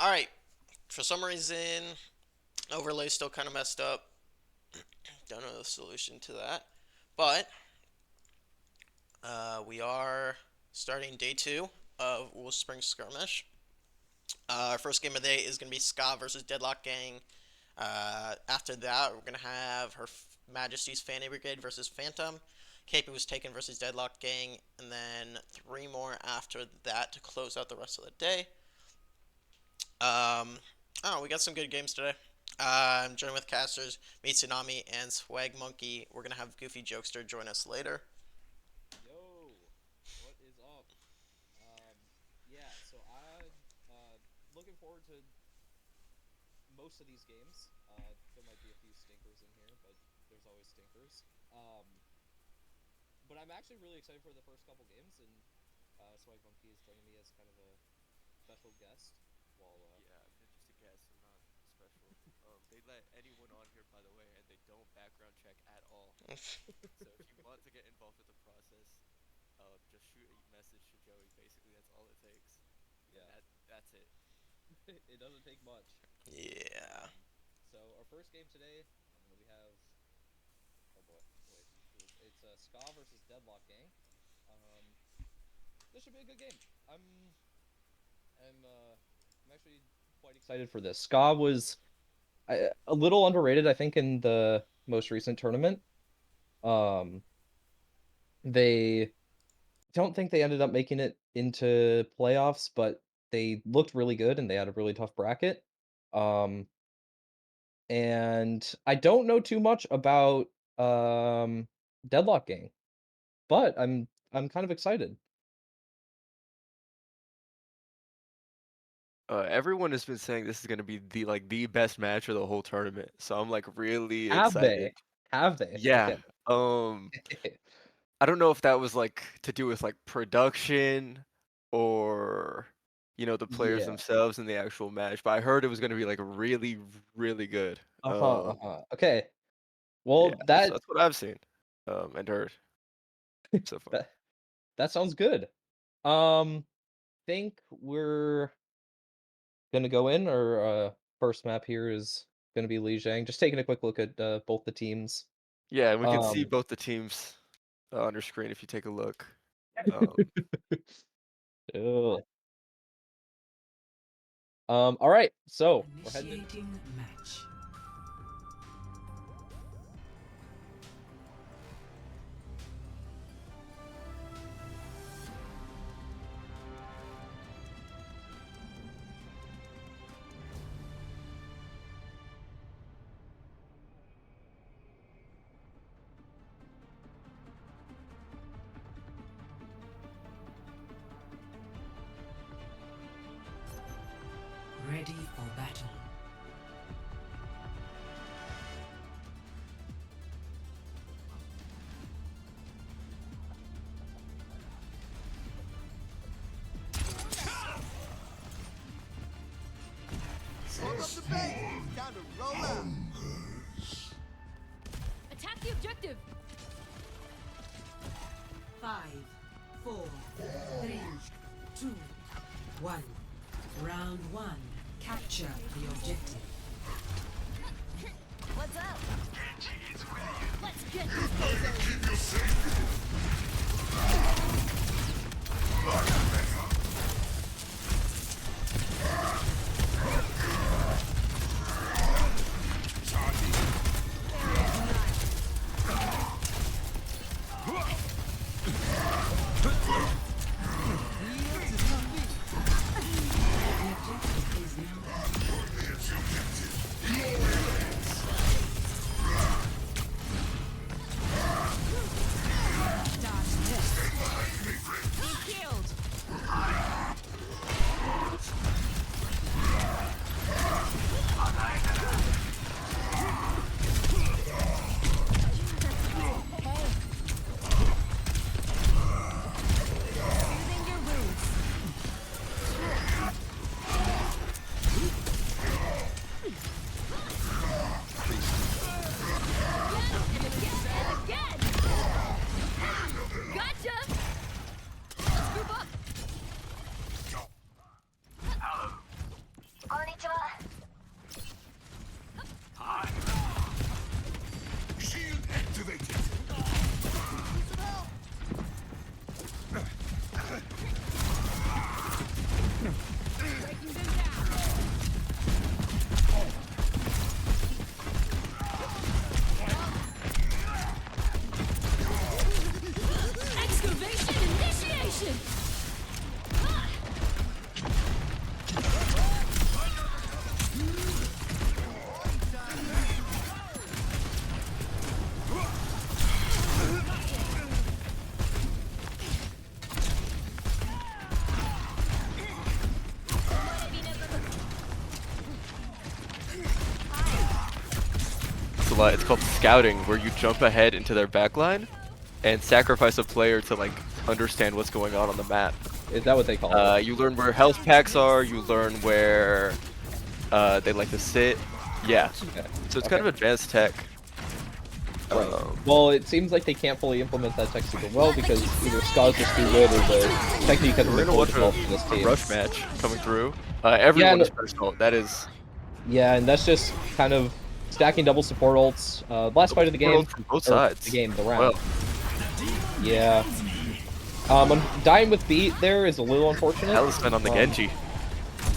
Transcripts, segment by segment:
Alright, for some reason, overlay's still kind of messed up. Don't know the solution to that. But, we are starting day 2 of OOL Spring Skirmish. Our first game of the day is going to be Ska versus Deadlock Gang. After that, we're going to have Majesty's Fanny Brigade versus Phantom. Capey Was Taken versus Deadlock Gang. And then 3 more after that to close out the rest of the day. Oh, we got some good games today. I'm joined with casters Meet Tsunami and Swag Monkey. We're gonna have Goofy Jokester join us later. Yo, what is up? Yeah, so I'm looking forward to most of these games. There might be a few stinkers in here, but there's always stinkers. But I'm actually really excited for the first couple games, and Swag Monkey is joining me as kind of a special guest. While Yeah, I'm just a guest. I'm not special. They let anyone on here, by the way, and they don't background check at all. So if you want to get involved with the process, just shoot a message to Joey. Basically, that's all it takes. yeah, That's it. it doesn't take much. Yeah. So our first game today, we have. Oh boy, wait, it's Ska versus Deadlock Gang. This should be a good game. I'm actually quite excited for this. Ska was a little underrated, I think, in the most recent tournament. They don't think they ended up making it into playoffs, but they looked really good and they had a really tough bracket. Um, and I don't know too much about Deadlock Gang, but I'm kind of excited. Everyone has been saying this is gonna be the best match of the whole tournament, so I'm like really Have excited. they? Have they? Yeah. Okay. I don't know if that was like to do with like production or the players Yeah. themselves in the actual match, but I heard it was gonna be like really, really good. Uh-huh, uh-huh. Okay. Yeah, Well, that's what I've seen, and heard so far. that that sounds good. Um, think we're gonna go in, or first map here is gonna be Lijiang. Just taking a quick look at both the teams. Yeah, and we can see Um, both the teams on your screen if you take a look. Um, ugh. All right, so we're heading in. Initiating match. Ready for battle. Hold up the base. Time to roll out. Attack the objective! 5, 4, 3, 2, 1. Round 1. Capture the objective. What's up? Let's get this The objective is now. this a lot. It's called scouting, where you jump ahead into their backline and sacrifice a player to like understand what's going on the map. Is that what they call it? You learn where health packs are. You learn where they like to sit. Yeah. Okay. So it's kind of advanced tech. Right. Well, it seems like they can't fully implement that tech super well because either Ska's just too good or the technique hasn't We're been gonna watch developed for this a team. rush match coming through. Everyone is personal. That is. Yeah, and that's just kind of stacking double support ults. Last fight of the game. From both or sides. The game, the round. Well, Yeah. I'm dying with beat there is a little unfortunate. Talisman on the Genji.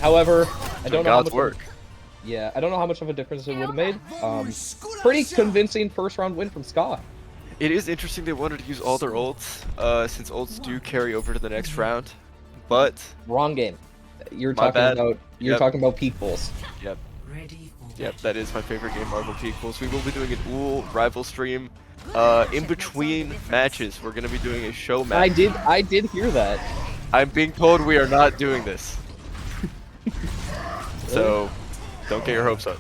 However, I don't know how God's much. work. Yeah, I don't know how much of a difference it would have made. Pretty convincing first round win from Ska. It is interesting they wanted to use all their ults, since ults do carry over to the next round. But Wrong game. You're My talking bad. about talking about peak bulls. yep, Ready for yep, that is my favorite game, Marvel Pequels. We will be doing an OOL rival stream. In between matches, we're gonna be doing a show match. I did hear that. I'm being told we are not doing this. So, don't get your hopes up.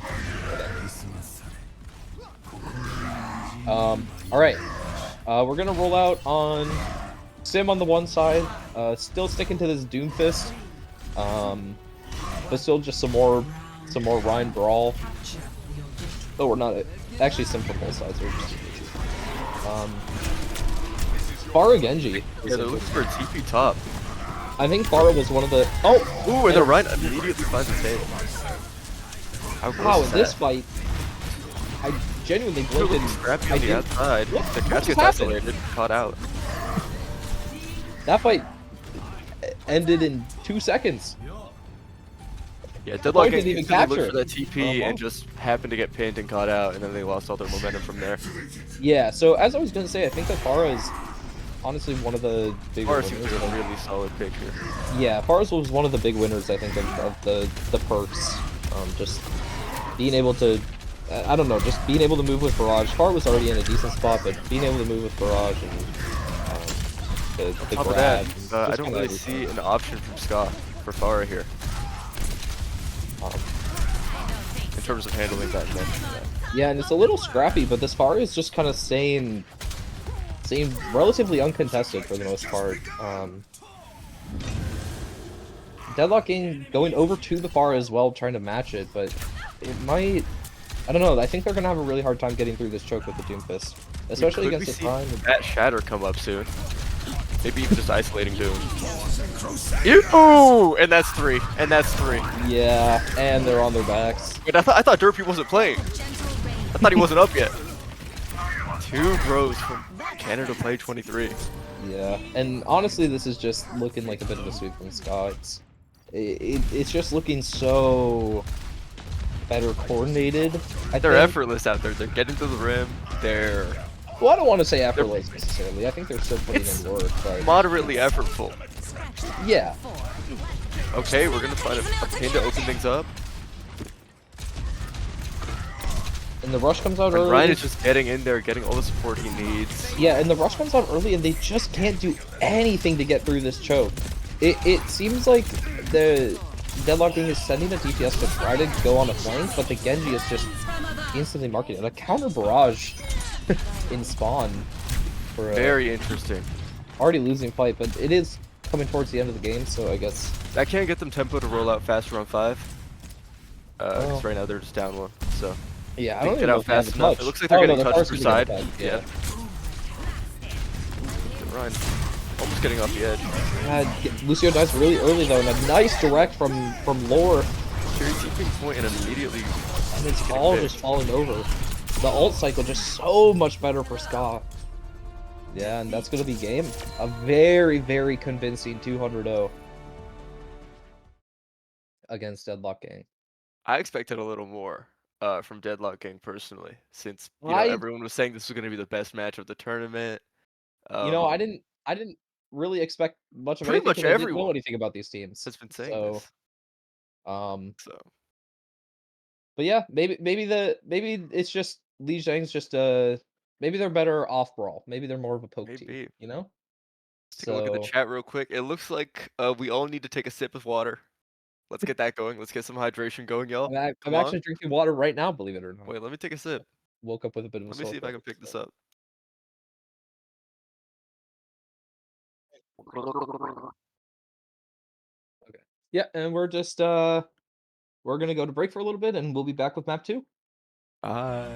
All right. We're gonna roll out on Sim on the one side. Still sticking to this Doomfist. But still just some more Rhine Brawl. capture the objective. Oh, we're not actually Sim from both sides. Pharah Genji. is Yeah, they're looking for a TP top. I think Pharah was one of the. Oh, Ooh, and the Rhine immediately finds the table. How gross wow! is In this that? fight, I genuinely They're blinked looking and scrappy I on the didn't- outside. What- The what cats just get happened? isolated, caught out. that fight ended in 2 seconds. Yeah, Deadlock didn't Gang even instantly looked capture for that TP it. and just happened to get pinned and caught out, and then they lost all their momentum from there. Yeah. So as I was gonna say, I think that Pharah is honestly one of the big Forest winners. seems like a really solid pick here. Yeah, Pharah was one of the big winners, I think, of the perks. Just being able to, I don't know, just being able to move with Barrage. Pharah was already in a decent spot, but being able to move with Barrage and the Top of grab. that, and just I don't kinda really everything. see an option from Ska for Farah here Um, in terms of handling that match. Yeah, and it's a little scrappy, but this Pharah is just kind of staying relatively uncontested for the most part. Deadlock Gang going over to the Pharah as well, trying to match it, but it might. I don't know. I think they're gonna have a really hard time getting through this choke with the Doomfist, especially Could against we the see Prime. that Shatter come up soon? Maybe even just isolating Doom. Ew! And that's three. And that's three. Yeah, and they're on their backs. Wait, I thought Derpy wasn't playing. I thought he wasn't up yet. 2 bros from Canada Play 23. Yeah, and honestly, this is just looking like a bit of a sweep from Scott. It's just looking so better coordinated. They're effortless out there. They're getting to the rim. They're Well, I don't want to say effortless necessarily. I think they're still putting It's in work, but moderately effortful. yeah. Okay, we're gonna find a pin to open things up. And the rush comes out And early. Ryan is just getting in there, getting all the support he needs. Yeah, and the rush comes out early, and they just can't do anything to get through this choke. It seems like the Deadlock Gang is sending a DPS to try to go on a flank, but the Genji is just instantly marking it. A counter barrage in spawn for a Very interesting. already losing fight, but it is coming towards the end of the game, so I guess. That can't get them tempo to roll out faster on 5. Because Oh. right now they're just down 1. So Yeah, I They don't get even know out if they have fast as enough. much. It looks like they're Oh, no, getting the touched Farsi per getting side. attacked, Yeah. Ryan almost getting off the edge. Lucio dies really early though, and a nice direct from Lore, Cherry TPing point and immediately and it's getting all picked. just falling over. The ult cycle just so much better for Scott. Yeah, and that's gonna be game. A very, very convincing 200-0 against Deadlock Gang. I expected a little more from Deadlock Gang personally, since I- everyone was saying this was going to be the best match of the tournament. I didn't really expect much of Pretty anything much because I didn't know everyone anything about these teams. has been saying So, this. So but yeah, maybe it's just Li Zhang's just maybe they're better off brawl. Maybe they're more of a poke team. maybe. You know? Let's take a look at the So chat real quick. It looks like we all need to take a sip of water. Let's get that going. Let's get some hydration going, y'all. I'm Come on. actually drinking water right now, believe it or not. Wait, let me take a sip. woke up with a bit of a Let me sore see if I throat, can pick this so- up. Okay. Yeah, and we're just we're gonna go to break for a little bit, and we'll be back with map 2. Bye.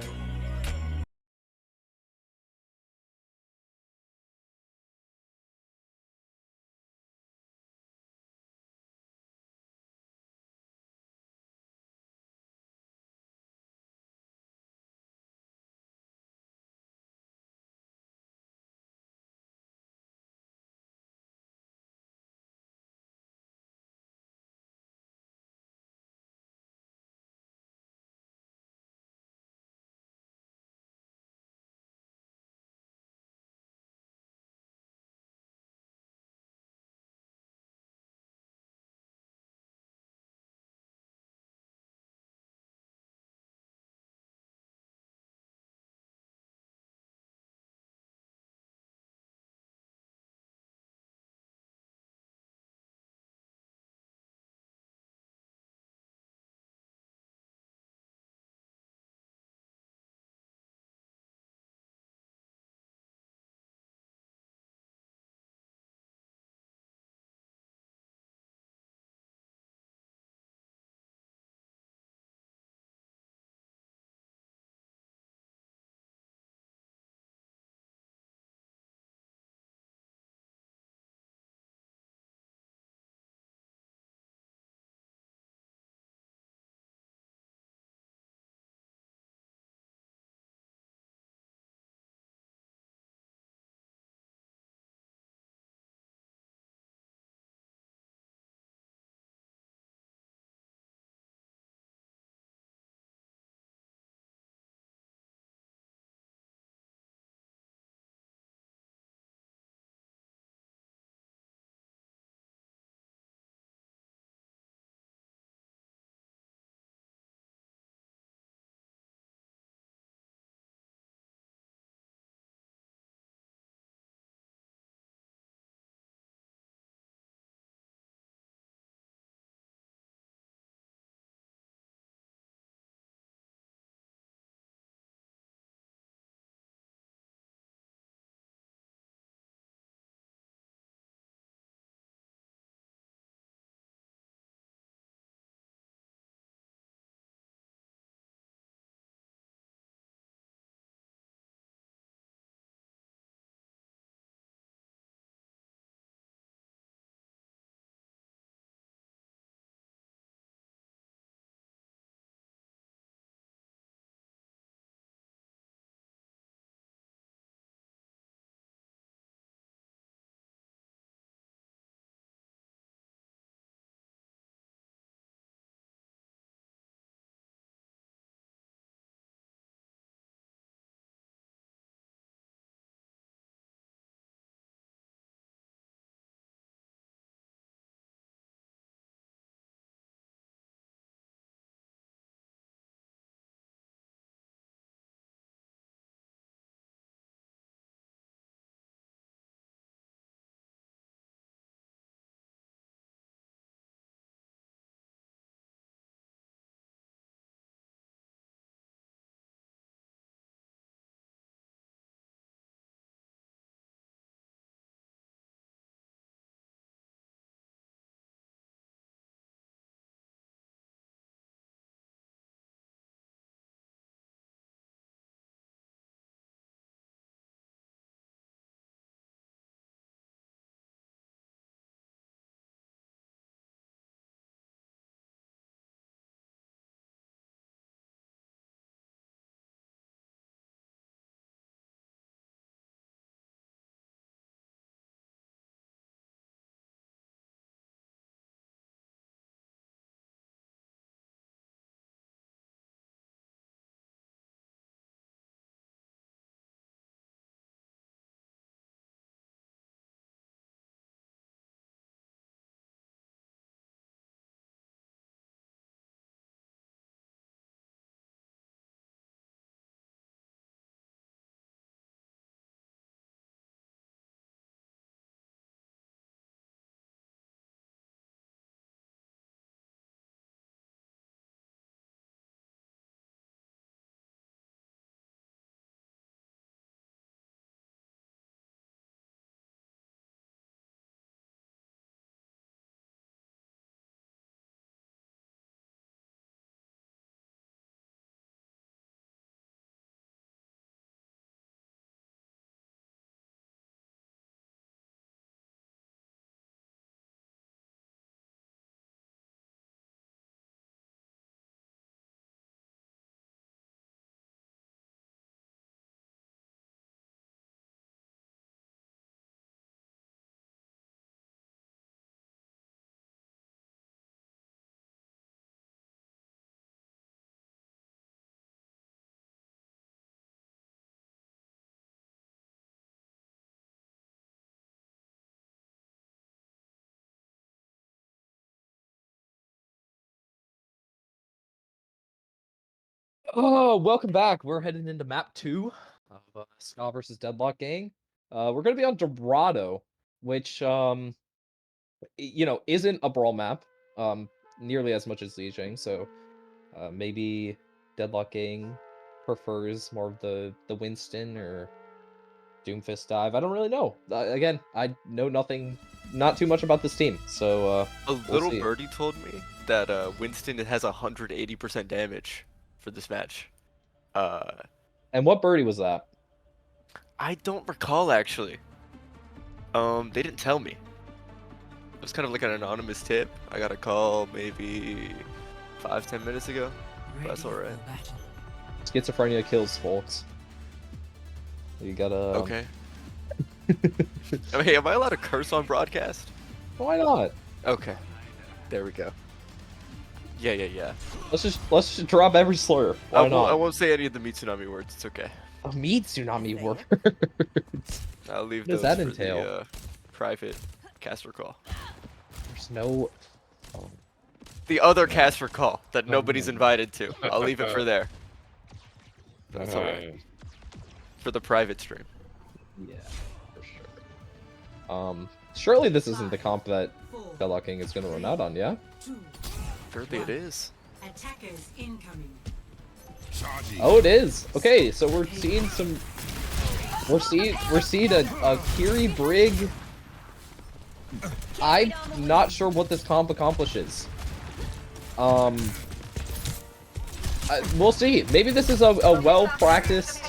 Oh, welcome back. We're heading into map 2 of Ska versus Deadlock Gang. We're gonna be on Dorado, which isn't a brawl map, nearly as much as Lijiang. So maybe Deadlock Gang prefers more of the Winston or Doomfist dive. I don't really know. Again, I know not too much about this team, so A we'll little see. birdie told me that Winston has 180% damage for this match. And what birdie was that? I don't recall actually. They didn't tell me. It was kind of like an anonymous tip. I got a call maybe 5-10 minutes ago. That's alright. Schizophrenia kills, folks. You gotta. Okay. Hey, am I allowed to curse on broadcast? Why not? Okay. There we go. Yeah. Let's just drop every slur. Why I not? won't say any of the Mitsunami words. It's okay. A meat tsunami words. I'll leave What does those that for entail? the private caster call. There's no. Oh. The other caster call that nobody's no. invited to. I'll leave it for there. That's alright. For the private stream. Yeah, for sure. Surely this isn't the comp that Deadlock Gang is gonna run out on, yeah? Surely it is. Attackers incoming. Oh, it is. Okay, so we're seeing some. We're seeing a Kiri Brig. I'm not sure what this comp accomplishes. We'll see. Maybe this is a well-practiced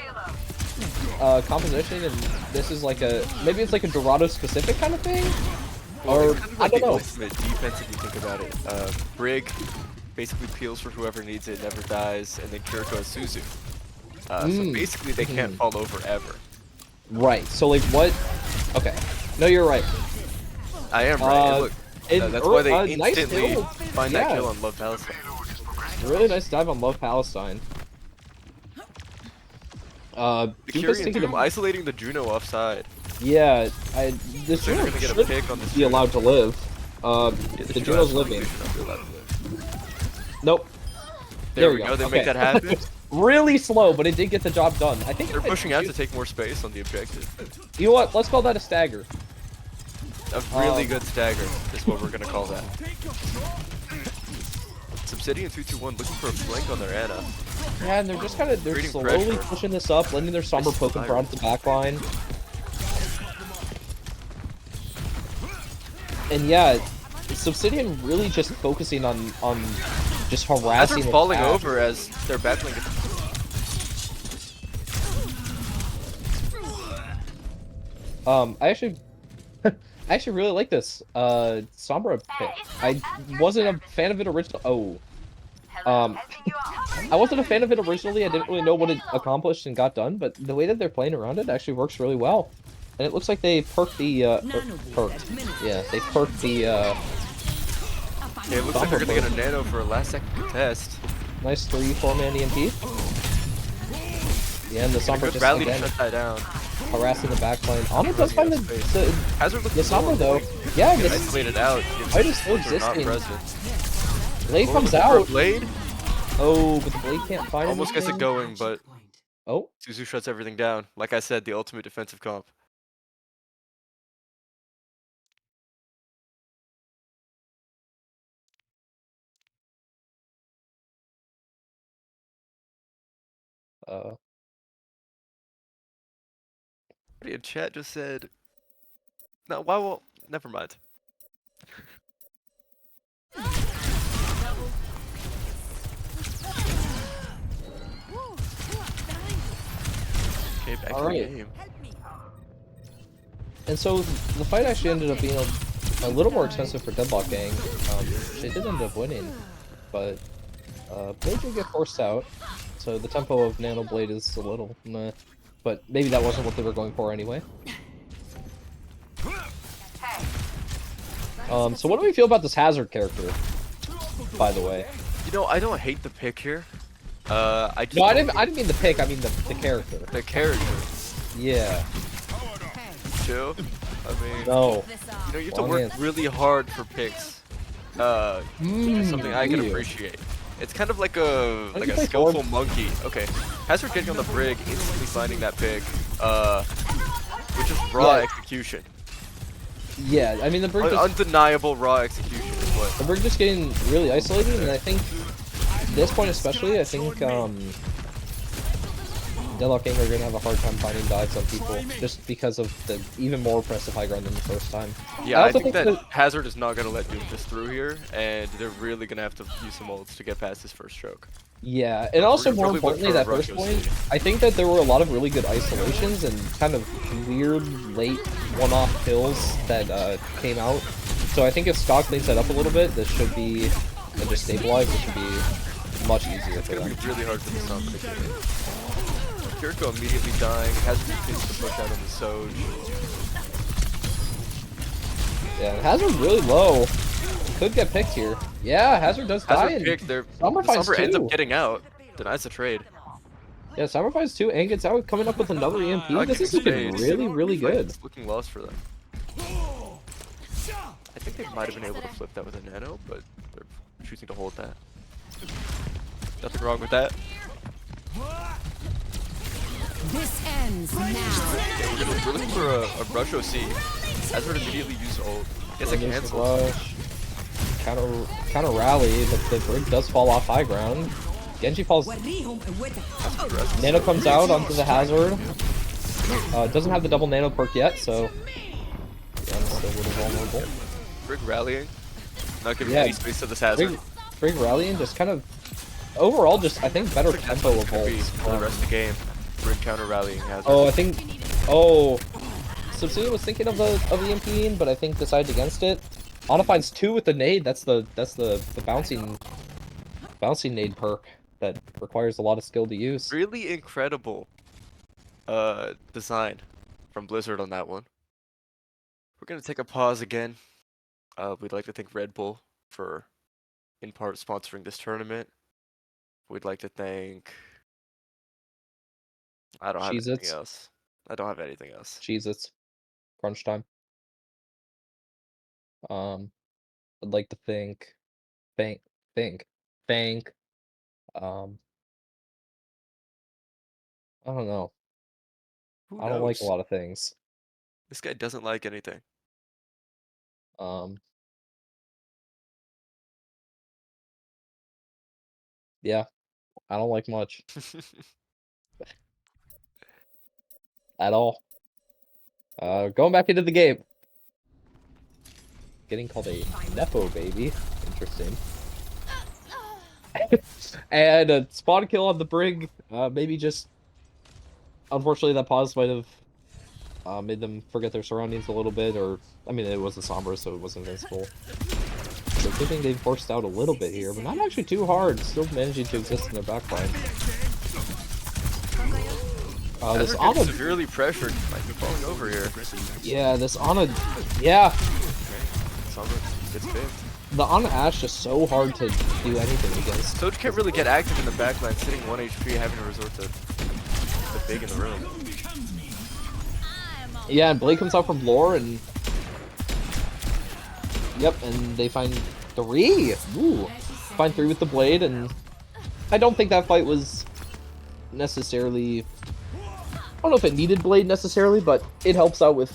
composition, and this is like maybe it's like a Dorado specific kind of thing, or It's kind of I like don't the know. ultimate defense if you think about it. Brig basically peels for whoever needs it, never dies, and then Kiriko is Suzu. So basically they can't fall over ever. Right. So like what? Okay. No, you're right. I am right. And look, that's why they nice instantly kill. find that Yeah. kill on Love Palestine. Really nice dive on Love Palestine. The Doomfist Kyrian thinking Doom of, isolating the Juno offside. yeah, this So you're Juno gonna get a should pick on this be allowed to live. Yeah, The Juno's living. Nope. There we go. They make that happen. Really slow, but it did get the job done. I think They're pushing out to take more space on the objective. You know what? Let's call that a stagger. A really good stagger is what we're gonna call that. Obsidian 221 looking for a flank on their Ana. Yeah, and they're just kind of Creating slowly pressure. pushing this up, letting their Sombra Nice poking fire. around the back line. And yeah, Obsidian really just focusing on just As harassing. they're falling attack. over as they're battling. I actually really like this Sombra pick. I wasn't a fan of it originally. I wasn't a fan of it originally. I didn't really know what it accomplished and got done, but the way that they're playing around it actually works really well. And it looks like they perked the Yeah, they perked the Yeah, it looks like they're gonna get a nano for a last second contest. nice 3-4-man EMP. Yeah, and the Sombra Good just rally to again shut that down. harassing the back line. Ana does find the Hazard looking Sombra for though. Blade. Yeah, Get this isolated out. Fight is still They're not existing. present. Blade comes Looking for a out. Blade. Oh, but the Blade can't find Almost gets it anything. going, but Oh, Suzu shuts everything down. Like I said, the ultimate defensive comp. Somebody in chat just said, "No, why won't? Never mind." Okay, back to the Alright. game. and so the fight actually ended up being a little more expensive for Deadlock Gang. They did end up winning, but Blade did get forced out, so the tempo of Nano Blade is a little meh. But maybe that wasn't what they were going for anyway. So what do we feel about this Hazard character, by the way? You know, I don't hate the pick here. I just No, I don't didn't mean the pick, I mean the character. the character. Yeah. Chill. I mean, No. you know, you have to Long work answer. really hard for picks. Which is something I can do you? appreciate. It's kind of like a you play skillful forward? monkey. Okay, Hazard getting on the brig, instantly finding that pick, which is raw Yeah. execution. Yeah, I mean the Brig just, Undeniable raw execution is what. the Brig just getting really isolated, and I think this point especially, I think Deadlock Gang are gonna have a hard time finding dives on people just because of the even more oppressive high ground than the first time. Yeah, I also think that Hazard is not gonna let Doom just through here, and they're really gonna have to use some ults to get past his first stroke. Yeah, and also more really look importantly, for a that first Russia point, seed. I think that there were a lot of really good isolations and kind of weird late one-off kills that came out. So I think if Scott cleans that up a little bit, this should be, and just stabilize, it should be much easier It's for gonna them. be really hard for the Stomper to get in. Kiriko immediately dying, Hazard continues to push out on the Soj. Yeah, and Hazard really low. Could get picked here. Yeah, Hazard does die. Hazard And picked, the Stomper finds Stomper ends two. up getting out, denies the trade. Yeah, Stomper finds 2 and gets out, coming up with another EMP. This is looking really, really good. It's looking lost for them. I think they might have been able to flip that with a nano, but they're choosing to hold that. Nothing wrong with that. This ends now. We're looking for a rush OC. Hazard immediately used ult. Gets a There's the cancel. rush. Counter rally, but the Brig does fall off high ground. Genji falls. Nano comes out onto the Hazard. Doesn't have the double nano perk yet, so yeah, I'm still a little vulnerable. Brig rallying. Not giving Yeah. any space to this Hazard. Brig rallying, just kind of overall, just I think better That's tempo what of it's gonna be ults. for the rest of the game. Brig counter rallying Hazard. Oh, I think. Oh, Subsidian was thinking of the EMPing, but I think decided against it. Ana finds 2 with the nade. That's the bouncing nade perk that requires a lot of skill to use. Really incredible design from Blizzard on that one. We're gonna take a pause again. We'd like to thank Red Bull for in part sponsoring this tournament. We'd like to thank I don't have anything Cheez-Its. else. I don't have anything else. Cheez-Its. Crunch time. I'd like to thank um I don't know. Who I don't like a knows? lot of things. This guy doesn't like anything. Yeah, I don't like much at all. Going back into the game. Getting called a Nepo baby. Interesting. And a spawn kill on the Brig. Maybe just unfortunately that pause might have made them forget their surroundings a little bit, or I mean it was a Sombra, so it was invincible. So good thing they forced out a little bit here, but not actually too hard. Still managing to exist in their backline. This Hazard Ana, getting severely pressured. Might be falling over here. yeah, this Ana, yeah, Sombra gets picked. the Ana Ashe is so hard to do anything against. Soj can't really get active in the backline, sitting 1 HP, having to resort to the big in the room. Yeah, and Blade comes out from lore, and yep, and they find 3. Ooh, find 3 with the Blade, and I don't think that fight was necessarily. I don't know if it needed Blade necessarily, but it helps out with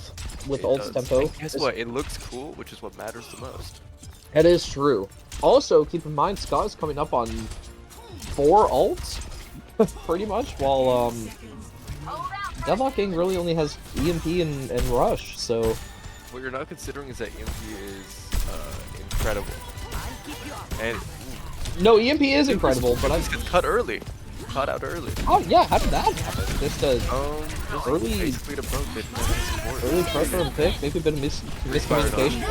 It ult's does. tempo. And guess what? It looks cool, which is what matters the most. That is true. Also, keep in mind, Scott is coming up on 4 ults, pretty much, while Deadlock Gang really only has EMP and Rush, so What you're not considering is that EMP is incredible. And no, EMP is incredible, but just gets cut early. Caught out early. oh yeah, how did that happen? Just Just early- basically to broke it. What early pressure on pick, maybe a bit of miscommunication.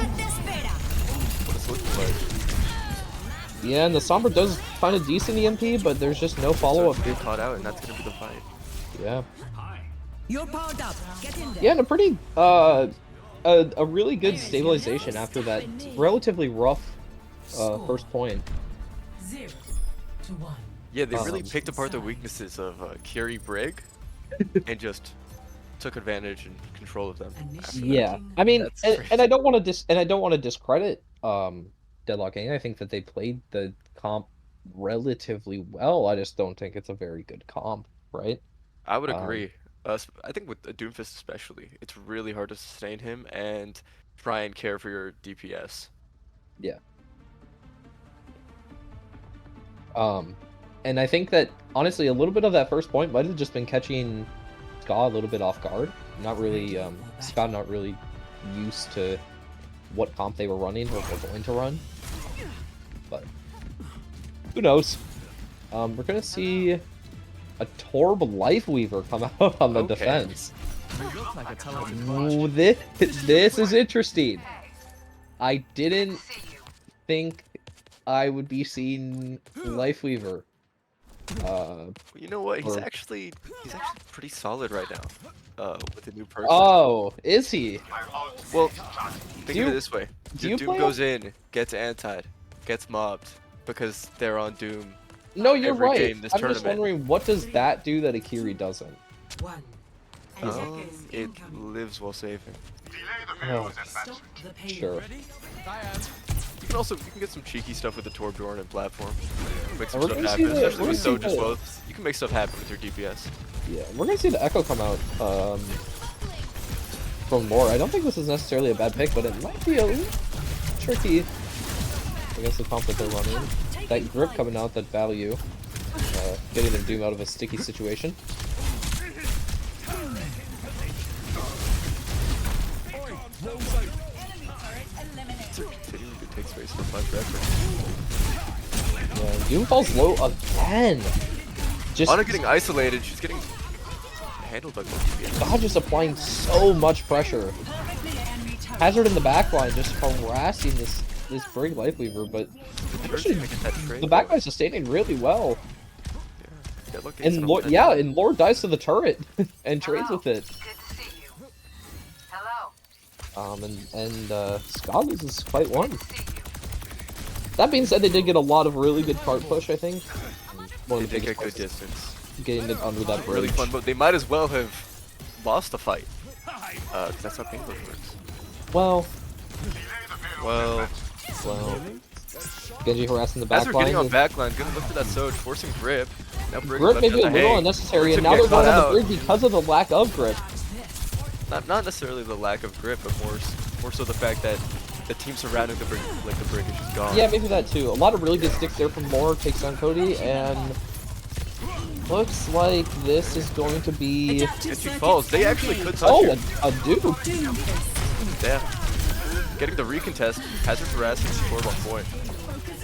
it's looking like. Yeah, and the Sombra does find a decent EMP, but there's just no follow-up. Get caught out, and that's gonna be the fight. Yeah. You're powered up. Get in there. Yeah, and a pretty a really good stabilization after that relatively rough first point. 0 to 1. Yeah, they really picked apart the weaknesses of Kiri Brig, and just took advantage and control of them. After that. Yeah, I mean, That's and crazy. I don't want to discredit Deadlock Gang. I think that they played the comp relatively well. I just don't think it's a very good comp, right? I would Um, agree. I think with a Doomfist especially, it's really hard to sustain him and try and care for your DPS. Yeah. And I think that honestly, a little bit of that first point might have just been catching Ska a little bit off guard. Not really, Ska not really used to what comp they were running or were going to run. But who knows? We're gonna see a Torb Lifeweaver come out on the Okay. defense. Ooh, this is interesting. I didn't think I would be seeing Lifeweaver. You know what? He's Or- actually pretty solid right now. With the new person. Oh, is he? Well, think you- of it this way: do you Doom play goes in, gets antied, gets mobbed because they're on Doom. No, you're every right. game this I'm just tournament. wondering, what does that do that Akiri doesn't? One. It Incoming. lives while saving. Oh, Stop the pain. sure. You can get some cheeky stuff with the Torbjorn and platform. Make some We're stuff gonna see happen, the- especially we're with gonna Soj see as the- well. You can make stuff happen with your DPS. Yeah, we're gonna see the Echo come out from lore. I don't think this is necessarily a bad pick, but it might be a little tricky against the comp that they're running. That grip coming out, that value, getting them Doom out of a sticky situation. Continuing to take space for much effort. Yeah, Doom falls low again. Just Ana getting isolated, she's getting handled by both DPS. God just applying so much pressure. Hazard in the backline just harassing this Brig Lifeweaver, but actually the back guy's sustaining really well. Deadlock Gang's And an Lord, open yeah, ending. and Lord dies to the turret and trades with it. Good to see you. Hello. And Scott loses fight one. That being said, they did get a lot of really good card push, I think. One They of the did get biggest good parts distance. is getting it under that bridge. Really fun, but they might as well have lost the fight. 'Cause that's how Baegles works. Well, Well, Genji harassing the as we're getting on backline. backline, good look for that Soj, forcing grip. Now Brigade Grip left may be out a the little hang. unnecessary, and Looks now like they're get going caught on the out. bridge because of the lack of grip. Not necessarily the lack of grip, but more so the fact that the team surrounding the Brigade, like the Brigade, is just gone. Yeah, maybe that too. A lot of really good sticks there from Lore, takes down Cody, and looks like this is going to be... If she falls, they actually could touch Oh, her. a dupe! Yeah. Getting the recontest, Hazard harassing Torb on point.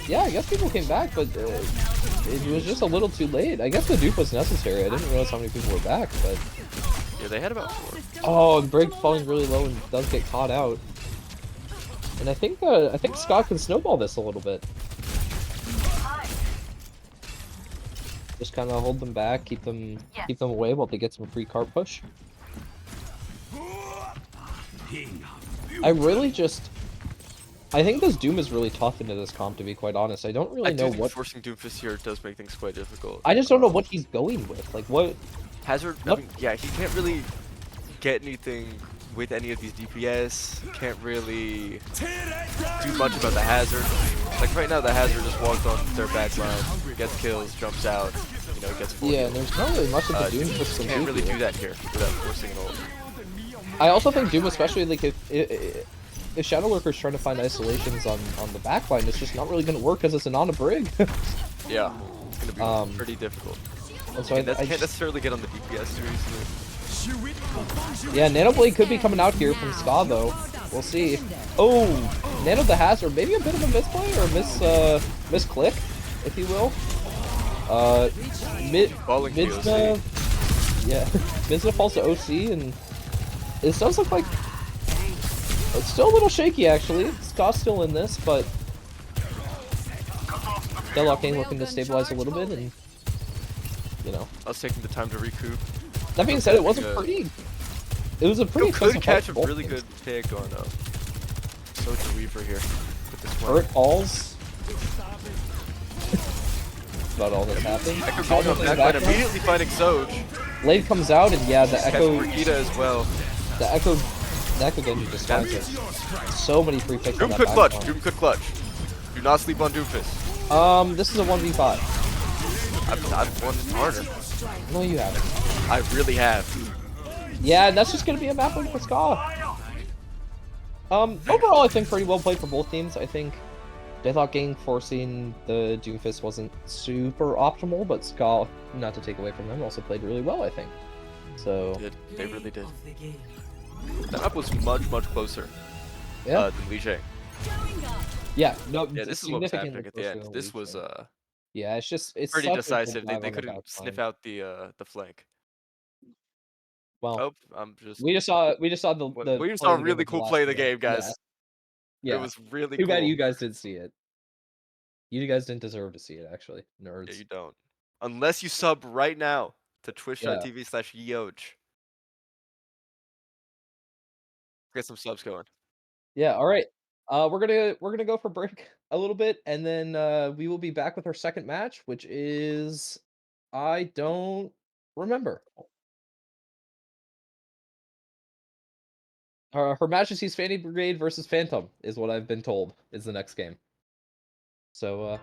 Yeah, I guess people came back, but it was just a little too late. I guess the dupe was necessary. I didn't realize how many people were back, but... Yeah, they had about 4. Oh, Brig falling really low and does get caught out. And I think Scott can snowball this a little bit. Just kind of hold them back, keep them away while they get some free card push. I think this Doom is really tough into this comp, to be quite honest. I don't really I do know think what... forcing Doomfist here does make things quite difficult. I just don't know what he's going with. Like, what... Hazard, I What? mean, yeah, he can't really get anything with any of these DPS. Can't really do much about the Hazard. Like right now, the Hazard just walked on their back line, gets kills, jumps out, you know, gets 4 Yeah, and kills. there's not really much that the Doom Doomfist can can't do really here. do that here without forcing an ult. I also think Doom, especially like if Shadow Lurker's trying to find isolations on the backline, it's just not really going to work because it's an on a Brig. Yeah, it's gonna be pretty difficult. And so And that I can't necessarily get on the DPS too easily. yeah, Nanoblade could be coming out here from Ska though. We'll see. Oh, Nano the Hazard, maybe a bit of a misplay or misclick, if you will. Falling to Midzna, yeah, Midzna falls to OC, and it does look like it's still a little shaky actually. Ska's still in this, but Deadlock Gang looking to stabilize a little bit, and you know. I was taking the time to recoup. That being said, it was a pretty Could expensive catch fight a for both really teams. good pick on Soja Weaver here with this one. Turret falls. That's about all that's happened. Echo going on backline, immediately finding Soj. Blade comes out, and yeah, the Catch Echo, Brigade as well. the Echo Genji just finds it. So many free picks on Doom that could clutch. backline. Doom could clutch. Do not sleep on Doomfist. This is a 1v5. I've won harder. No, you haven't. I really have. Yeah, that's just gonna be a map win for Ska. Overall, I think pretty well played for both teams. I think Deadlock Gang forcing the Doomfist wasn't super optimal, but Ska, not to take away from them, also played really well, I think. So They really did. That map was much closer yeah, than Li Jing. yeah, no, Yeah, this is what was happening significantly at the closer end. than This was Legion. Yeah, it's pretty such a good decisive. dive They on the couldn't backside. sniff out the flank. Well, Oh, I'm just. we just saw the We play saw a of the game really of the cool last play of the minute. game, guys. Yeah, It was really too bad cool. you guys didn't see it. You guys didn't deserve to see it, actually, Yeah, nerds. you don't. Unless you sub right now to Yeah. twitch.tv/YEOJ. Get some subs going. Yeah, all right. We're gonna go for break a little bit, and then we will be back with our second match, which is I don't remember. Her Majesty's Fanny Brigade versus Phantom is what I've been told is the next game. So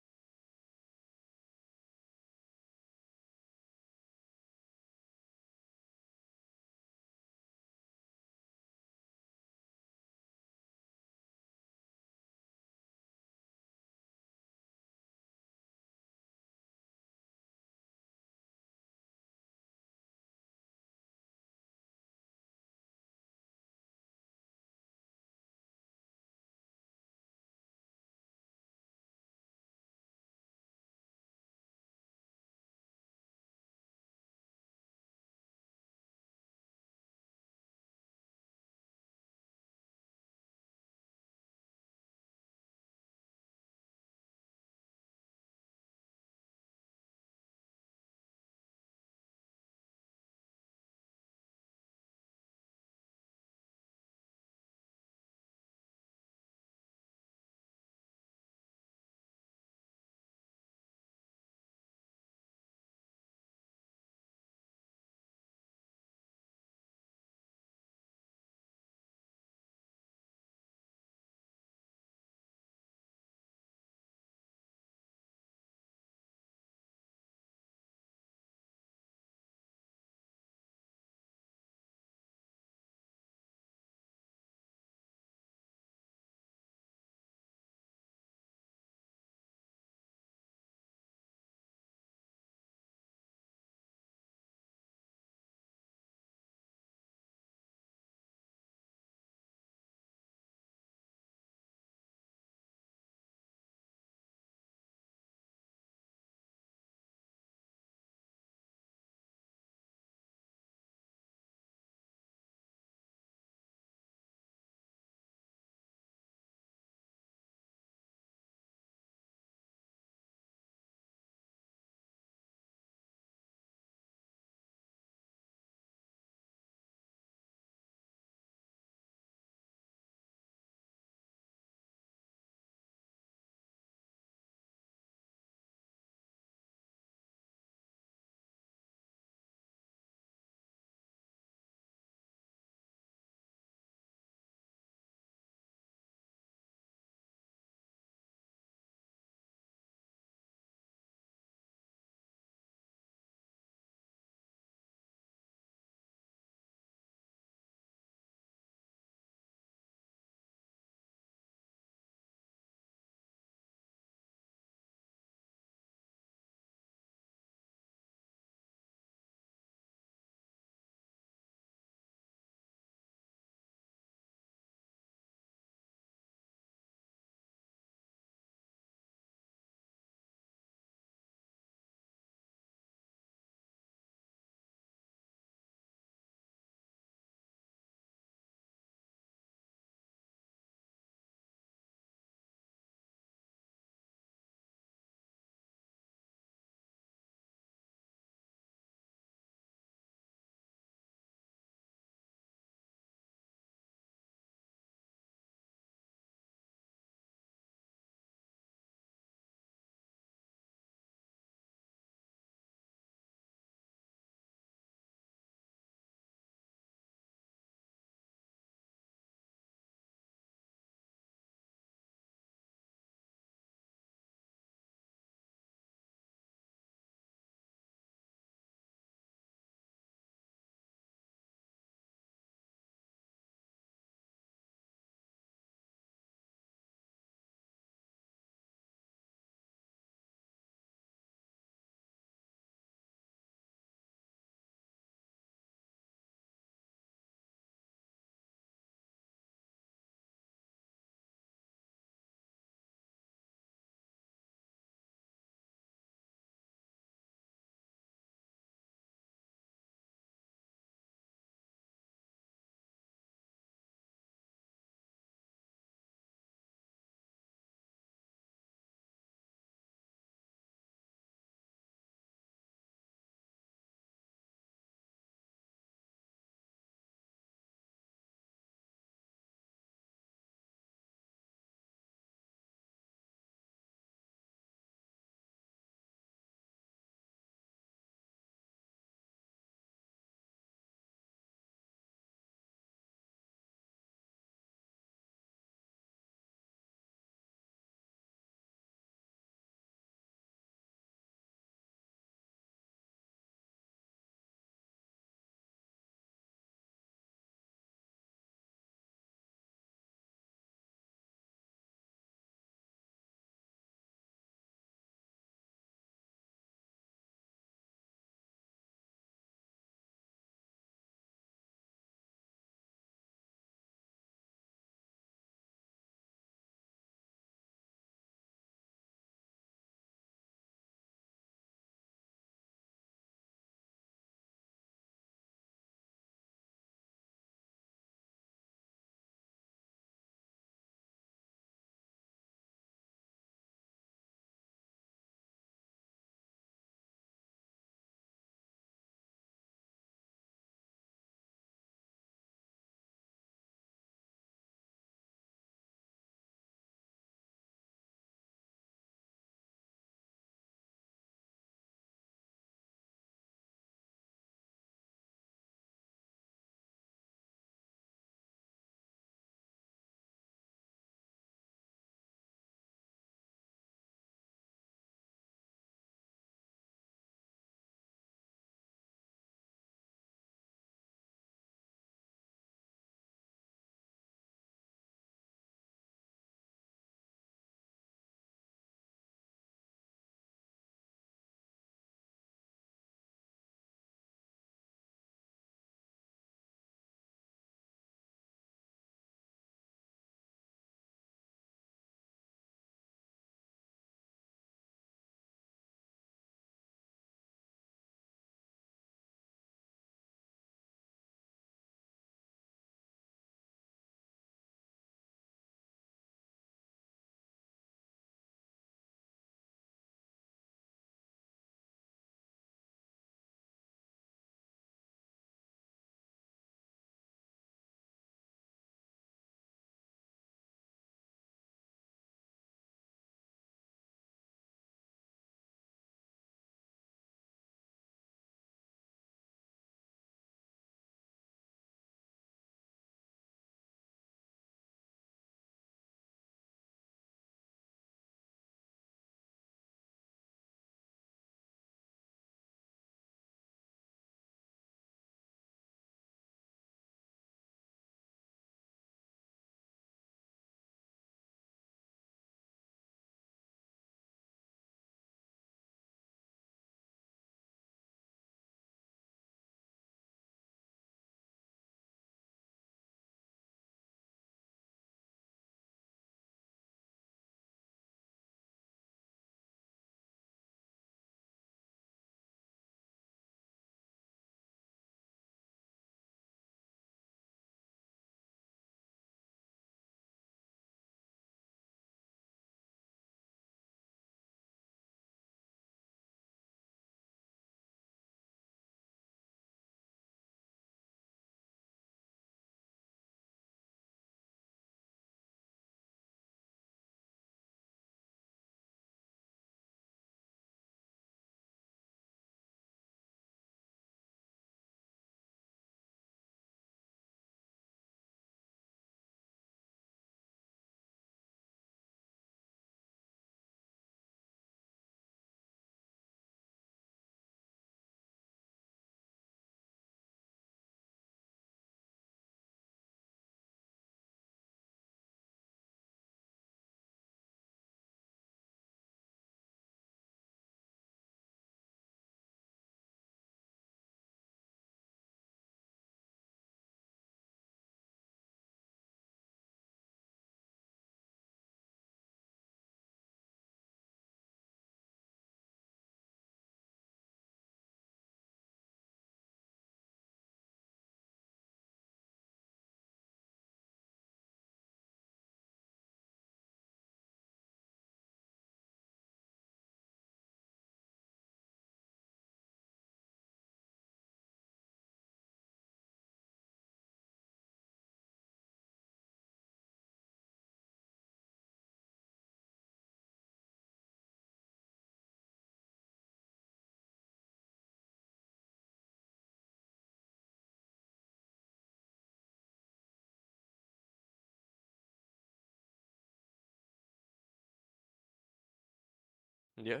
Yeah.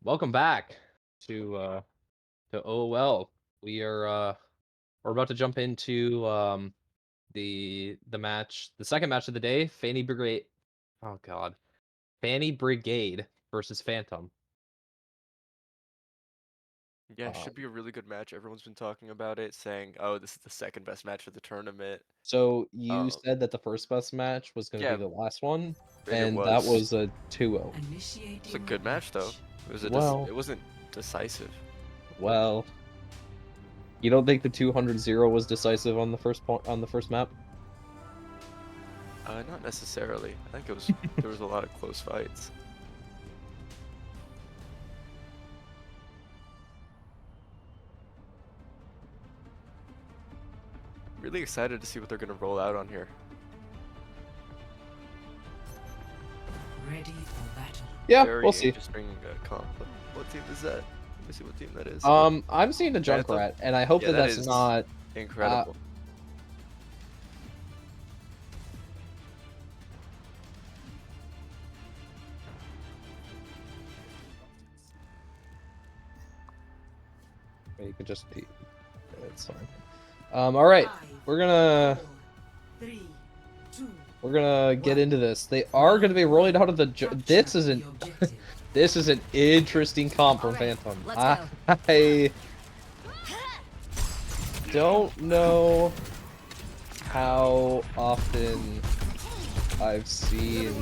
Welcome back to OOL. We're about to jump into the second match of the day, Fanny Brigade. Oh god. Fanny Brigade versus Phantom. Yeah, should be a really good match. Everyone's been talking about it, saying, "Oh, this is the second best match of the tournament." So you Um, said that the first best match was going to yeah, be the last one, it and that was. was a 2-0. It's a good match though. It was Well, it wasn't decisive. well, you don't think the 200-0 was decisive on the first map? Not necessarily. I think it was there was a lot of close fights. Really excited to see what they're gonna roll out on here. Ready for battle. Yeah, Very we'll see. interesting comp. What team is that? Let me see what team that is. I'm seeing a Phantom? Junkrat, and I hope Yeah, that that that's is not. Incredible. You could just be. It's fine. All right, we're gonna get into this. They are gonna be rolling out of the. This isn't. This is an interesting comp from Phantom. I don't know how often I've seen.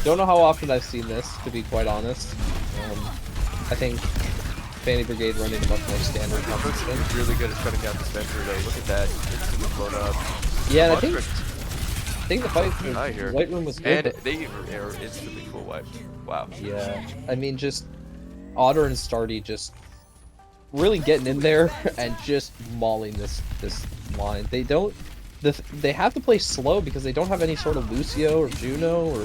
Don't know how often I've seen this, to be quite honest. I think Fanny Brigade running a much more standard comp Looks spin. really good at shutting down this Venture though. Look at that. It's blown up. Yeah, and I Monstrous. think the fight Good eye here. in White Room was good. And but- they are instantly full wiped. Wow. Yeah, I mean, just Otter and Stardy just really getting in there and just mauling this line. They don't. They have to play slow because they don't have any sort of Lucio or Juno, or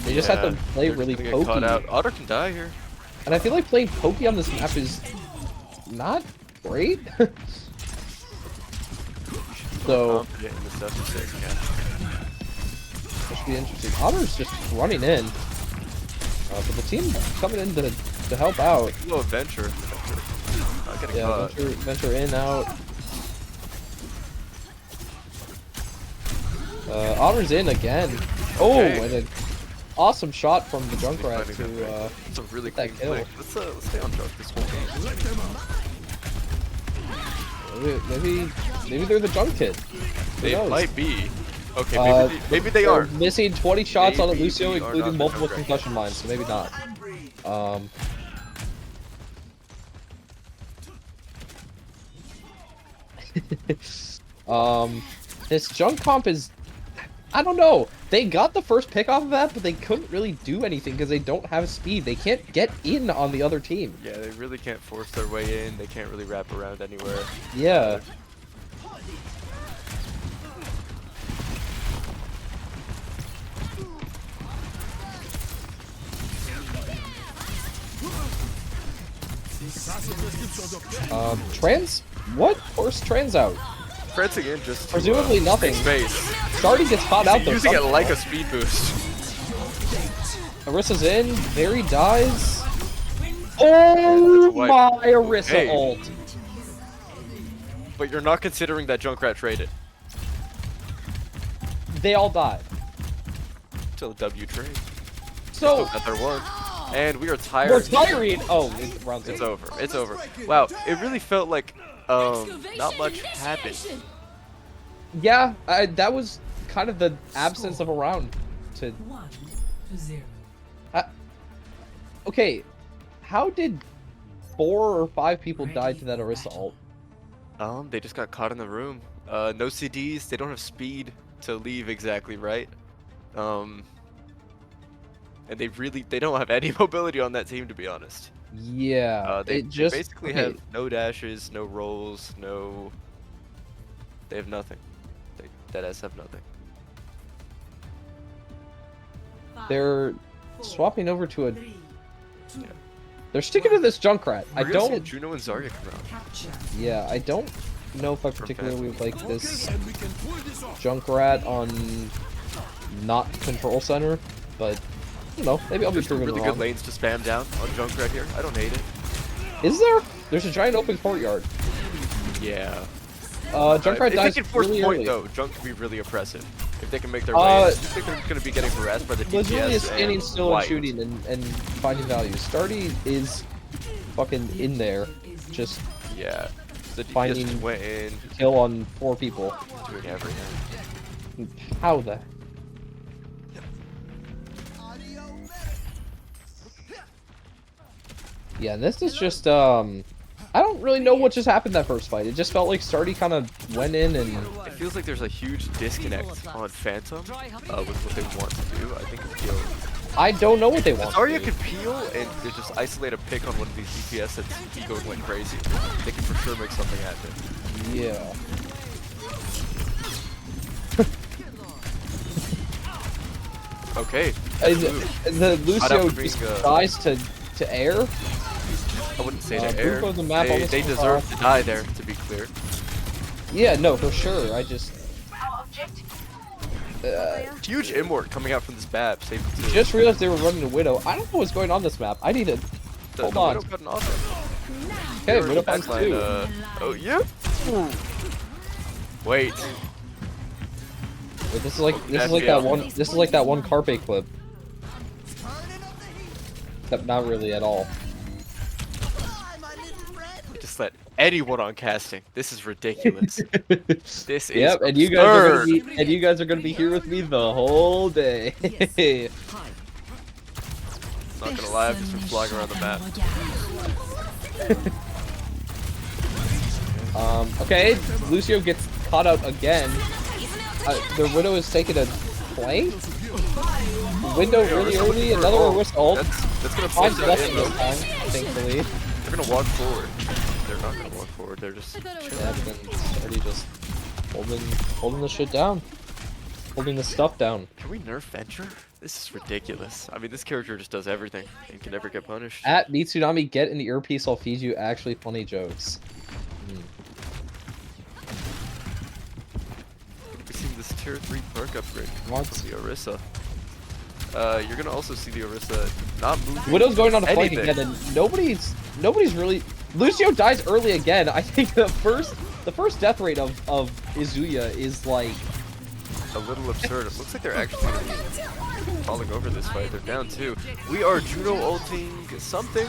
they just have to play they're really gonna get caught out. pokey. Otter can die here. And I feel like playing pokey on this map is not great. So Confident in the stuff he says, yeah. it should be interesting. Otter's just running in, but the team coming in to help out. Low Venture. Not getting Yeah, caught. venture in, out. Otter's in again. Oh, Okay. and an awesome shot from the Junkrat Finding that to right. It's a really get that clean kill. play. Let's stay on Junk this whole game. Maybe they're the Junk kid. Who They knows? might be. Okay, maybe they They're are. missing 20 shots on a Maybe Lucio, we are including not multiple the Junkrat. concussion lines, so maybe not. This Junk comp is, I don't know. They got the first pick off of that, but they couldn't really do anything because they don't have speed. They can't get in on the other team. Yeah, they really can't force their way in. They can't really wrap around anywhere. Yeah. Trans? What? Force trans out. Prancing in just to, Presumably nothing. Space. Stardy gets caught out though. Using it somehow. like a speed boost. Arissa's in. Very dies. that's Oh a wipe. my Orisa Hey. ult. But you're not considering that Junkrat traded. They all died. Till the W trade. So Got their one. And we are tired. we're tiring. Oh, round It's two. over. It's over. Wow, it really felt like not much happened. Yeah, that was kind of the absence of a round. To 1-0. okay, how did 4 or 5 people die to that Orisa ult? They just got caught in the room. No CDs. They don't have speed to leave exactly right. And they don't have any mobility on that team, to be honest. Yeah, They it just basically okay. have no dashes, no rolls, no. They have nothing. They deadass have nothing. They're swapping over to a. They're sticking to this Junkrat. I We're gonna see don't. Juno and Zarya come out. Yeah, I don't know if I particularly like this Junkrat on not Control Center, but I don't know. Maybe I'll be There's some proven really wrong. good lanes to spam down on Junkrat here. I don't hate it. Is there? There's a giant open courtyard. Yeah. Junkrat if they dies can force really point early. though, Junk can be really oppressive. If they can make their way in. I think they're going to be getting harassed by the Lazuli DPS is standing and still and wiped. shooting and finding value. Stardy is fucking in there, just Yeah. The DPS finding just went in, kill on 4 people. doing everything. How the? Yeah, this is just I don't really know what just happened that first fight. It just felt like Stardy kind of went in and It feels like there's a huge disconnect on Phantom with what they want to do. I think it's I don't know what they want. Zarya could peel and they just isolate a pick on one of these DPS that's egoing like crazy. They can for sure make something happen. Yeah. Okay. The Lucio for just being, dies to air. I wouldn't say to air. Buko the map almost They comes deserve off. to die there, to be clear. Yeah, no, for sure. I just Huge immort coming out from this BAB. Safety 2. just realized they were running a Widow. I don't know what's going on this map. I need to hold on. Widow got an offense. Okay, They're Widow in the finds backline, 2. Oh, yeah. Ooh. Wait. Wait, this is like that one. This is like that one Carpe clip. Except not really at all. They just let anyone on casting. This is ridiculous. This is Yep, and absurd. you guys are gonna be here with me the whole day. Not gonna lie, I've just been flying around the map. Okay, Lucio gets caught out again. The Widow is taking a flank. Window really early. Another Orisa ult. That's gonna Finds force that nothing in, this though. time, thankfully. They're gonna walk forward. They're not gonna walk forward. They're just Yeah, but then it's already just holding the shit down, holding the stuff down. Can we nerf Venture? This is ridiculous. I mean, this character just does everything and can never get punished. At Mitsunami, get an earpiece. I'll feed you actually funny jokes. We've seen this tier 3 perk upgrade What? from the Orisa. You're gonna also see the Orisa not move. Widow's going on a flank anything. again, and nobody's really. Lucio dies early again. I think the first death rate of Izuya is like A little absurd. It looks like they're actually gonna be falling over this fight. They're down 2. We are Juno ulting something.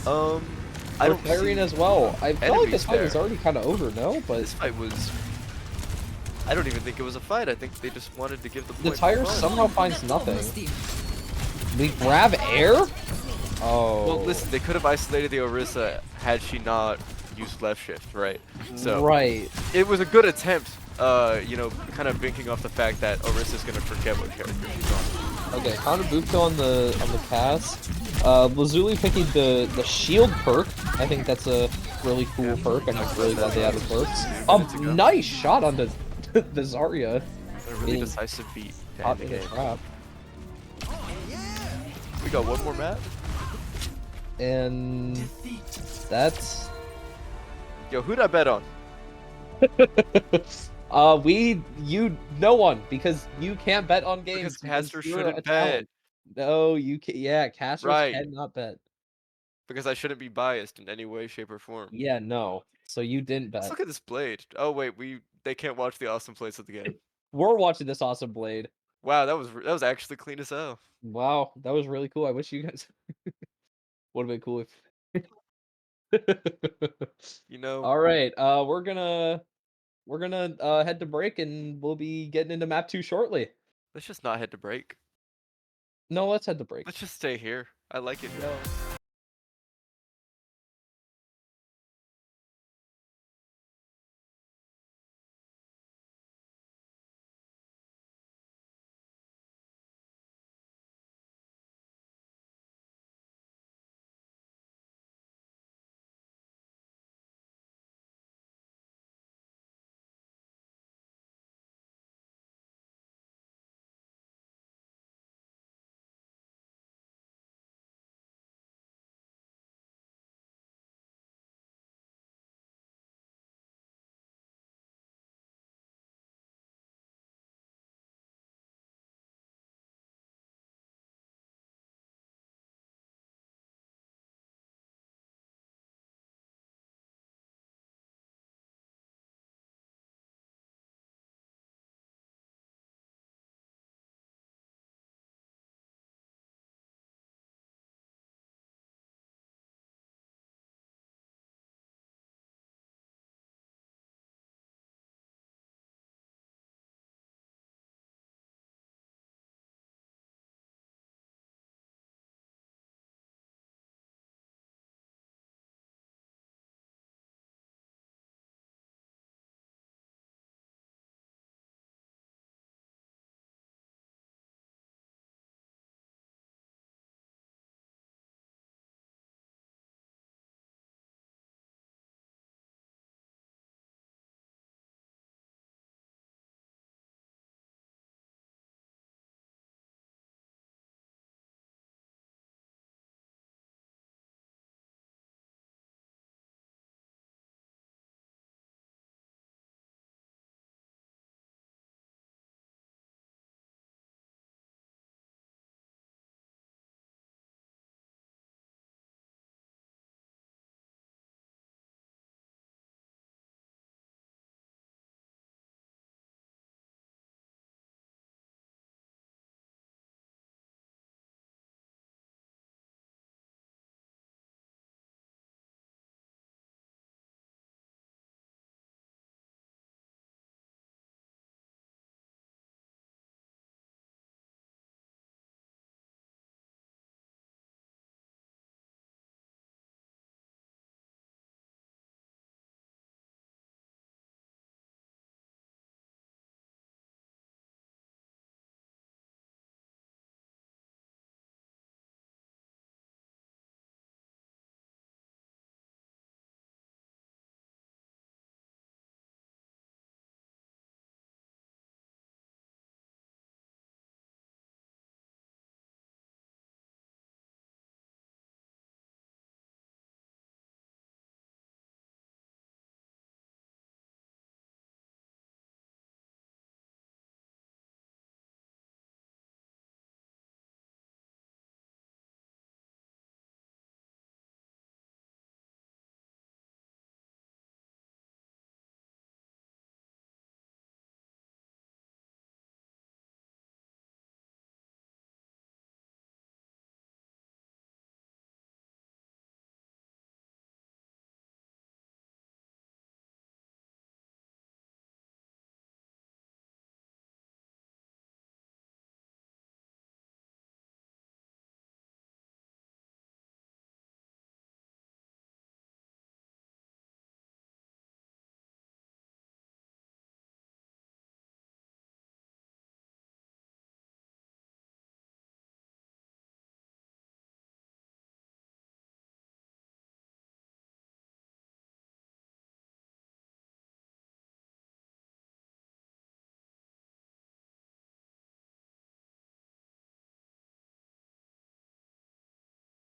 I don't firing see as well. I felt like this enemies fight was there. already kind of over, no? But This fight was. I don't even think it was a fight. I think they just wanted to give the the point tire for fun. somehow finds nothing. We grab air? Oh. Well, listen, they could have isolated the Orisa had she not used left shift, right? So Right. it was a good attempt. You know, kind of banking off the fact that Orisa's gonna forget what character she's on. Okay, found a Bupto on the cast. Lazuli picking the shield perk. I think that's a really cool perk. I'm really glad they added perks. Nice shot onto the Zarya. A really Getting decisive beat. to caught end in the a game. trap. We got one more map. And that's Yo, who'd I bet on? no one, because you can't bet on games. Because casters you're shouldn't a talent. bet. No, you can. Yeah, casters Right. cannot bet. Because I shouldn't be biased in any way, shape, or form. Yeah, no. So you didn't Let's bet. look at this blade. Oh wait, they can't watch the awesome plays of the game. We're watching this awesome blade. Wow, that was actually clean as hell. Wow, that was really cool. I wish you guys would have been cool if. You know, All right, we're gonna head to break, and we'll be getting into map 2 shortly. let's just not head to break. No, let's head to break. Let's just stay here. I like it. No.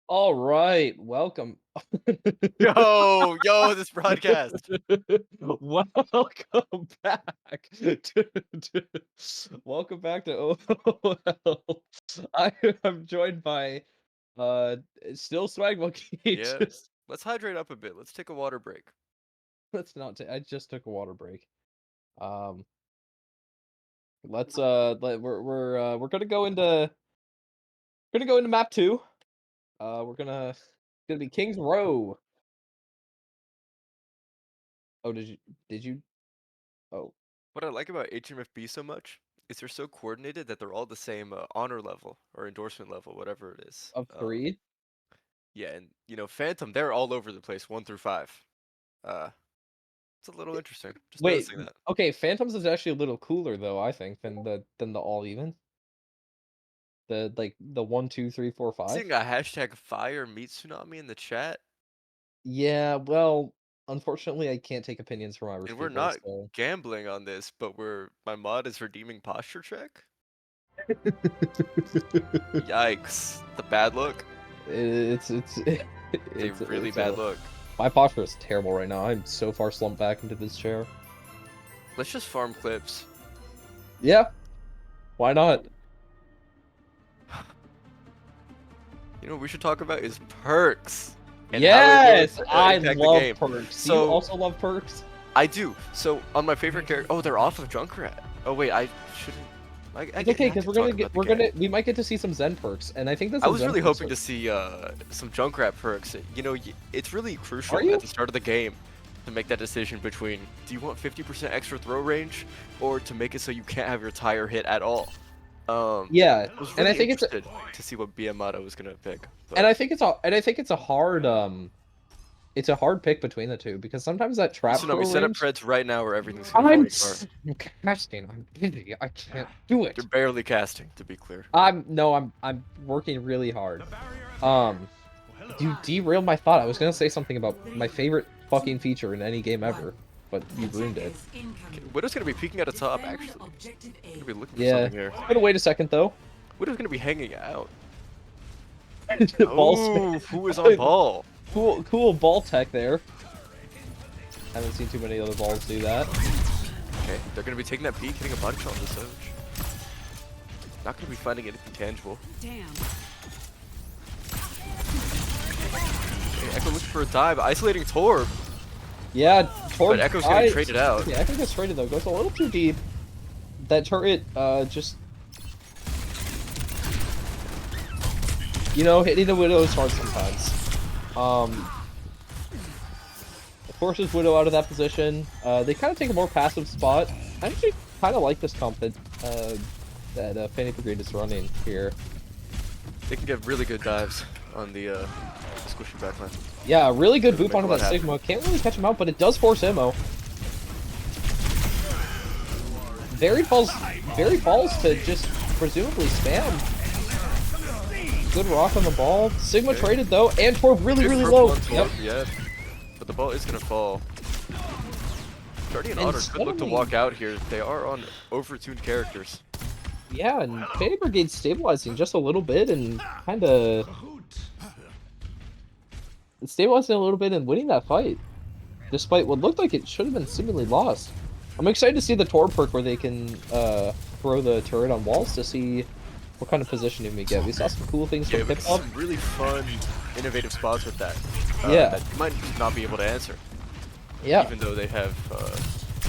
All right, welcome. Yo, this broadcast. Welcome back. Welcome back to OOL. I'm joined by still Swag Monkey. Yeah. Let's hydrate up a bit. Let's take a water break. Let's not. I just took a water break. Um, we're gonna go into map 2. We're gonna be King's Row. Oh, did you? Oh, What I like about HMFB so much is they're so coordinated that they're all the same honor level or endorsement level, whatever it is. of 3. Yeah, and Phantom, they're all over the place, 1 through 5. Uh, it's a little interesting. Just Wait, noticing that. okay, Phantoms is actually a little cooler though, I think, than the all even. The 1, 2, 3, 4, 5. Seeing a hashtag fire meat tsunami in the chat, Yeah, well, unfortunately, I can't take opinions from Irish and we're people, not so. gambling on this, but my mod is redeeming posture check. Yikes! The bad look. It's It's a really bad look. My posture is terrible right now. I'm so far slumped back into this chair. Let's just farm clips. Yeah, why not? You know what we should talk about is perks. And Yes, how I they impact the love game. perks. Do So- you also love perks? I do. So on my favorite character, oh, they're off of Junkrat. Oh wait, I shouldn't. It's okay because we might get to see some Zen perks, and I think that's. I was really hoping to see some Junkrat perks. You know, it's really crucial at the start of the game to make that decision between do you want 50% extra throw range or to make it so you can't have your tire hit at all. Yeah, I was and really I think it's interested to see what BMAto was gonna pick. But and I think it's a hard pick between the two because sometimes that trap listen, we throw set up range. Preds right now where everything's gonna fall apart. Casting. I'm busy. I can't do it. You're barely casting, to be clear. I'm working really hard. You derailed my thought. I was gonna say something about my favorite fucking feature in any game ever, but you ruined it. Okay, Widow's gonna be peeking at the top, actually. Gonna be looking for Yeah. something here. I'm gonna wait a second though. Widow's gonna be hanging out. Ball Oh, who is on ball? Cool ball tech there. Haven't seen too many other balls do that. Okay, they're gonna be taking that peek, hitting a body shot on the Soch. Not gonna be finding anything tangible. Damn. Okay, Echo looking for a dive, isolating Torb. Yeah, Torb. But Echo's getting traded out. Yeah, Echo gets traded though. Goes a little too deep. That turret, just. Hitting the Widow is hard sometimes. It forces Widow out of that position. They kind of take a more passive spot. I actually kind of like this comp that Fanny Brigade is running here. They can get really good dives on the squishy backline. Yeah, really good boop Make a onto lot that happen. Sigma. Can't really catch him out, but it does force ammo. Very falls to just presumably spam. Good rock on the ball. Sigma Okay. traded though, and Torb really Good low. purple on Yep. Torb, yeah. But the ball is gonna fall. Guardian And Otter could look to suddenly- walk out here. They are on overtuned characters. Yeah, and Fanny Brigade's stabilizing just a little bit and kind of stabilizing a little bit and winning that fight, despite what looked like it should have been seemingly lost. I'm excited to see the Torb perk where they can throw the turret on walls to see what kind of positioning we get. We saw some cool things Yeah, from but Pip Up. some really fun, innovative spots with that. Yeah. That you might not be able to answer, Yeah, even though they have.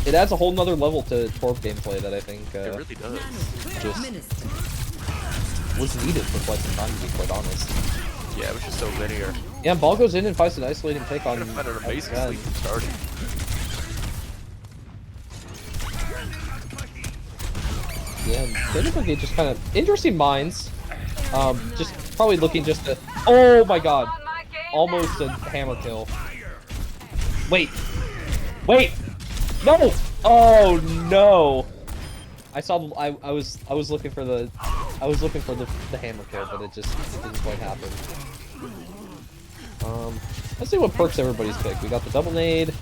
it adds a whole nother level to Torb gameplay that I think It really does. just was needed for quite some time, to be quite honest. Yeah, it was just so linear. Yeah, ball goes in and finds an isolating pick on. Kind of found an amazing Zen. sleep from starting. Yeah, Fanny Brigade just kind of interesting minds. Just probably looking just to. Oh my god! Almost a hammer kill. Wait, no! Oh no! I saw. I was looking for the. the hammer kill, but it just didn't quite happen. Let's see what perks everybody's picked. We got the double nade,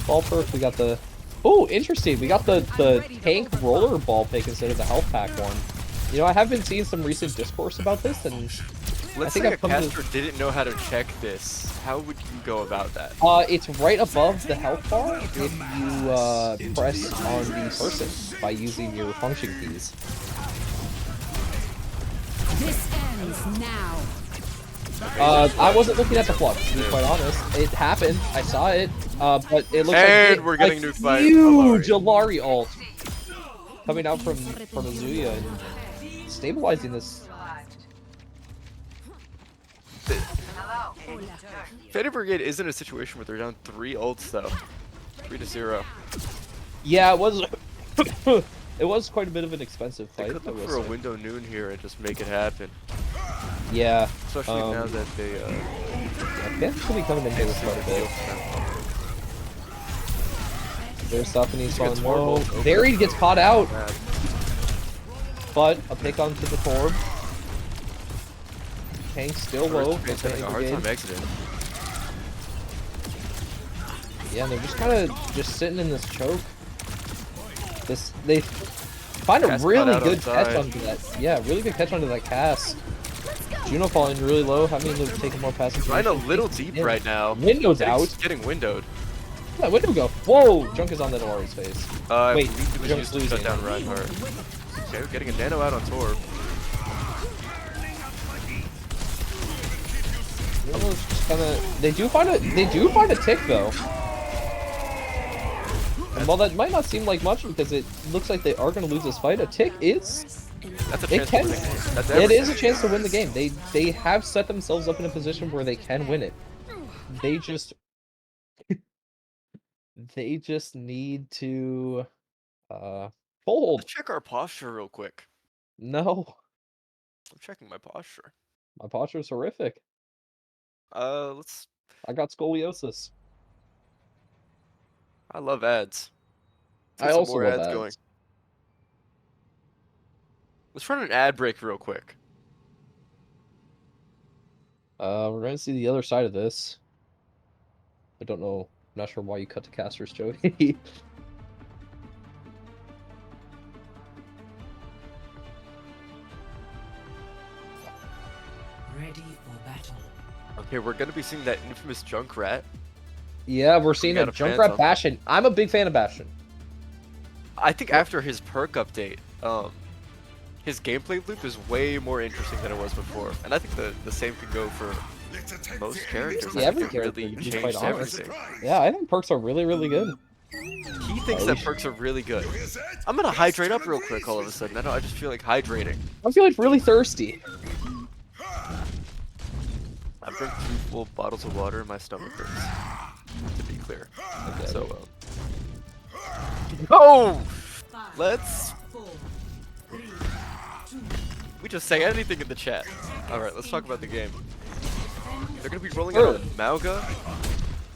ball perk. We got the. Oh, interesting. We got the tank roller ball pick instead of the health pack one. I have been seeing some recent discourse about this, and Let's think say a I've come to- caster didn't know how to check this. How would you go about that? It's right above the health bar if you press on the person by using your function keys. This ends now. I wasn't looking at the flood, to be quite honest. It happened. I saw it. But it looks And like we're getting nuked by huge L.U.A.U ult coming out from Azuya and stabilizing this. Fanny Brigade is in a situation where they're down 3 ults though. 3-0. Yeah, it was. It was quite a bit of an expensive They fight. could look for a window noon here and just make it happen. Yeah. Especially now that they Fan's gonna be coming in here with quite a bit. There's Stephanie's falling low. Varied gets caught out, but a pick onto the Torb. Tank's still low. He's having a hard time exiting. Yeah, and they're just kind of just sitting in this choke. They find a really good catch onto that. Yeah, really good catch onto that cast. Juno falling really low, having to take a more passive. Right a little deep right now. Window's out. Getting windowed. That window go. Whoa! Junk is on that Ori's face. Wait, Junk's losing. Shut down Reinhardt. Okay, we're getting a nano out on Torb. They do find a tick though. And while that might not seem like much because it looks like they are going to lose this fight, a tick is. That's a chance to win the game. That's it is a chance to win the game. They have set themselves up in a position where they can win it. They just need to fold. Let's check our posture real quick. No. I'm checking my posture. My posture is horrific. Let's. I got scoliosis. I love ads. I also love ads. Going. Let's run an ad break real quick. We're gonna see the other side of this. I don't know. I'm not sure why you cut to casters, Joey. Ready for battle. Okay, we're gonna be seeing that infamous Junkrat. Yeah, we're seeing a Junkrat Bastion. I'm a big fan of Bastion. I think after his perk update, his gameplay loop is way more interesting than it was before, and I think the same can go for most characters. Yeah, every character really changed everything. Yeah, I think perks are really good. He thinks that perks are really good. I'm gonna hydrate up real quick all of a sudden. I just feel like hydrating. I feel like really thirsty. I've drank 2 full bottles of water and my stomach hurts, to be clear. Okay. So, go! Let's... We just say anything in the chat. Alright, let's talk about the game. They're gonna be rolling out a Mauga,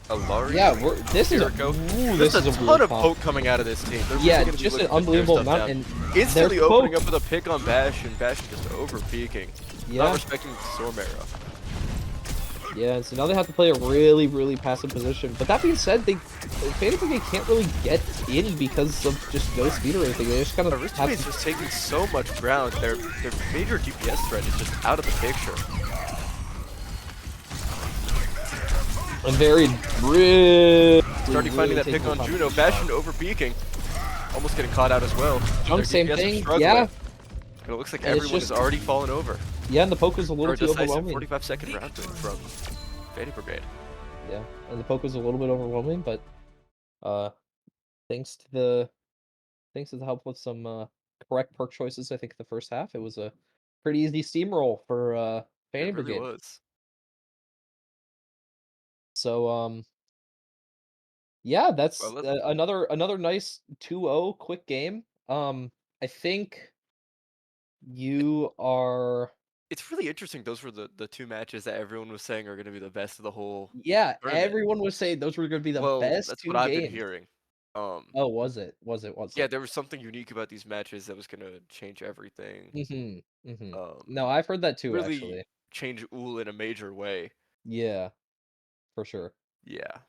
a L.U.A.U. Yeah, this is There's a ton of poke coming out of this team. Yeah, just an unbelievable amount. And instantly opening up with a pick on Bash, and Bash just over peeking. Yeah. Not respecting Storm Arrow. Yeah, so now they have to play a really passive position. But that being said, Fanny Brigade can't really get in because of just no speed or anything. They just kind of Aristame's just taking so much ground. Their major DPS threat is just out of the picture. And Varied really starting finding that pick on Juno. Bastion over peeking. Almost getting caught out as well. Junk, same thing. Yeah. And it looks like everyone is already fallen over. Yeah, and the poke was a little too overwhelming. 45-second round from Fanny Brigade. Yeah, and the poke was a little bit overwhelming, but thanks to the help with some correct perk choices, I think the first half, it was a pretty easy steamroll for Fanny Brigade. It really was. So yeah, that's another nice 2-0 quick game. I think you are. It's really interesting. Those were the 2 matches that everyone was saying are going to be the best of the whole. Yeah, tournament. Everyone was saying those were going to be the best. That's 2 what games. I've been hearing. Oh, was it? Yeah, there was something unique about these matches that was going to change everything. No, I've heard that too. Really actually, change OOL in a major way. Yeah, for sure. Yeah.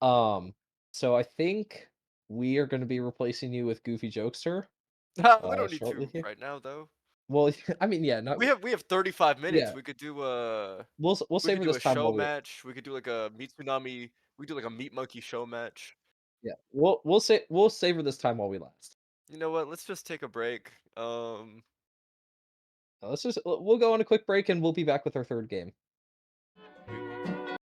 So I think we are going to be replacing you with Goofy Jokester. We don't need to right now, though. Well, I mean, yeah, not We have 35 minutes. yeah. We could do We'll we could savor do this a time show while we match. We could do like a meat tsunami. We could do like a meat monkey show match. yeah. We'll savor this time while we last. You know what? Let's just take a break. We'll go on a quick break and we'll be back with our third game. Wait, what?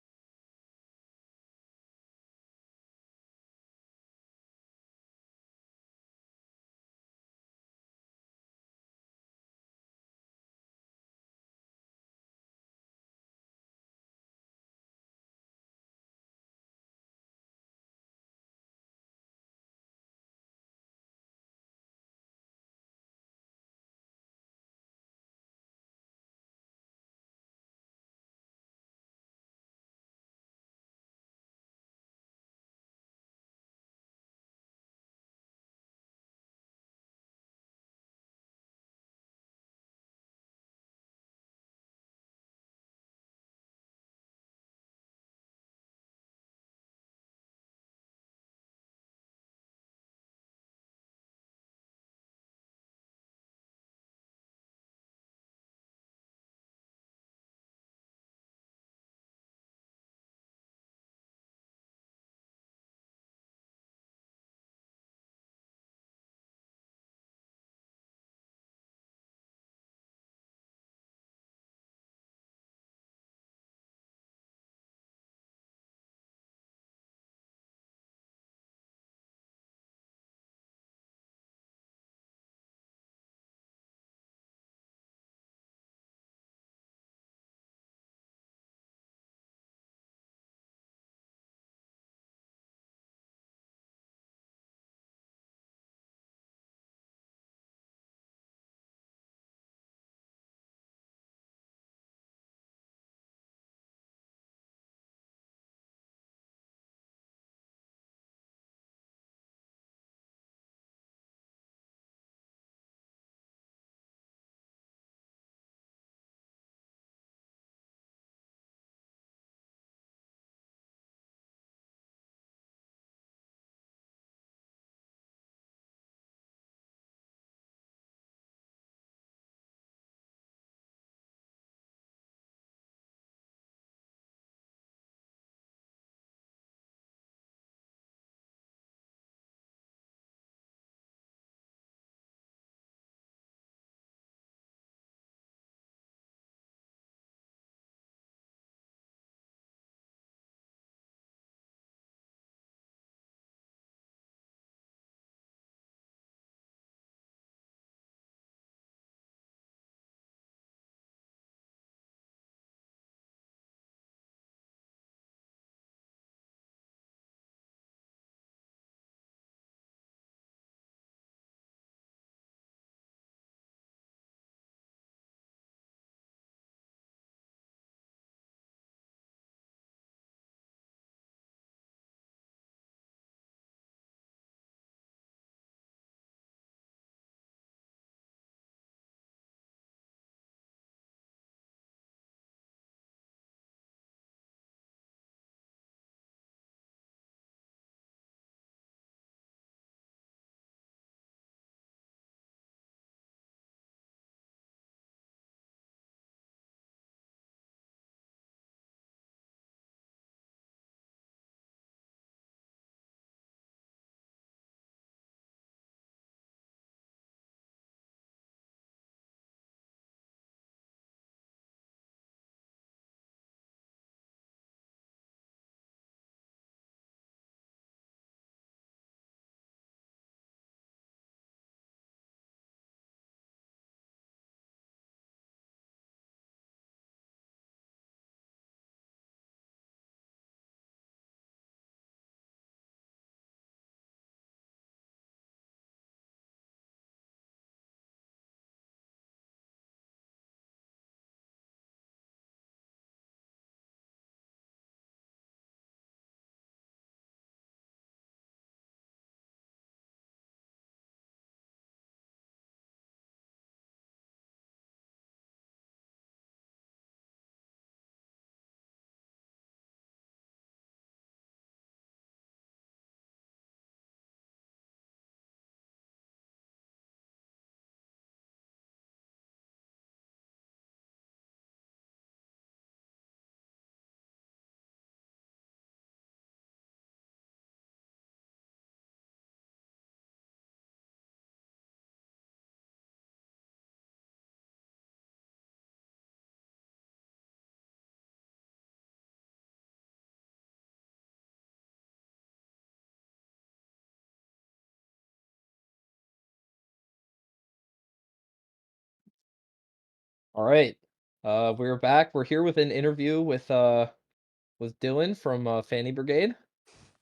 All right. We're back. We're here with an interview with Dylan from Fanny Brigade.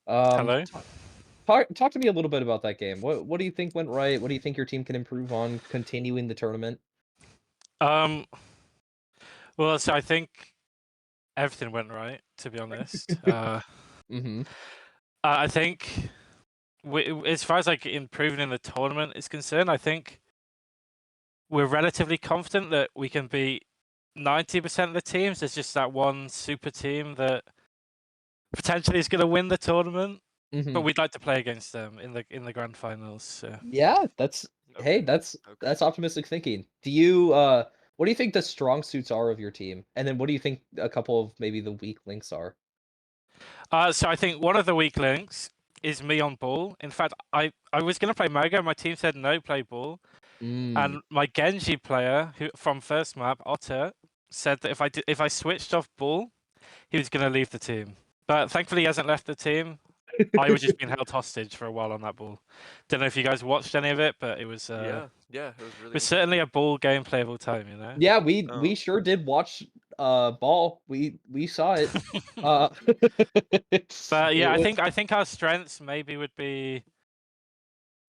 Hello. Talk to me a little bit about that game. What do you think went right? What do you think your team can improve on continuing the tournament? Um, well, so I think everything went right, to be honest. Mm-hmm. I think as far as like improving in the tournament is concerned, I think we're relatively confident that we can beat 90% of the teams. There's just that one super team that potentially is going to win the tournament, Mm-hmm. but we'd like to play against them in the grand finals. So. Yeah, that's Okay. hey, that's optimistic thinking. Do you what do you think the strong suits are of your team? And then what do you think a couple of maybe the weak links are? So I think one of the weak links is me on ball. In fact, I was going to play Mogo. My team said no, play ball. And my Genji player, who from first map, Otter, said that if I switched off ball, he was going to leave the team. But thankfully, he hasn't left the team. I was just being held hostage for a while on that ball. Don't know if you guys watched any of it, but it was Yeah, it was really. it was certainly a ball game playable time, you know. Yeah, we sure did watch ball. We saw it. But yeah, It I think our strengths maybe would be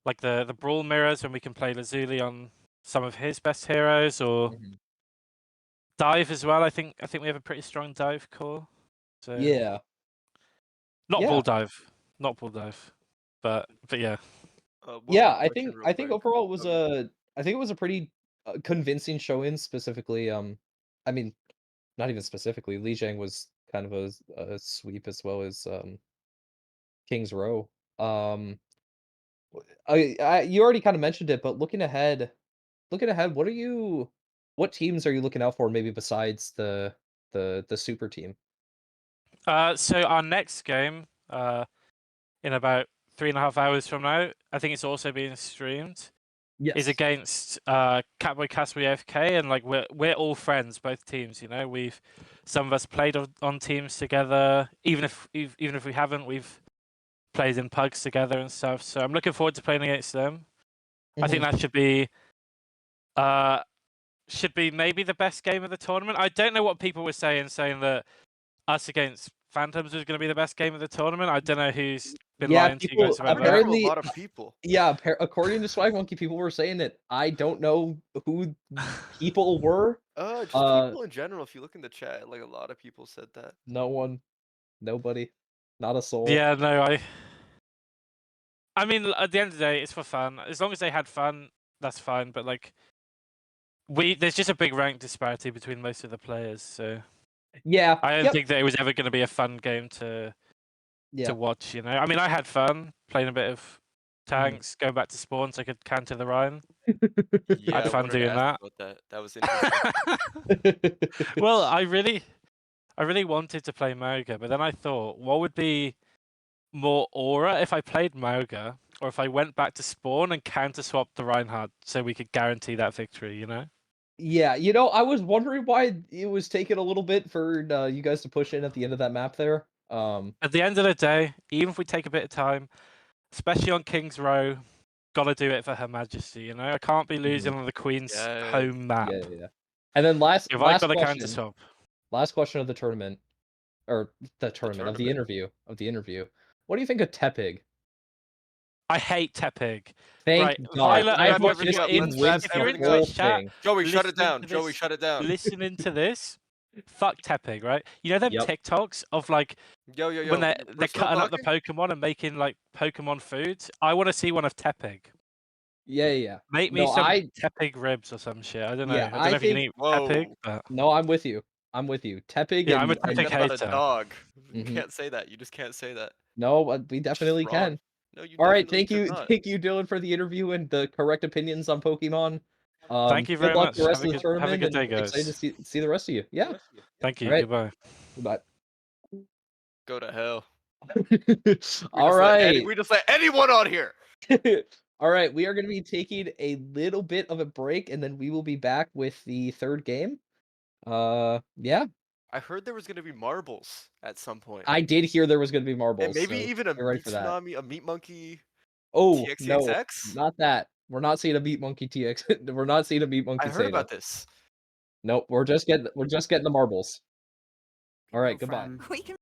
like the brawl mirrors when we can play Lazuli on some of his best heroes, or Mhm. dive as well. I think we have a pretty strong dive core. So Yeah. not Yeah. ball dive, but yeah. Yeah, one I question think real quick. overall it was Okay. I think it was a pretty convincing showing. Specifically, I mean, not even specifically. Li Jiang was kind of a sweep as well as King's Row. Um, you already kind of mentioned it, but looking ahead, what teams are you looking out for? Maybe besides the super team. So our next game, in about 3.5 hours from now, I think it's also being streamed. Yes. Is against Catboy Casts We AFK, and like we're all friends, both teams. You know, some of us played on teams together. Even if we haven't, we've played in pugs together and stuff. So I'm looking forward to playing against them. I think that should be maybe the best game of the tournament. I don't know what people were saying that us against Phantoms was going to be the best game of the tournament. I don't know who's been lying to you guys about that. apparently A lot of people. Yeah, according to Swag Monkey, people were saying that. I don't know who people were. Just people in general. If you look in the chat, like a lot of people said that. No one, nobody, not a soul. Yeah, no, I mean, at the end of the day, it's for fun. As long as they had fun, that's fine. But like, there's just a big rank disparity between most of the players. So Yeah, I don't think that it was ever going to be a fun game to watch. You know, I mean, I had fun playing a bit of tanks, going back to spawn so I could counter the Rhine. Yeah, I had fun doing that. That was interesting. Well, I really wanted to play Moga, but then I thought, what would be more aura if I played Moga, or if I went back to spawn and counter swapped the Reinhardt so we could guarantee that victory, you know? Yeah, I was wondering why it was taking a little bit for you guys to push in at the end of that map there. At the end of the day, even if we take a bit of time, especially on King's Row, gotta do it for Her Majesty, you know? I can't be losing on the Queen's home map. Yeah. And then last If I got a counter swap. Last question of the tournament. Or the tournament. Of the interview. What do you think of Tepig? I hate Tepig. Thank God. If you're in Twitch chat, Joey, shut it down. Joey, shut it down. Listening to this, fuck Tepig, right? You know them TikToks of like when they're cutting up the Pokemon and making like Pokemon foods? I want to see one of Tepig. Yeah. Make me some Tepig ribs or some shit. I don't know. Yeah, I don't know if you can eat Tepig, but... No, I'm with you. Tepig. Yeah, I'm a Tepig hater. A dog. You can't say that. You just can't say that. No, we definitely can. No, you All right, thank you, Dylan, for the interview and the correct opinions on Pokemon. Thank you very much. Good luck the rest of the tournament. Have a good day, guys. Excited to see the rest of you. Yeah. Thank you. Right. Goodbye. Goodbye. Go to hell. All right. We just let anyone on here. All right, we are going to be taking a little bit of a break, and then we will be back with the third game. Yeah. I heard there was going to be marbles at some point. I did hear there was going to be marbles. And maybe even a meat tsunami, a meat monkey. Oh, TXX? no, not that. We're not seeing a meat monkey TX. We're not seeing a meat monkey. I heard about this. Nope, we're just getting the marbles. All right, Go goodbye. from- We can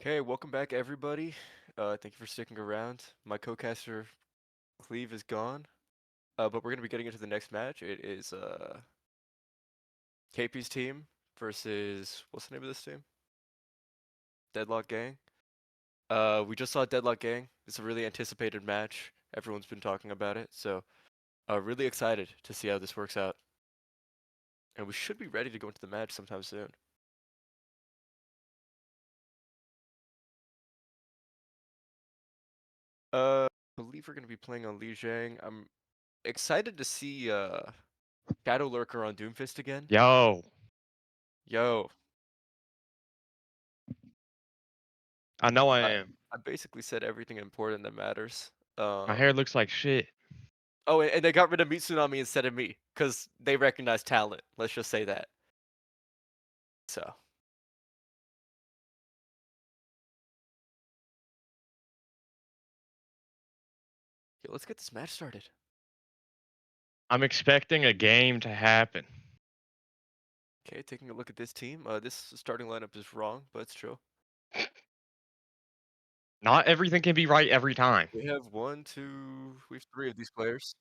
Okay, welcome back everybody. Thank you for sticking around. My co-caster Cleve is gone, but we're gonna be getting into the next match. It is KP's team versus what's the name of this team? Deadlock Gang. We just saw Deadlock Gang. It's a really anticipated match. Everyone's been talking about it, so really excited to see how this works out. And we should be ready to go into the match sometime soon. I believe we're gonna be playing on Lijiang. I'm excited to see Shadow Lurker on Doomfist again. Yo. I know I am. I basically said everything important that matters. My hair looks like shit. Oh, and they got rid of Mitsunami instead of me, because they recognize talent. Let's just say that. So. Okay, let's get this match started. I'm expecting a game to happen. Okay, taking a look at this team. This starting lineup is wrong, but it's true. Not everything can be right every time. We have we have 3 of these players.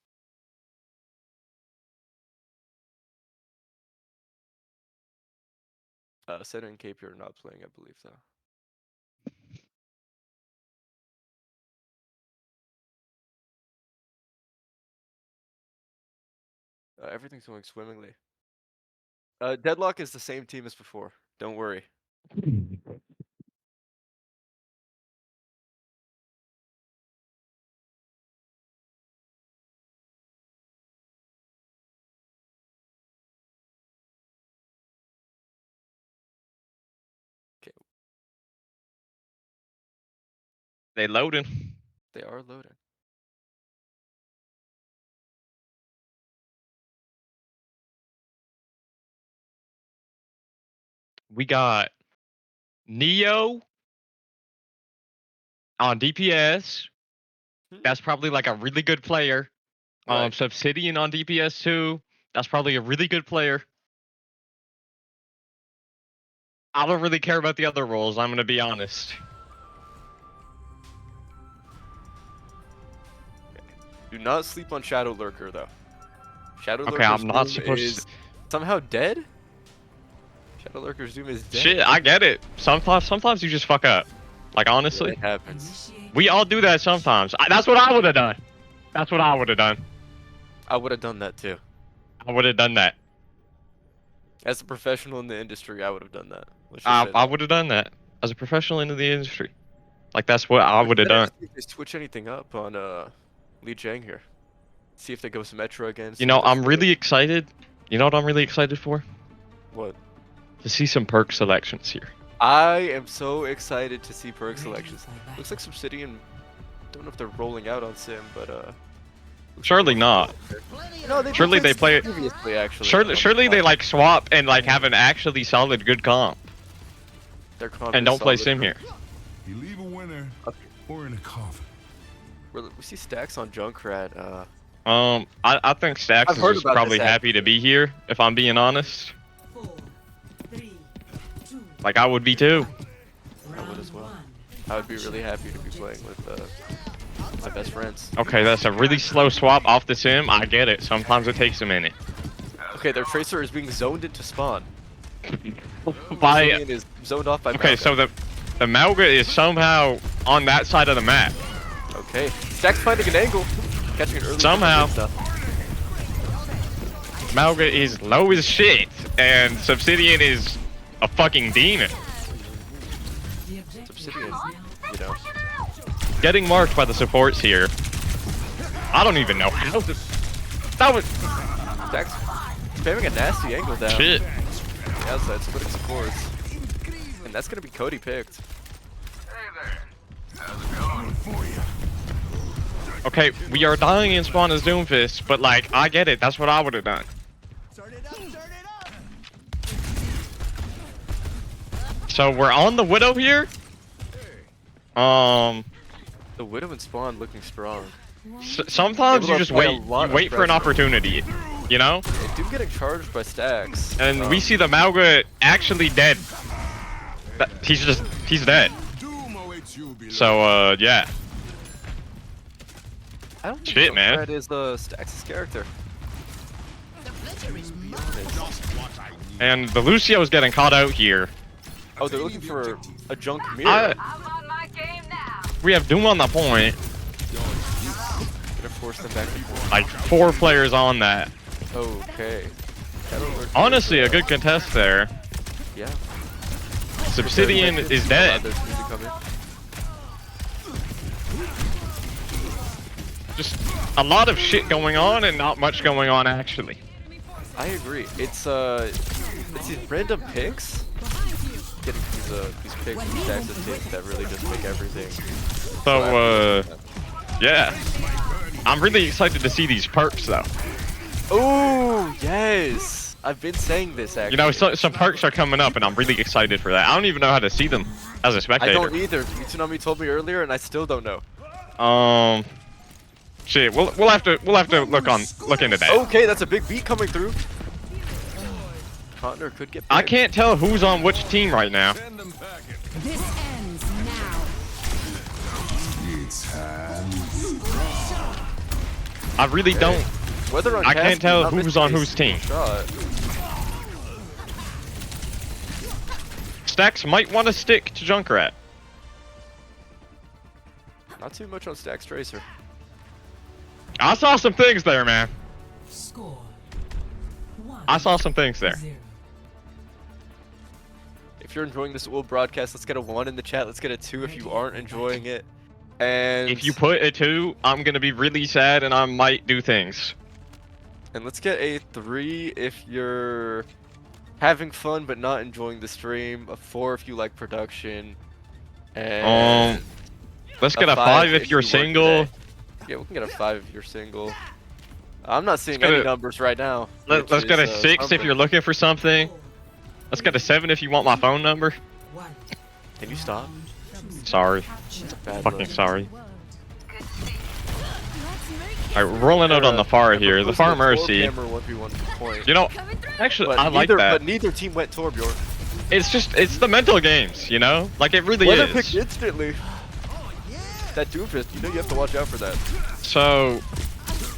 Senna and KP are not playing, I believe, though. Everything's going swimmingly. Deadlock is the same team as before. Don't worry. Okay. They loading. They are loading. We got Neo on DPS. That's probably like a really good player. Right. Subsidian on DPS too. That's probably a really good player. I don't really care about the other roles, I'm gonna be honest. Do not sleep on Shadow Lurker, though. Shadow Okay, Lurker's I'm not Doom supposed is to. somehow dead? Shadow Lurker's Doom is dead? Shit, I get it. Sometimes you just fuck up. Like, honestly. Yeah, it happens. We all do that sometimes. That's what I would have done. That's what I would have done. I would have done that, too. I would have done that. As a professional in the industry, I would have done that. I would have done that. As a professional into the industry. Like, that's what I would have done. If they switch anything up on Lijiang here. See if they go Symmetra again. You know, I'm really excited. You know what I'm really excited for? What? To see some perk selections here. I am so excited to see perk selections. Looks like Subsidian, don't know if they're rolling out on Sim, but Surely not. No, they Surely they play it previously, actually. Surely they like swap and like have an actually solid good comp. Their comp and is don't play solid. Sim here. You leave a winner or in a coffin. We see Stacks on Junkrat. I think Stacks is just probably happy to be here, if I'm being honest. 4, 3, 2, like I would be too. I would as well. I would be really happy to be playing with my best friends. Okay, that's a really slow swap off the Sim. I get it. Sometimes it takes a minute. Okay, their Tracer is being zoned into spawn. By is zoned off by okay, Malga. so the Malga is somehow on that side of the map. Okay, Stacks finding an angle, catching an early. Somehow. Malga is low as shit, and Subsidian is a fucking demon. Subsidian, you know. Getting marked by the supports here. I don't even know how to... That was... Stacks spamming a nasty angle down. Shit. On the outside, splitting supports. And that's gonna be Cody picked. Okay, we are dying in spawn as Doomfist, but like, I get it. That's what I would have done. So we're on the Widow here. The Widow and Spawn looking strong. Sometimes you just wait for an opportunity, you know? They do getting charged by Stacks. And we see the Malga actually dead. He's dead. So, yeah. I don't think Shit, man. That is Stax' character. And the Lucio's getting caught out here. Oh, they're looking for a junk mirror. We have Doom on the point. Gonna force them back and forth. Like 4 players on that. Okay. Honestly, a good contest there. Yeah. Subsidian is dead. Just a lot of shit going on and not much going on actually. I agree. It's these random picks. Getting these picks and stacks of picks that really just make everything. So yeah. I'm really excited to see these perks though. Oh yes, I've been saying this actually. You know, some perks are coming up, and I'm really excited for that. I don't even know how to see them as a spectator. I don't either. Mitsunami told me earlier, and I still don't know. Shit, we'll have to look into that. Okay, that's a big beat coming through. Connor could get. I can't tell who's on which team right now. This ends now. I really don't. Whether on I can't tell not who's on whose team. Stax might want to stick to Junkrat. Not too much on Stax Tracer. I saw some things there, man. Score. I saw some things there. If you're enjoying this OOL broadcast, let's get a 1 in the chat. Let's get a 2 if you aren't enjoying it. And if you put a 2, I'm gonna be really sad and I might do things. And let's get a 3 if you're having fun but not enjoying the stream. A 4 if you like production. And let's get a 5 if you're single. Yeah, we can get a 5 if you're single. I'm not seeing any numbers right now. Let's get a 6 if you're looking for something. Let's get a 7 if you want my phone number. Can you stop? Sorry. Fucking sorry. Alright, we're rolling out on the far here. The far Mercy. You know, actually, I like that. But neither team went Torbjorn. It's the mental games, you know? Like, it really Weather is. picked instantly. That Doomfist, you know you have to watch out for that. So,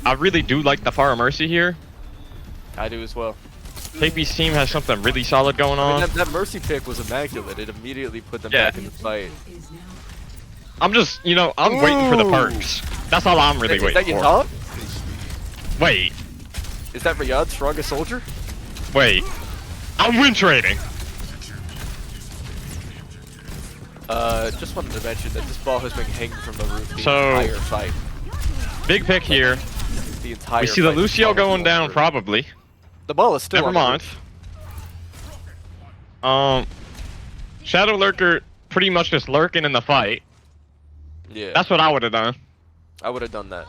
I really do like the far Mercy here. I do as well. KP's team has something really solid going on. I mean, that Mercy pick was immaculate. It immediately put them back in the fight. I'm just, you know, I'm waiting for the perks. That's all I'm really waiting for. Is that your top? Wait. Is that Riyad's strongest soldier? Wait. I'm win trading. Just wanted to mention that this ball has been hanging from the roof the entire fight. Big pick here. The entire we see the Lucio going down probably. The ball is still Never mind. Shadow Lurker pretty much just lurking in the fight. Yeah. That's what I would have done. I would have done that.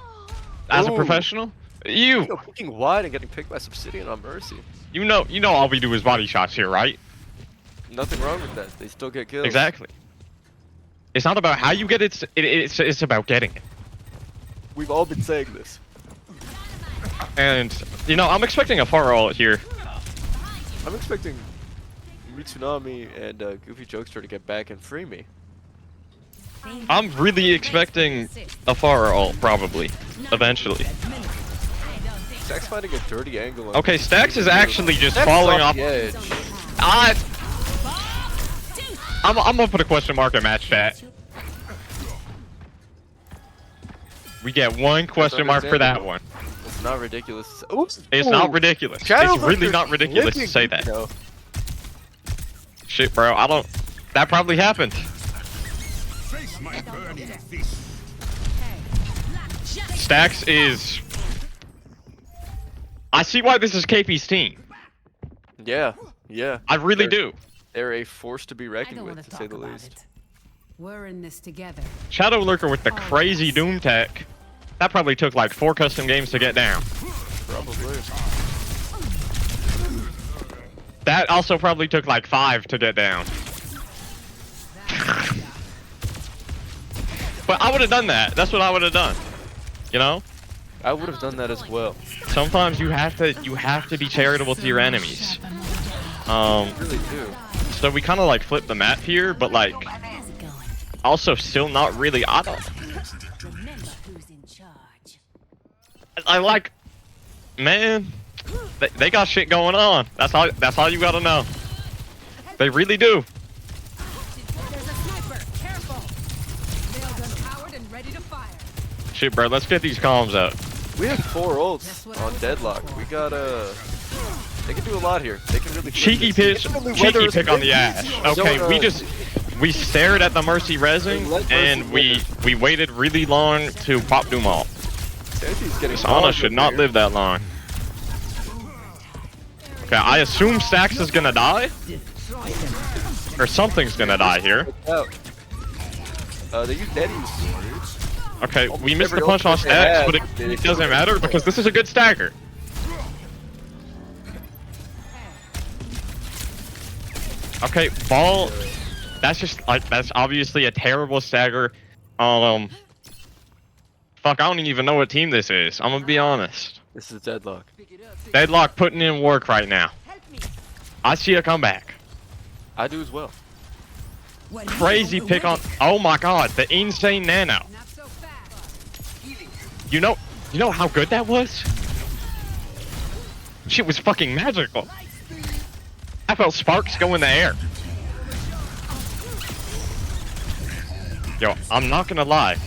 As a professional? You know, picking wide and getting picked by Subsidian on Mercy. You know all we do is body shots here, right? Nothing wrong with that. They still get kills. Exactly. It's not about how you get it, it's about getting it. We've all been saying this. And, you know, I'm expecting a far roll here. I'm expecting Mitsunami and Goofy Jokester to get back and free me. I'm really expecting a far roll, probably. Eventually. Stax finding a dirty angle. Okay, Stax is actually just falling off the edge. I'm gonna put a question mark in match chat. We get one question mark for that one. It's not ridiculous. Oops. It's not ridiculous. It's really not ridiculous to say that. Shit, bro. That probably happened. Stax is. I see why this is KP's team. Yeah. I really do. They're a force to be reckoned with, to say the least. We're in this together. Shadow Lurker with the crazy Doom tech. That probably took like 4 custom games to get down. Probably. That also probably took like 5 to get down. But I would have done that. That's what I would have done. You know? I would have done that as well. Sometimes you have to be charitable to your enemies. You really do. So we kind of like flip the map here, but like also still not really. I don't. Remember who's in charge. I like, man. They got shit going on. That's all you gotta know. They really do. There's a sniper. Careful. Railgun powered and ready to fire. Shit, bro. Let's get these comms out. We have 4 ults on Deadlock. We got they can do a lot here. They can really Cheeky pick on the ass. Okay, we stared at the Mercy rezzing and we waited really long to pop them all. This Ana should not live that long. Okay, I assume Stax is gonna die, or something's gonna die here. They use Daddies. Okay, we missed the punch on Stax, but it doesn't matter because this is a good stagger. Okay, ball. That's just like that's obviously a terrible stagger. Fuck, I don't even know what team this is. I'm gonna be honest. This is Deadlock. Deadlock putting in work right now. I see a comeback. I do as well. Crazy pick on. Oh my god, the insane nano. You know how good that was? Shit was fucking magical. I felt sparks go in the air. Yo, I'm not gonna lie.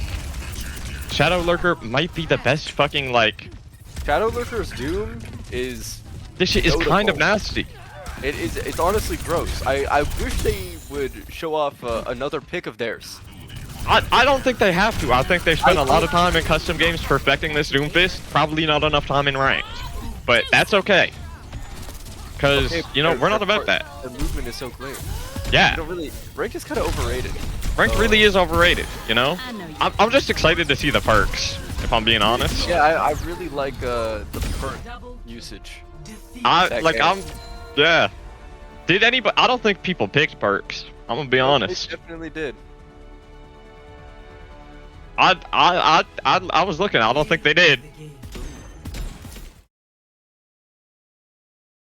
Shadow Lurker might be the best fucking like. Shadow Lurker's Doom is. This shit is kind of nasty. It is. It's honestly gross. I wish they would show off another pick of theirs. I don't think they have to. I think they spent a lot of time in custom games perfecting this Doomfist. Probably not enough time in ranked, but that's okay. Cause you know we're not about that. The movement is so clean. Yeah. You don't really. Ranked is kind of overrated. Ranked really is overrated. You know. I'm just excited to see the perks. If I'm being honest. Yeah, I really like the perk usage. Yeah. Did anybody? I don't think people picked perks. I'm gonna be honest. They definitely did. I was looking. I don't think they did.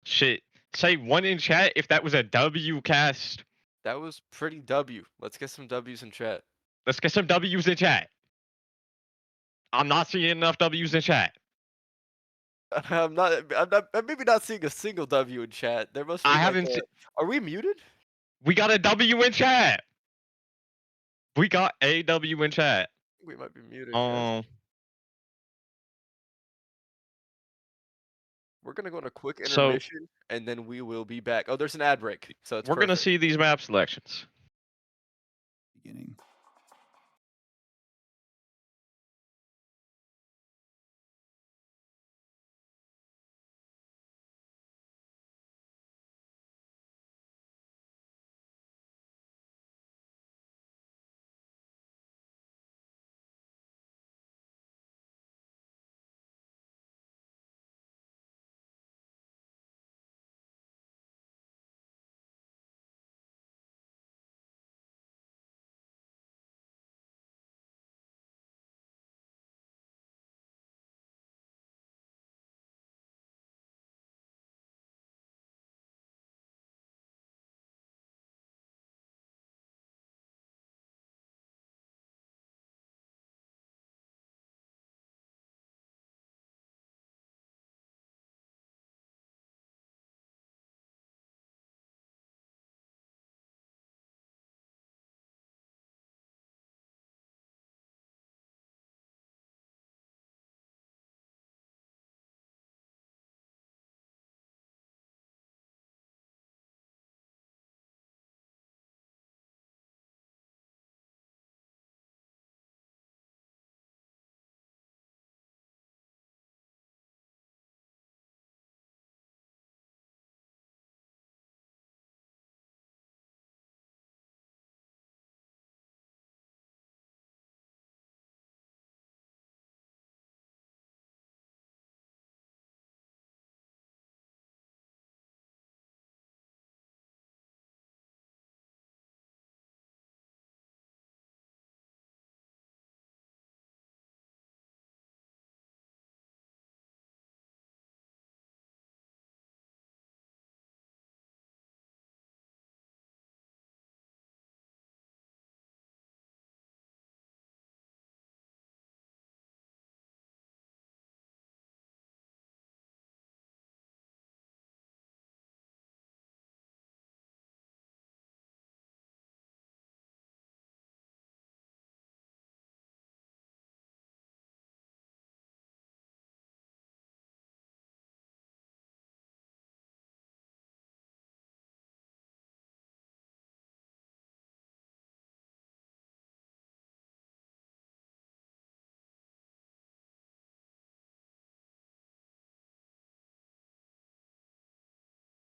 Shit. Say one in chat if that was a W cast. That was pretty W. Let's get some W's in chat. Let's get some W's in chat. I'm not seeing enough W's in chat. I'm maybe not seeing a single W in chat. There must be. I haven't. Are we muted? We got a W in chat. We got a W in chat. We might be muted. We're gonna go on a quick intermission, and then we will be back. Oh, there's an ad break, so it's we're gonna see these map selections. Beginning.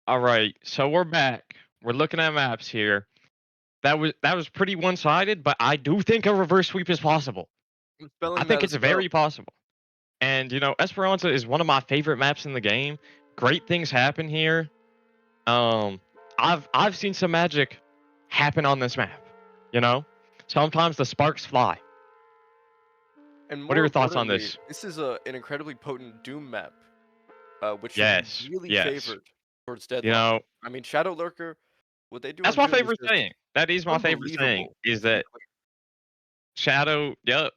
All right, so we're back. We're looking at maps here. That was pretty one-sided, but I do think a reverse sweep is possible. I think it's very possible. And you know, Esperanza is one of my favorite maps in the game. Great things happen here. I've seen some magic happen on this map. You know, sometimes the sparks fly. And What are your thoughts on this? This is an incredibly potent Doom map, which Yes, is really yes. favored towards Deadlock. You know, I mean, Shadow Lurker, what they do that's on my Doom is favorite just thing. That is my favorite thing. unbelievable. Is that Shadow? Yep,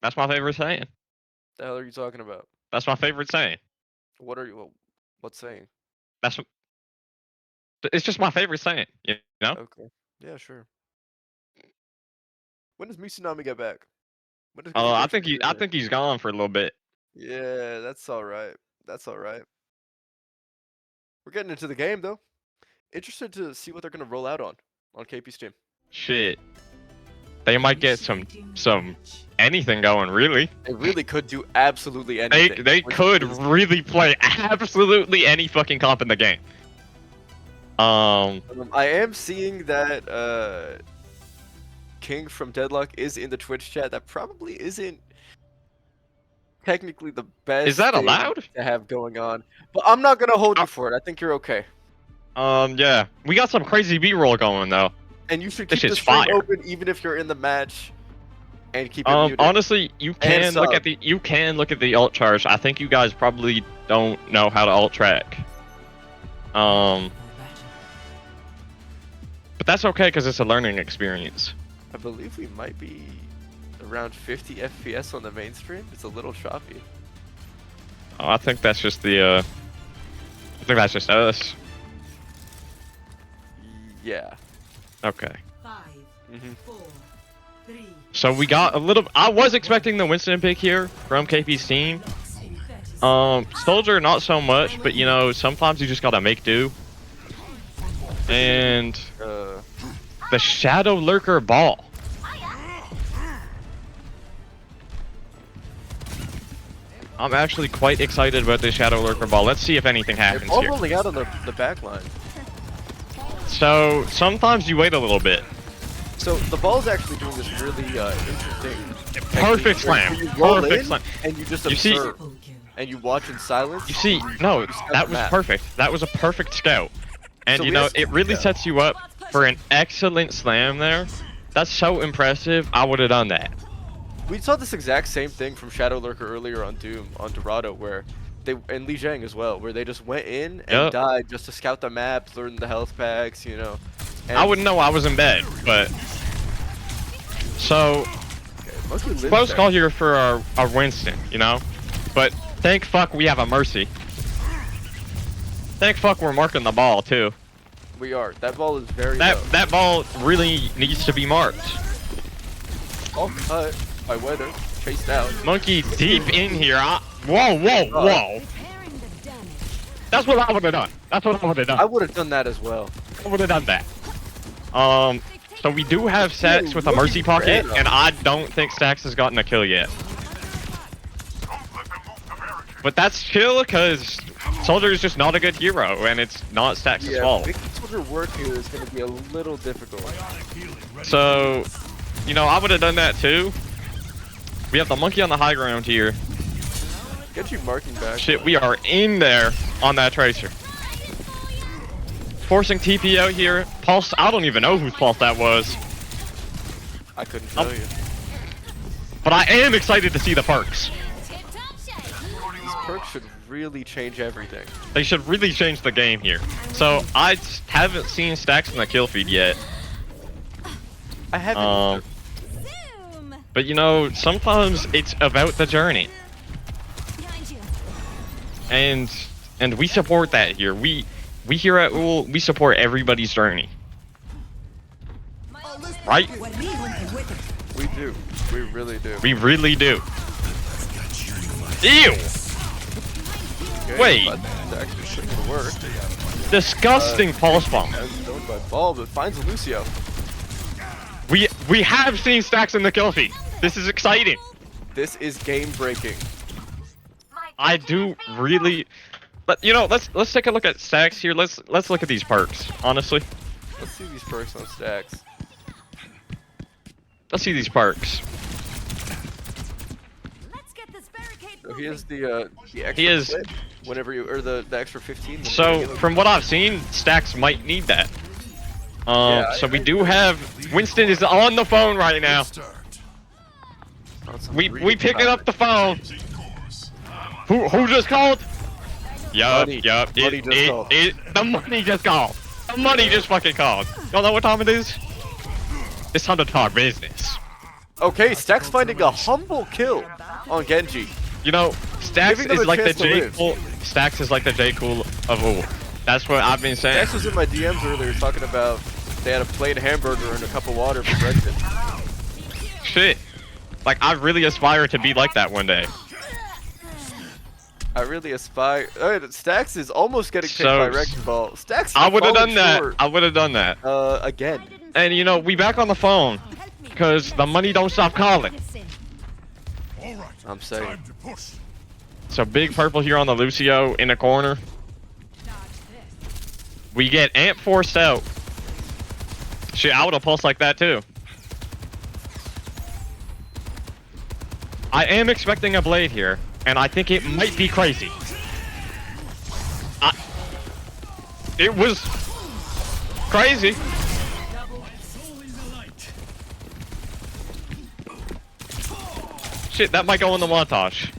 that's my favorite saying. The hell are you talking about? That's my favorite saying. What are you? What's saying? That's. It's just my favorite saying. You know. Okay. Yeah, sure. When does Misunami get back? When does I think he's gone for a little bit. Yeah, that's all right. That's all right. We're getting into the game though. Interested to see what they're gonna roll out on KP's team. Shit. They might get some anything going, really. They really could do absolutely anything. They could really play absolutely any fucking comp in the game. I am seeing that King from Deadlock is in the Twitch chat. That probably isn't technically the best. Is that thing allowed to have going on? But I'm not gonna hold you for it. I think you're okay. Yeah, we got some crazy B-roll going though. And you should keep This the is stream fire. open even if you're in the match, and keep it muted. Honestly, you can look at the alt charge. I think you guys probably don't know how to alt track. But that's okay because it's a learning experience. I believe we might be around 50 FPS on the main stream. It's a little choppy. Oh, I think that's just the. I think that's just us. Yeah. Okay. 5, 4, 3. So we got a little. I was expecting the Winston pick here from KP's team. Soldier not so much, but you know sometimes you just gotta make do. And the Shadow Lurker ball. I'm actually quite excited about this Shadow Lurker ball. Let's see if anything happens They're all here. rolling out on the back line. So sometimes you wait a little bit. So the ball's actually doing this really interesting. Perfect slam. You roll Perfect in, slam. and you just You see- observe, and you watch in silence. You see, no, scout that the was map. perfect. That was a perfect scout. And So you we know, have- it really yeah. sets you up for an excellent slam there. That's so impressive. I would have done that. We saw this exact same thing from Shadow Lurker earlier on Doom, on Dorado, where and Li-Jiang as well, where they just went in and Yep. died just to scout the map, learn the health packs, you know. And I wouldn't know I was in bed, but so mostly Lin's close there. call here for our Winston, you know. But thank fuck we have a Mercy. Thank fuck we're marking the ball too. We are. That ball is very low. That ball really needs to be marked. All cut by Weather, chased out. Monkey deep in here. Whoa. That's what I would have done. That's what I would have done. I would have done that as well. I would have done that. So we do have Stacks with a Mercy Pocket, and I don't think Stacks has gotten a kill yet. But that's chill, because Soldier is just not a good hero, and it's not Stacks' fault. Making Soldier work here is going to be a little difficult. So, you know, I would have done that too. We have the monkey on the high ground here. Get you marking back. Shit, we are in there on that Tracer. Forcing TP out here. Pulse, I don't even know whose Pulse that was. I couldn't tell you. But I am excited to see the perks. These perks should really change everything. They should really change the game here. So, I haven't seen Stacks in the kill feed yet. I haven't. But you know, sometimes it's about the journey. And we support that here. We here at OOL, we support everybody's journey. Right? We do. We really do. We really do. Ew! Okay, Wait. but that actually shouldn't work. Disgusting pulse bomb. Going by ball, but finds Lucio. We have seen Stacks in the kill feed. This is exciting. This is game breaking. I do really. But you know, let's take a look at stacks here. Let's look at these perks. Honestly, Let's see these perks on stacks. let's see these perks. Let's get this barricade So he has the extra He is- clip whenever you or the extra 15. So from what I've seen, stacks might need that. Yeah, So we do have Winston is on the phone right now. We picking up the phone. Who just called? Yup, Money. yup. Money just called. The money just called. The money just fucking called. Y'all know what time it is? It's time to talk business. Okay, Stacks finding a humble kill on Genji. You know, Stacks Giving them is a like the chance to J live. Cool. Stacks is like the J Cool of OOL. That's what I've been saying. Stacks was in my DMs earlier talking about they had a plain hamburger and a cup of water for breakfast. Shit. Like I really aspire to be like that one day. I really aspire. Stacks is almost getting picked So- by Wrecking Ball. Stacks. I would have fallen done that. short, I would have done that. again. And you know, we back on the phone because the money don't stop calling. I'm saying. So big purple here on the Lucio in the corner. We get Amp forced out. Shit, I would have pulsed like that too. I am expecting a blade here, and I think it might be crazy. It was crazy. Shit, that might go in the montage.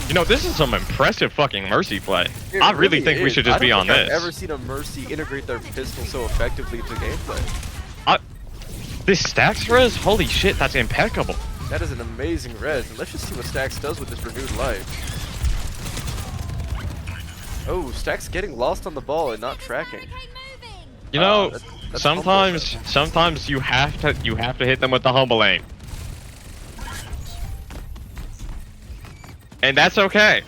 You know, this is some impressive fucking Mercy play. It I really think we is. should just be I on don't think this. I've ever seen a Mercy integrate their pistol so effectively into gameplay. This Stacks res? Holy shit, that's impeccable. That is an amazing res. And let's just see what Stacks does with this renewed life. Oh, Stacks getting lost on the ball and not tracking. You know, that's sometimes you have to hit them with the humble aim. And that's okay.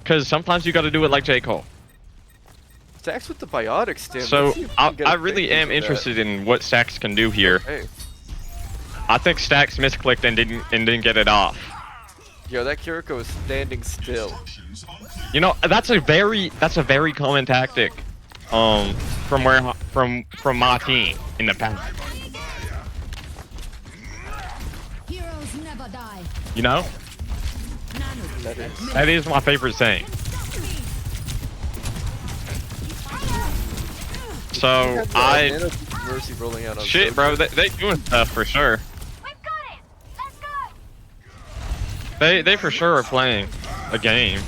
Cause sometimes you gotta do it like J. Cole. Stacks with the biotic stim. So Let's see if we can get I a really victory am for that. interested in what Stacks can do here. Hey. I think Stacks misclicked and didn't get it off. Yo, that Kiriko is standing still. You know, that's a very common tactic. From my team in the past. Heroes never die. You know? That is my favorite saying. So Mercy rolling out on shit, bro. They doing stuff for sure. They for sure are playing a game.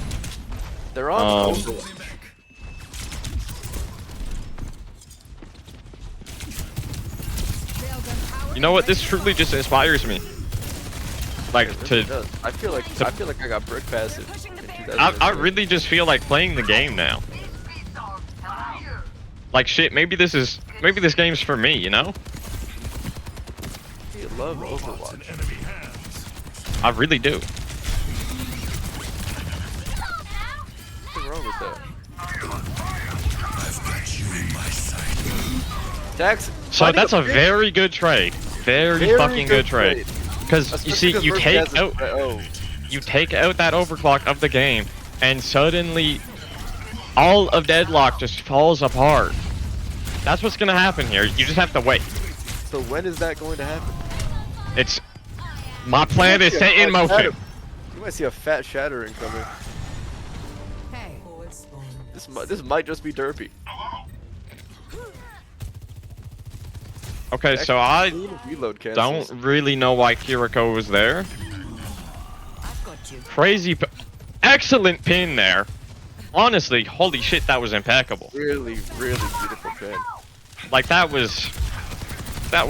They're on Overwatch. You know what? This truly just inspires me. Like It to, does. I feel like I got brick passive. I really just feel like playing the game now. Like shit, maybe this game's for me, you know? I love Overwatch. I really do. What's wrong with that? Stacks. So that's a very good trade. Very fucking good trade. Because you see, you take out that overclock of the game, and suddenly all of Deadlock just falls apart. That's what's gonna happen here. You just have to wait. So when is that going to happen? It's my plan is set in motion. You might see a fat shattering coming. Hey. This might just be derpy. Okay, so I reload don't really know why Kiriko was there. Crazy, excellent pin there. Honestly, holy shit, that was impeccable. Really, really beautiful pin. Like that was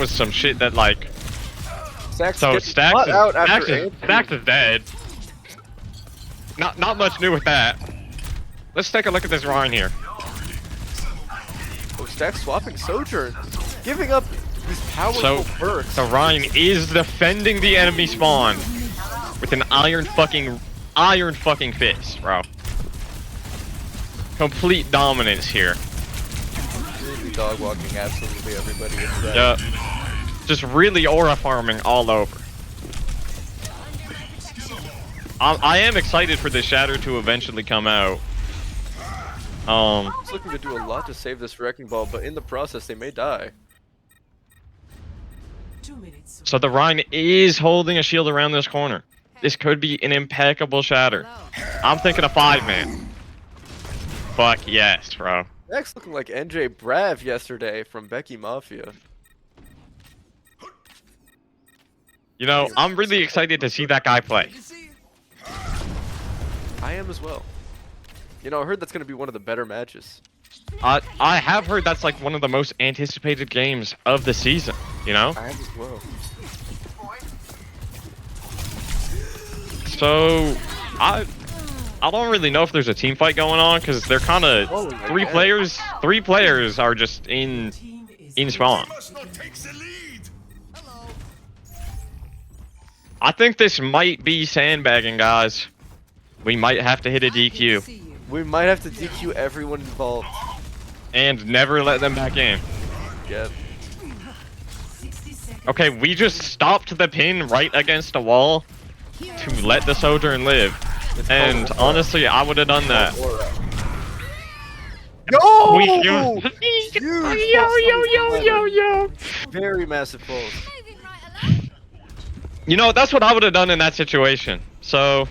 some shit that like. Stacks So gets Stacks caught out after Stacks is dead. Not much new with that. Let's take a look at this Rhine here. Oh, Stacks swapping Sojourn, giving up these powerful So perks. the Rhine is defending the enemy spawn with an iron fucking fist, bro. Complete dominance here. Really dog walking absolutely everybody inside. Yeah. Just really aura farming all over. I am excited for this shatter to eventually come out. He's looking to do a lot to save this wrecking ball, but in the process, they may die. So the Rhine is holding a shield around this corner. This could be an impeccable shatter. I'm thinking a 5-man. Fuck yes, bro. Next looking like NJ Brav yesterday from Becky Mafia. You know, I'm really excited to see that guy play. I am as well. You know, I heard that's going to be one of the better matches. I have heard that's like one of the most anticipated games of the season, you know? I have as well. So, I don't really know if there's a team fight going on because they're kind of three players are just in spawn. I think this might be sandbagging, guys. We might have to hit a DQ. We might have to DQ everyone involved. And never let them back in. Yep. Okay, we just stopped the pin right against a wall to let the Sojourn live. And honestly, I would have done that. Yo! Yo! Very massive pulls. You know, that's what I would have done in that situation. So...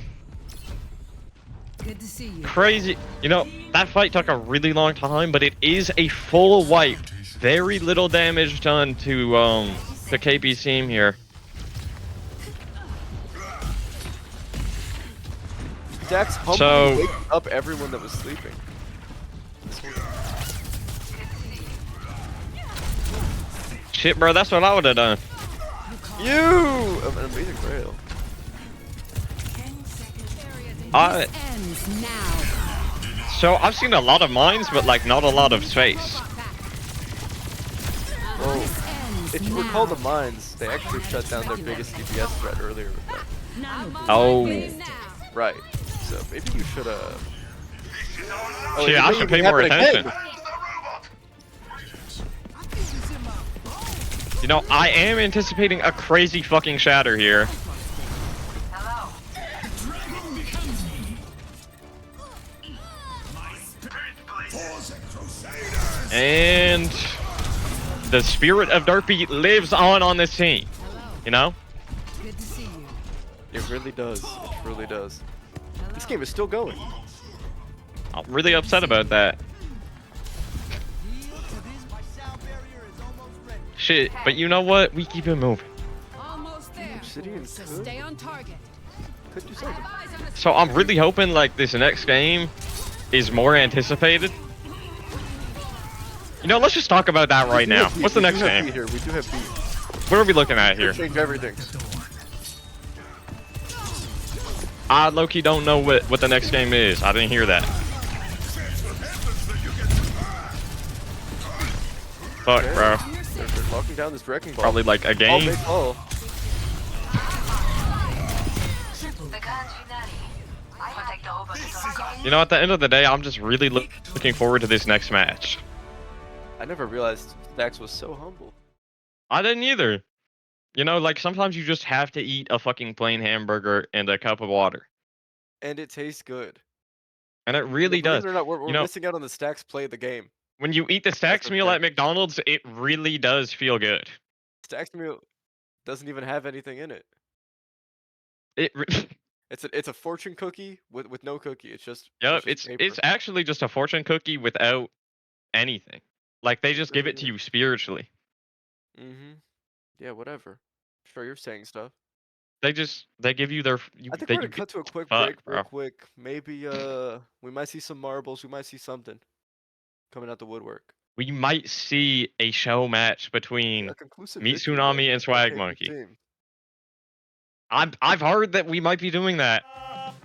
Good to see you. Crazy. You know, that fight took a really long time, but it is a full wipe. Very little damage done to KP's team here. Dax So wakes up everyone that was sleeping. Shit, bro, that's what I would have done. An amazing rail. So I've seen a lot of mines, but like not a lot of space. Well, if you recall the mines, they actually shut down their biggest DPS threat earlier with that. Oh. Right. So maybe you should Shit, I should pay more attention. You know, I am anticipating a crazy fucking shatter here. And the spirit of Derpy lives on this team. You know? Good to see you. It really does. It really does. This game is still going. I'm really upset about that. Shit, but you know what? We keep it moving. Almost there. So stay on target. Could do something. So I'm really hoping like this next game is more anticipated. You know, let's just talk about that right now. What's the next game? We do have beat. What are we looking at here? Change everything. I low-key don't know what the next game is. I didn't hear that. Fuck, bro. They're locking down this wrecking ball. Probably like a game. You know, at the end of the day, I'm just really looking forward to this next match. I never realized Dax was so humble. I didn't either. You know, like sometimes you just have to eat a fucking plain hamburger and a cup of water. And it tastes good. And it really does. Believe it or not, we're you know, missing out on the Stacks play of the game. When you eat the Stacks meal at McDonald's, it really does feel good. Stacks meal doesn't even have anything in it. It's a fortune cookie with no cookie. It's just it's actually just a fortune cookie without anything. Like they just give it to you spiritually. Mm-hmm. Yeah, whatever. Sure, you're saying stuff. They give you their. I think we're gonna cut to a quick break, real quick. Maybe we might see some marbles. We might see something coming out the woodwork. We might see a show match between Meat Tsunami and Swag Monkey. I've heard that we might be doing that.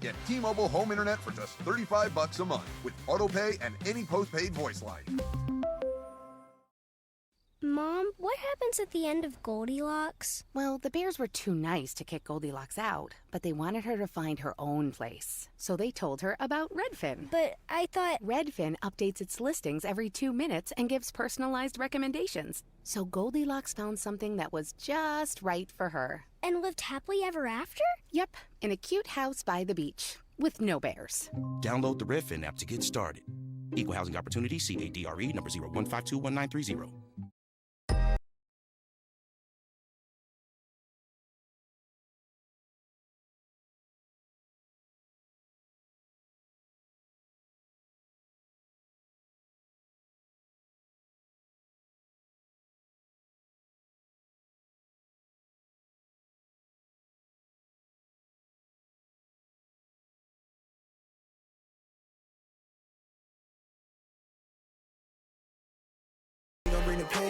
Get T-Mobile home internet for just $35 a month with autopay and any postpaid voice line. Mom, why happens at the end of Goldilocks? Well, the bears were too nice to kick Goldilocks out, but they wanted her to find her own place. So they told her about Redfin. But I thought... Redfin updates its listings every 2 minutes and gives personalized recommendations. So Goldilocks found something that was just right for her. And lived happily ever after? Yep, in a cute house by the beach, with no bears. Download the Redfin app to get started. Equal Housing Opportunity, CADRE, number 01521930.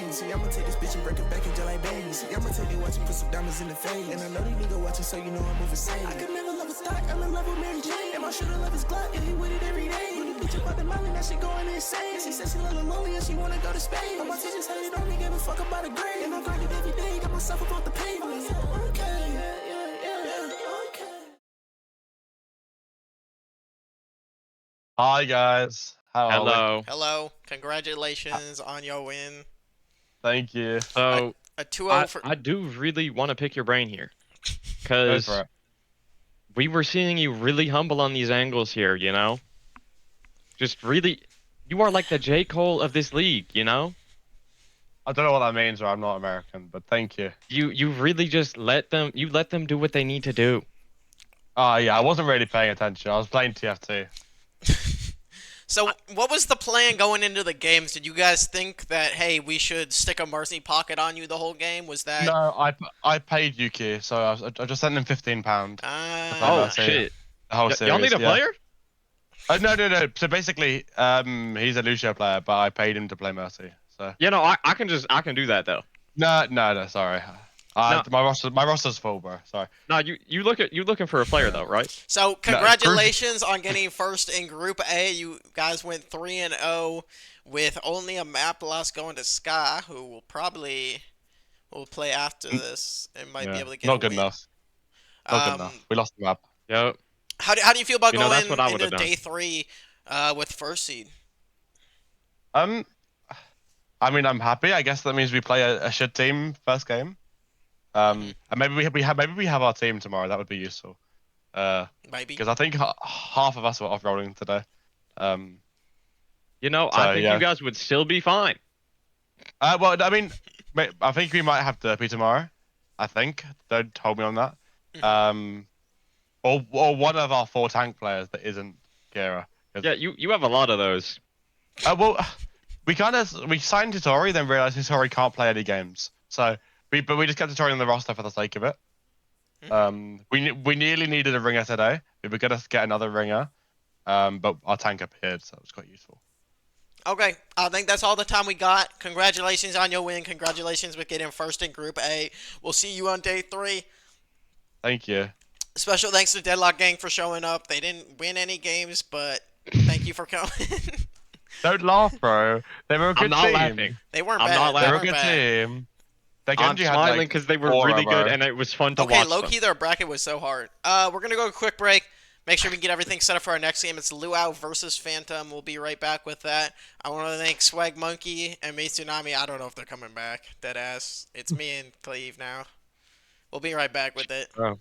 See, I'ma take this bitch and break it back until like baby. See, I'ma take it watch and put some diamonds in the face. And I know these niggas watching, so you know I'm moving safe. I could never love a stock, I'm in love with Mary Jane. And my shooter love his Glock, and he with it every day. When the bitch about the money, that shit going insane. She said she love lonely and she wanna go to Spain. All my teachers hated on me, give a fuck about a grade. And I'm grinding every day, got myself up off the pavement. Okay, okay. Hi guys. How are we? Hello. Hello. Congratulations on your win. Thank you. So A 2-0 for... I do really want to pick your brain here, because we were seeing you really humble on these angles here. You know, just really, you are like the J. Cole of this league. You know. I don't know what that means, or I'm not American, but thank you. You really just let them do what they need to do. Yeah, I wasn't really paying attention. I was playing TFT. So, what was the plan going into the games? Did you guys think that, hey, we should stick a mercy pocket on you the whole game? Was that... No, I paid Yuki, so I just sent him £15. Oh shit! The whole series, Y'all need a player? No. So basically, he's a Lucio player, but I paid him to play Mercy. So. You know, I can do that though. No, sorry. No. My roster's full, bro. Sorry. No, you looking for a player though, right? So congratulations on getting first in Group A. You guys went 3-0 with only a map loss going to Ska, who will probably play after this and might be able to get not a good win. enough. Not good enough. We lost the map. Yep. How do you feel about going that's what I into would've day 3 with first seed? I mean, I'm happy. I guess that means we play a shit team first game. And maybe we have our team tomorrow. That would be useful. Maybe. Because I think half of us were off rolling today. You know, I think you guys would still be fine. Well, I mean, I think we might have Derpy tomorrow. I think. Don't hold me on that. Or one of our 4 tank players that isn't Kira. Yeah, you have a lot of those. Well, we signed Hitori, then realized Hitori can't play any games. So we just kept Hitori on the roster for the sake of it. We nearly needed a ringer today. We were gonna get another ringer, but our tank appeared, so it was quite useful. Okay, I think that's all the time we got. Congratulations on your win. Congratulations with getting first in Group A. We'll see you on day 3. Thank you. Special thanks to Deadlock Gang for showing up. They didn't win any games, but thank you for coming. Don't laugh, bro. They were a good I'm not team. laughing. They weren't I'm bad. not laughing. They were a good team. I'm smiling because they were really good and it was fun to watch. Okay, low-key, their bracket was so hard. We're going to go a quick break. Make sure we can get everything set up for our next game. It's L.U.A.U versus Phantom. We'll be right back with that. I want to thank Swag Monkey and Tsunami. I don't know if they're coming back. Deadass. It's me and Cleve now. We'll be right back with it. Oh.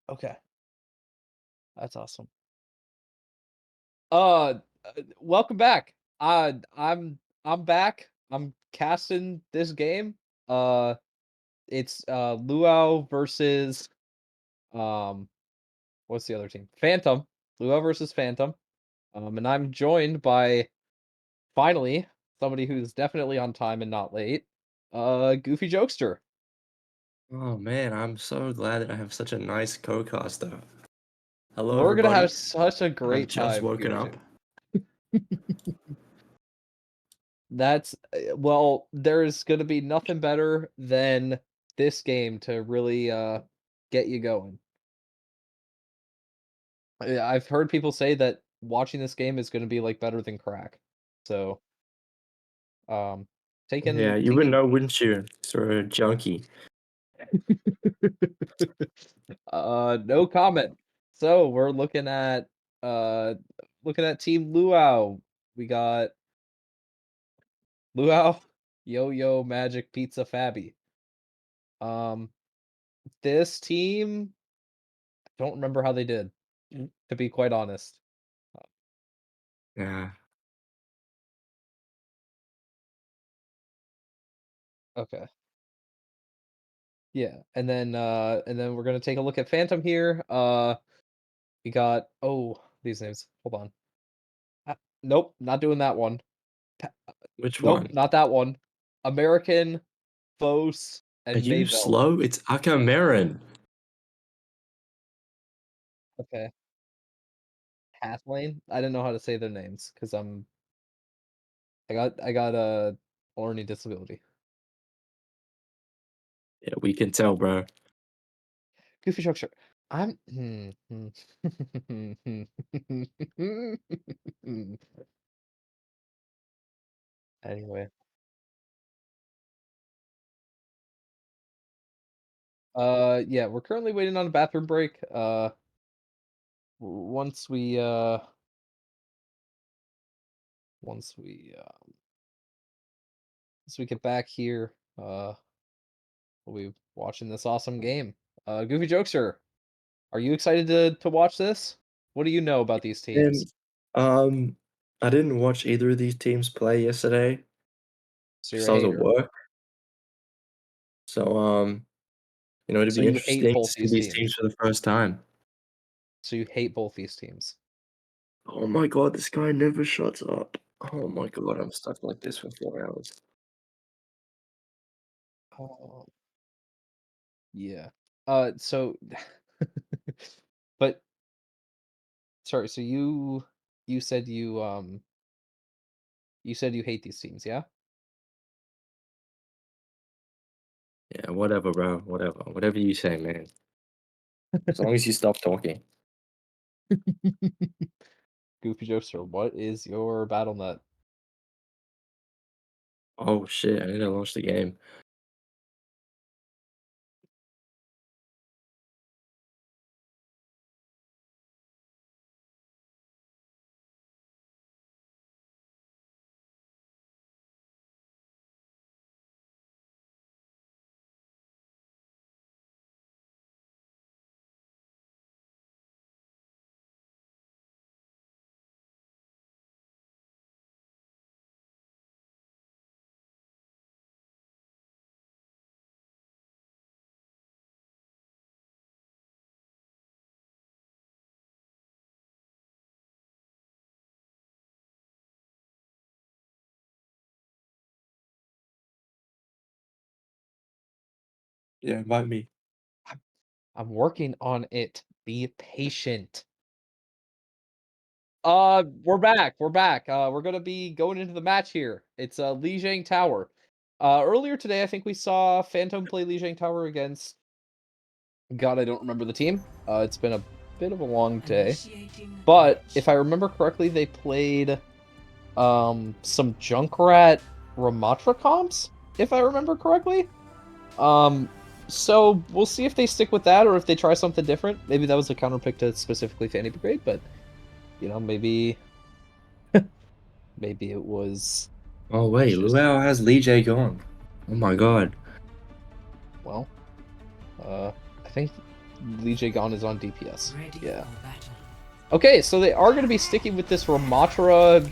Okay. That's awesome. Uh, welcome back. I'm back. I'm casting this game. It's L.U.A.U versus what's the other team? Phantom. L.U.A.U versus Phantom. And I'm joined by finally somebody who's definitely on time and not late. Goofy Jokester. Oh man, I'm so glad that I have such a nice co-caster. Hello, We're gonna everybody. have such a I've great just time. woken up. That's well, there's gonna be nothing better than this game to really get you going. I've heard people say that watching this game is gonna be like better than crack. So um Yeah, you would know, wouldn't you? Sort of junkie. No comment. So we're uh looking at Team L.U.A.U. We got L.U.A.U, Yo-Yo, Magic, Pizza, Fabby. This team, I don't remember how they did, to be quite honest. Yeah. Okay. Yeah, and then we're gonna take a look at Phantom here. We got these names. Hold on. Nope, not doing that one. Which Nope, one? not that one. American, Fos, Are and you Mayville. slow? It's Akamarin. Okay. Hathlane? I didn't know how to say their names because I got a learning disability. Yeah, we can tell, bro. Goofy Structure. I'm Anyway. Yeah, we're currently waiting on a bathroom break. Once we once we once we get back here, we'll be watching this awesome game. Goofy Jokester, are you excited to watch this? What do you know about these teams? And I didn't watch either of these teams play yesterday. So you're Because a I was at hater. work. So it'd So be you hate interesting to both see these these teams. teams for the first time. So you hate both these teams. Oh my god, this guy never shuts up. Oh my god, I'm stuck like this for 4 hours. Oh. Yeah. So but sorry, so you said you said you hate these teams, yeah? Yeah, whatever, bro. Whatever. Whatever you say, man. As long as you stop talking. Goofy Jokester, what is your battle net? Oh shit, I need to launch the game. Yeah, invite me. I'm working on it. Be patient. We're back. We're back. We're gonna be going into the match here. It's Lijiang Tower. Earlier today, I think we saw Phantom play Lijiang Tower against. God, I don't remember the team. It's been a bit of a long day, but if I remember correctly, they played some Junkrat Ramatra comps. If I remember correctly. So we'll see if they stick with that or if they try something different. Maybe that was a counter pick to specifically Fanny Brigade, but maybe maybe it was. Oh wait, L.U.A.U has L.U.A.U gone. Oh my god. Well, I think Gon is on DPS. Yeah. Okay, so they are going to be sticking with this Ramatra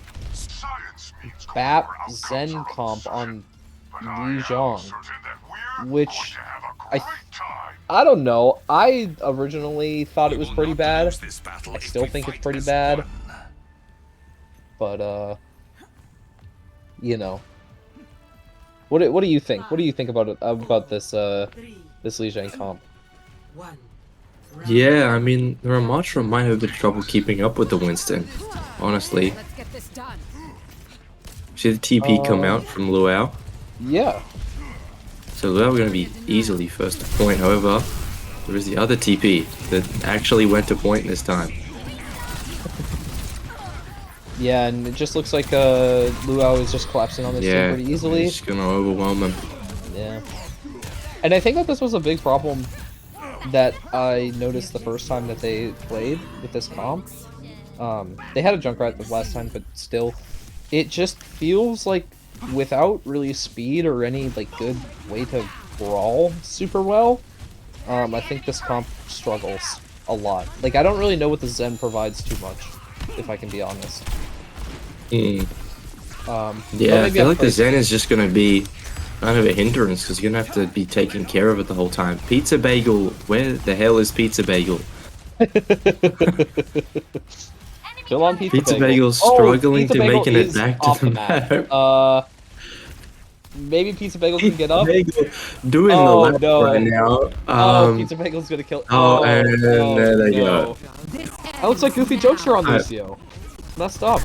Bap Zen comp on Li, which I don't know. I originally thought it was pretty bad. I still think it's pretty bad. But you know, what do you think? What do you think about this this Li comp? Yeah, I mean, the Ramatra might have a bit of trouble keeping up with the Winston, honestly. See the TP come out from L.U.A.U? Yeah. So L.U.A.U are going to be easily first to point, however, there is the other TP that actually went to point this time. Yeah, and it just looks like L.U.A.U is just collapsing on this team pretty easily. He's just going to overwhelm him. Yeah. And I think that this was a big problem that I noticed the first time that they played with this comp. They had a Junkrat the last time, but still, it just feels like without really speed or any like good way to brawl super well, I think this comp struggles a lot. Like, I don't really know what the Zen provides too much, if I can be honest. Yeah, I feel like the Zen is just going to be kind of a hindrance because you're going to have to be taking care of it the whole time. Pizza Bagel, where the hell is Pizza Bagel? Still on Pizza Bagel's struggling to making it back to the map. Maybe Pizza Bagel can get up. Doing the lap right now. Pizza Bagel's gonna kill. And there they go. That looks like Goofy Jokester on Lucio. Messed up.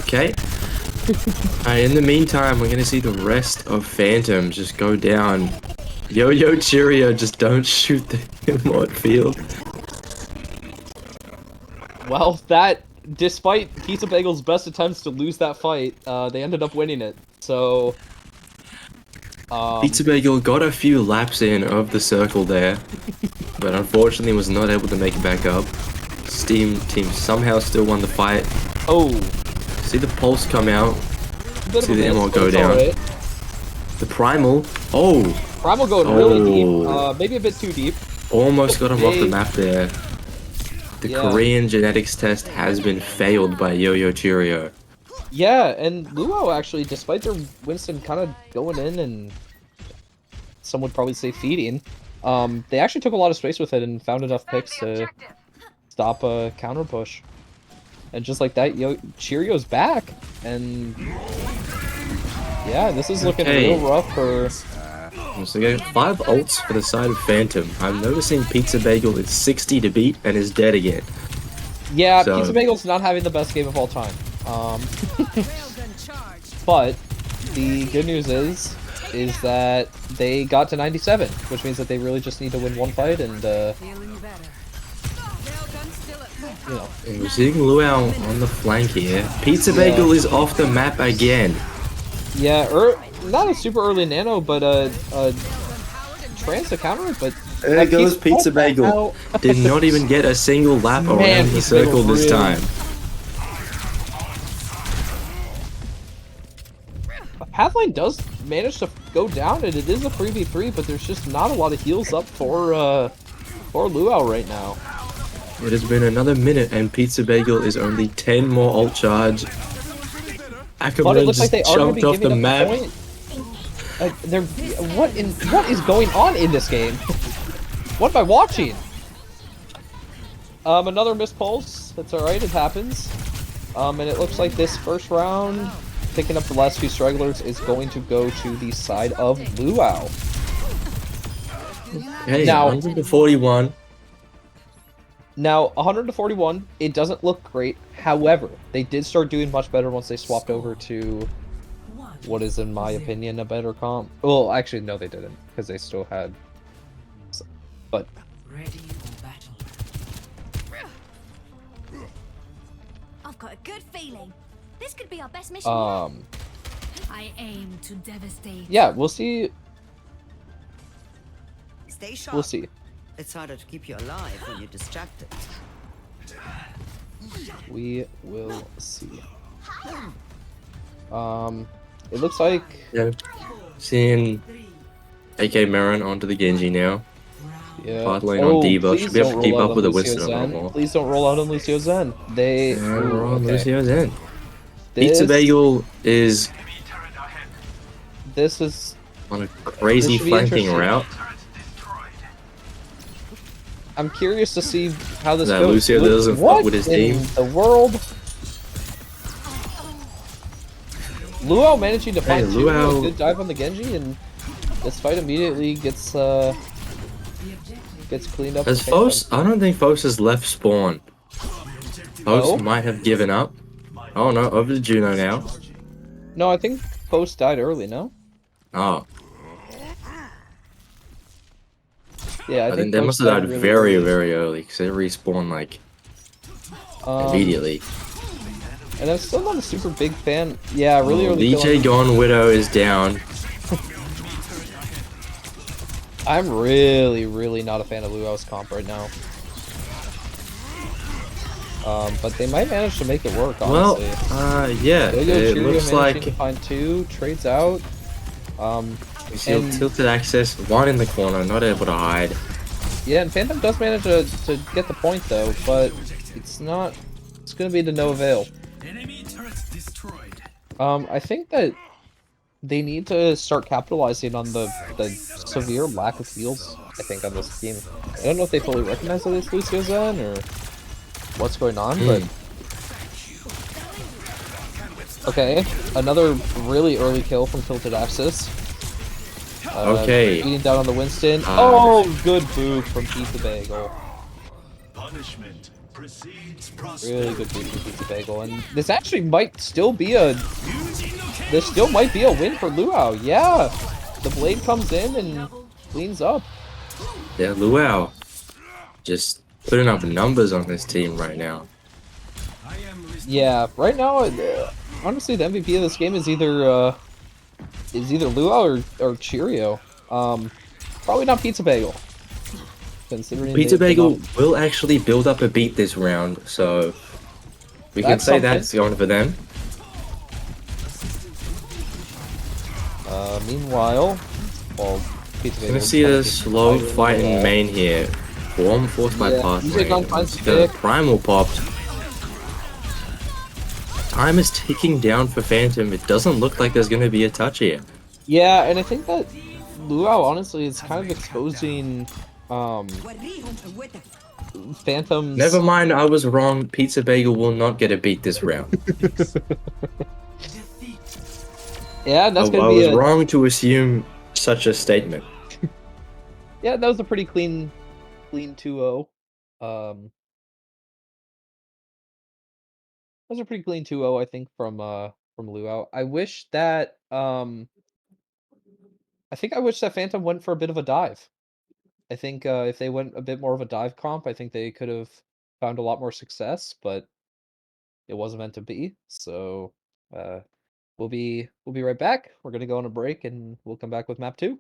Okay. In the meantime, we're gonna see the rest of Phantom just go down. Yo-Yo Cheerio, just don't shoot the mod field. Well, despite Pizza Bagel's best attempts to lose that fight, they ended up winning it. So, Pizza Bagel got a few laps in of the circle there, but unfortunately was not able to make it back up. Steam team somehow still won the fight. Oh, see the pulse come out. See the ML go down. Right. The Primal. Oh, Primal going really deep. Maybe a bit too deep. Almost got him off the map there. The Korean genetics test has been failed by Yo-Yo Cheerio. Yeah, and L.U.A.U actually, despite their Winston kind of going in and some would probably say feeding, they actually took a lot of space with it and found enough picks to stop a counter push. And just like that, Cheerio's back, and yeah, this is looking real rough for... So we got 5 ults for the side of Phantom. I'm noticing Pizza Bagel is 60 to beat and is dead again. Yeah, so... Pizza Bagel's not having the best game of all time. But the good news is that they got to 97, which means that they really just need to win one fight and you know. And we're seeing L.U.A.U on the flank here. Pizza Bagel is off the map again. Yeah, not a super early nano, but trans to counter it, but there goes Pizza Bagel. Did not even get a single lap around the circle this time. Pathline does manage to go down, and it is a 3v3, but there's just not a lot of heals up for L.U.A.U right now. It has been another minute, and Pizza Bagel is only 10 more ult charge. Ackerman just jumped off the map. What is going on in this game? What am I watching? Another missed pulse. That's alright, it happens. And it looks like this first round, picking up the last few stragglers, is going to go to the side of L.U.A.U. Hey, now 141. Now, 141, it doesn't look great. However, they did start doing much better once they swapped over to what is, in my opinion, a better comp. Well, actually, no, they didn't, because they still had... But... Ready for battle. I've got a good feeling. This could be our best mission yet. I aim to devastate. Yeah, we'll see. Stay sharp. We'll see. It's harder to keep you alive when you're distracted. We will see. It looks like... Yeah, seeing AK Marin onto the Genji now. Yeah. Bot lane on D.Va. Please Should be able don't to keep roll out up on with the Lucio Winston a lot Zen. more. Please don't roll out on Lucio Zen. They. And Ooh, we're on okay. Lucio's in. Pizza This Bagel is is on a crazy should be flanking interesting. route. I'm curious to see how this That goes. Lucio doesn't fuck What with his in team. the world? L.U.A.U managing to find two. L.U.A.U. A good dive on the Genji, and this fight immediately gets cleaned up. As Fos, I don't think Fos has left spawn. Fos might have given up. Oh no, over to Juno now. No, I think Fos died early, no? Oh. Yeah, I think they Fos must have died really very, early. very early, because they respawn like immediately. And I'm still not a super big fan. Yeah, really early. DJ Gone Widow is down. I'm really not a fan of L.U.A.U's comp right now. But they might manage to make it work, honestly. Well, yeah, it looks like to find two, trades out. You see tilted access, one in the corner, not able to hide. Yeah, and Phantom does manage to get the point though, but it's gonna be to no avail. Enemy turret destroyed. I think that they need to start capitalizing on the severe lack of heals, I think, on this team. I don't know if they fully recognize that it's Lucio Zen or what's going on, but... Okay, another really early kill from Tilted Axis. Okay. Beating down on the Winston. Oh, good boot from Pizza Bagel. Punishment precedes Really good boot from Pizza Bagel, and this actually might still be a... This still might be a win for L.U.A.U. Yeah, the blade comes in and cleans up. Yeah, L.U.A.U. just putting up numbers on this team right now. Yeah, right now, honestly, the MVP of this game is either L.U.A.U. or Cheerio. Probably not Pizza Bagel. Considering Pizza Bagel will actually build up a beat this round, so we can say that's going for them. Meanwhile, well, Pizza Bagel... Gonna see a slow fight in main here. Form forced by path lane. The Primal popped. Time is ticking down for Phantom. It doesn't look like there's gonna be a touch here. Yeah, and I think that L.U.A.U, honestly, is kind of exposing Phantom's... Never mind, I was wrong. Pizza Bagel will not get a beat this round. Yeah, that's gonna I be was wrong to assume such a statement. Yeah, that was a pretty clean 2-0. That was a pretty clean 2-0, I think, from L.U.A.U. I wish that I wish that Phantom went for a bit of a dive. I think if they went a bit more of a dive comp, I think they could have found a lot more success, but it wasn't meant to be. So we'll be right back. We're gonna go on a break and we'll come back with map 2.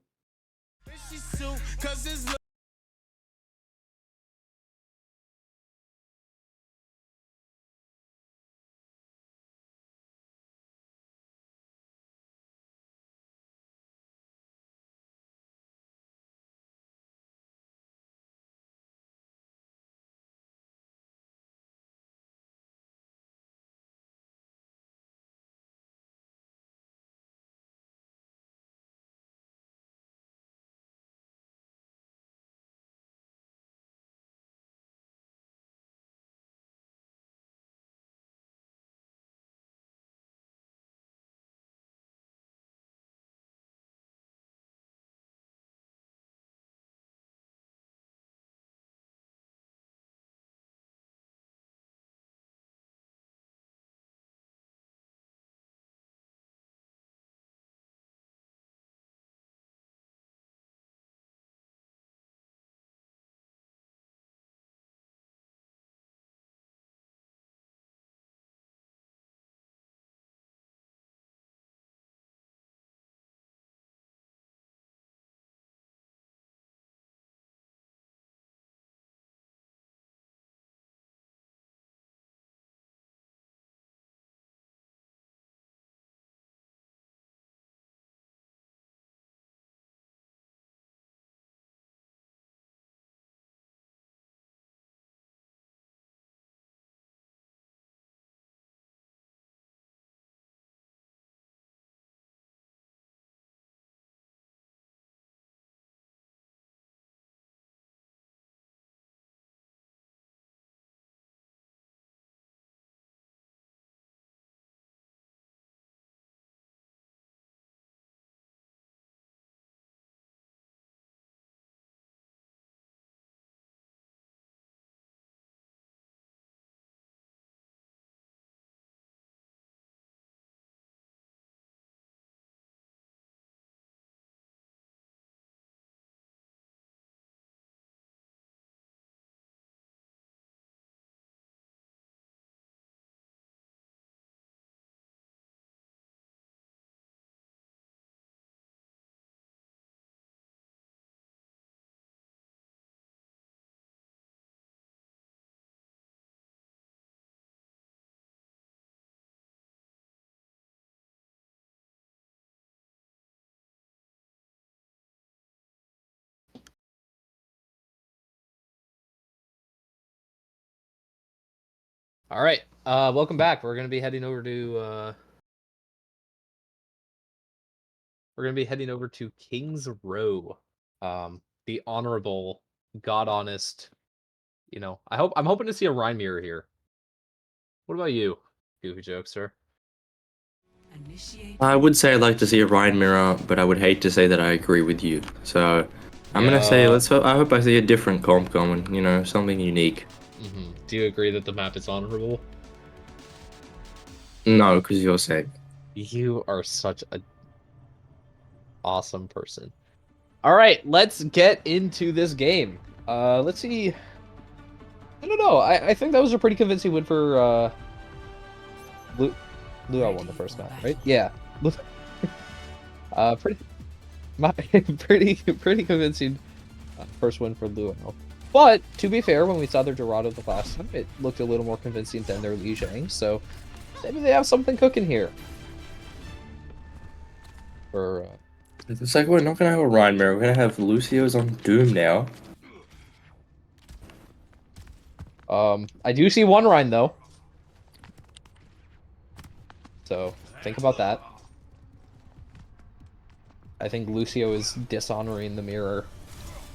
All right, welcome back. We're gonna be heading over to King's Row, the honorable, god honest. You know, I'm hoping to see a Rhyme mirror here. What about you, Goofy Jokester? I would say I'd like to see a Ryan mirror, but I would hate to say that I agree with you. So I'm gonna say I hope I see a different comp going. You know, something unique. Do you agree that the map is honorable? No, because you're saying. You are such a awesome person. All right, let's get into this game. Let's see. I don't know. I think that was a pretty convincing win for L.U.A.U won the first map, right? Yeah. pretty convincing first win for L.U.A.U. But to be fair, when we saw their Dorado the last time, it looked a little more convincing than their Lijiang. So maybe they have something cooking here. For It's like we're not gonna have a Ryan mirror. We're gonna have Lucio's on Doom now. I do see one Rhine though. So think about that. I think Lucio is dishonoring the mirror.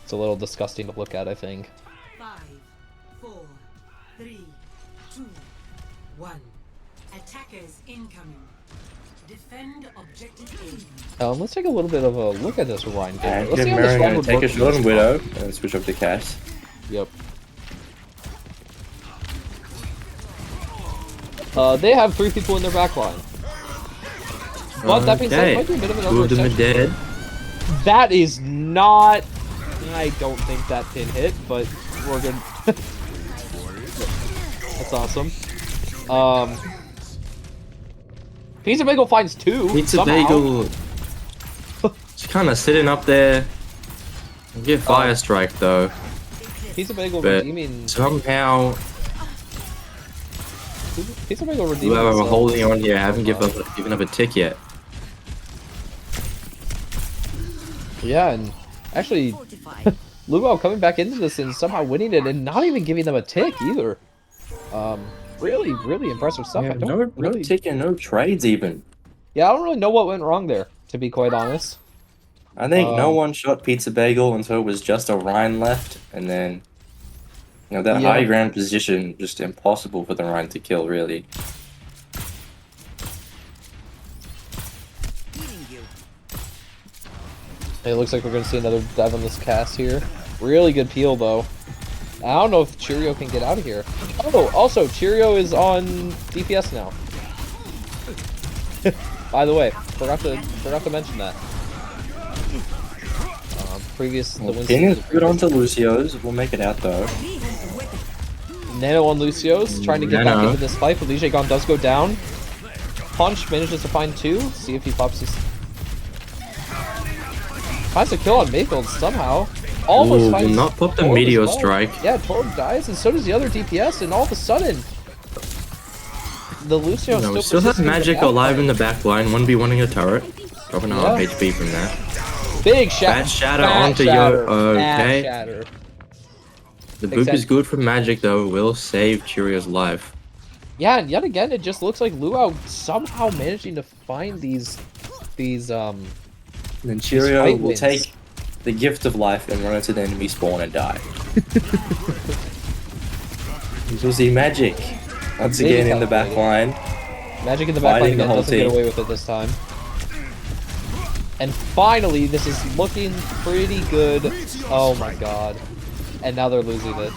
It's a little disgusting to look at, I think. 5, 4, 3, 2, 1. Attackers incoming. Defend objective A. Let's take a little bit of a look at this Rhine game. And Let's see how this Rhine would take a work shot in on this Widow and switch up to Cass. Yep. They have 3 people in their back line. But that being said, it might be a bit of an 2 of them are dead. That is not... I don't think that pin hit, but we're good. That's awesome. Pizza Bagel finds 2. Pizza somehow. Bagel just kind of sitting up there. Get Fire Strike though. Pizza Bagel But redeeming... somehow... Pizza Bagel redeeming... Whoever we're holding on here, haven't given up a tick yet. Yeah, and actually, L.U.A.U coming back into this and somehow winning it and not even giving them a tick either. Really, really impressive stuff. Yeah, I don't no tick and no trades even. Yeah, I don't really know what went wrong there, to be quite honest. I think no one shot Pizza Bagel until it was just a Rhine left, and then you know that high ground position just impossible for the Rhine to kill really. It looks like we're going to see another dive on this cast here. Really good peel, though. I don't know if Cheerio can get out of here. Oh, also, Cheerio is on DPS now. By the way, forgot to mention that. Pin is good onto Lucio's. We'll make it out, though. Nano on Lucio's, trying to get back into this fight, but Lijiang does go down. Punch manages to find 2. See if he pops his... Finds a kill on Mayfield somehow. Almost finds... Did not pop the Meteor Strike. Yeah, Torb dies, and so does the other DPS, and all of a sudden... The Lucio no, still has Magic alive in the back line. 1v1ing a turret. Dropping a half HP from that. Big shatter. Bad shatter onto Yo. Okay. The boop is good for Magic, though. Will save Cheerio's life. Yeah, and yet again, it just looks like L.U.A.U somehow managing to find these and then Cheerio will take the gift of life and run into the enemy spawn and die. We'll see Magic once again in the back line. Magic in the back line again, doesn't get away with it this time. And finally, this is looking pretty good. Oh my god. And now they're losing it.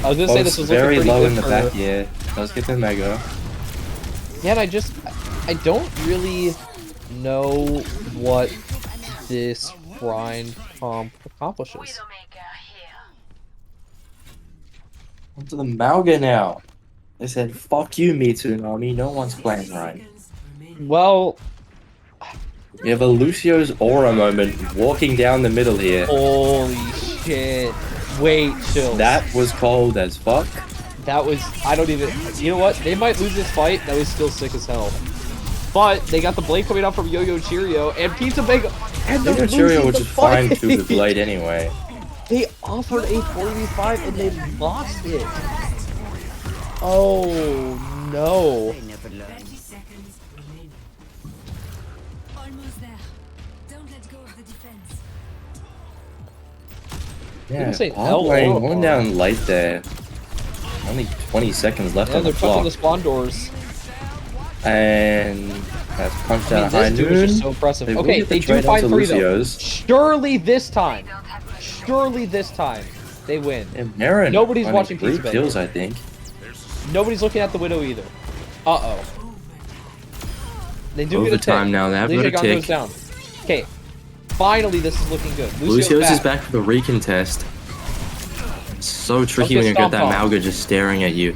I was gonna say this was very looking pretty low good in the for... back, yeah. Does get the Mega. Yeah, and I don't really know what this grind comp accomplishes. Onto the Malga now. They said, fuck you, Mitsunami. No one's playing right. Well... You have a Lucio's aura moment walking down the middle here. Holy shit. Wait, chill. That was cold as fuck. That was... I don't even... You know what? They might lose this fight. That was still sick as hell. But they got the blade coming out from Yo-Yo Cheerio and Pizza Bagel. And Yo-Yo Cheerio was just fine to the blade anyway. They offered a 4v5 and they lost it. Oh no. They never learn. 30 seconds remaining. Almost there. Don't let go of the defense. Yeah, say bot L.U.A.U. lane, going down late there. Only 20 seconds left Yeah, on the they're touching clock. the spawn doors. And that's punched out high this dude is noon. just so impressive. They will Okay, get the they do trade find onto 3 though. Lucio's. Surely this time they win. And Marin Nobody's finding watching 3 Pizza kills, Bender. I think. Nobody's looking at the Widow either. Uh-oh. They do get a Overtime tick. now, they have got a Legion tick. goes down. Okay, finally this is looking good. Lucio's is back for the recontest. So tricky when you got that Mauga just staring at you.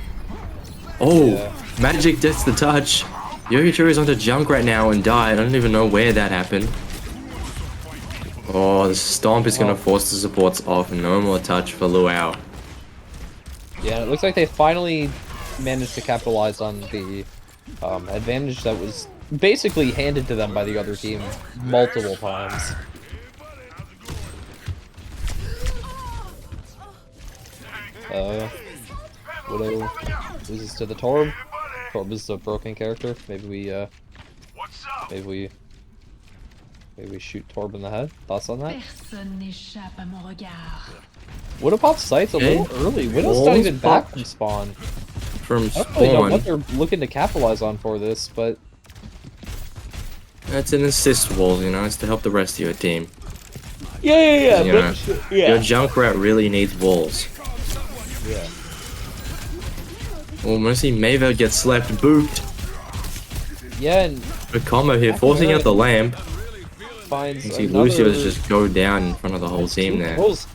Oh, Yeah. Magic gets the touch. Yogichiri's onto Junk right now and died. I don't even know where that happened. Oh, the Stomp is going to force the supports off. No more touch for L.U.A.U. Yeah, it looks like they finally managed to capitalize on the advantage that was basically handed to them by the other team multiple times. Widow loses to the Torb. Torb is a broken character. Maybe we shoot Torb in the head. Thoughts on that? Widow pops sights a little early. Widow's not even back from spawn. From I don't really know spawn. what they're looking to capitalize on for this, but That's an assist wall, you know, it's to help the rest of your team. yeah. You know, your Junkrat really needs walls. Yeah. Oh, Mercy Maver gets slapped, booped. Yeah, and A combo here, forcing out the lamp. finds You see another Lucio's just go down in front of the whole team there. kills.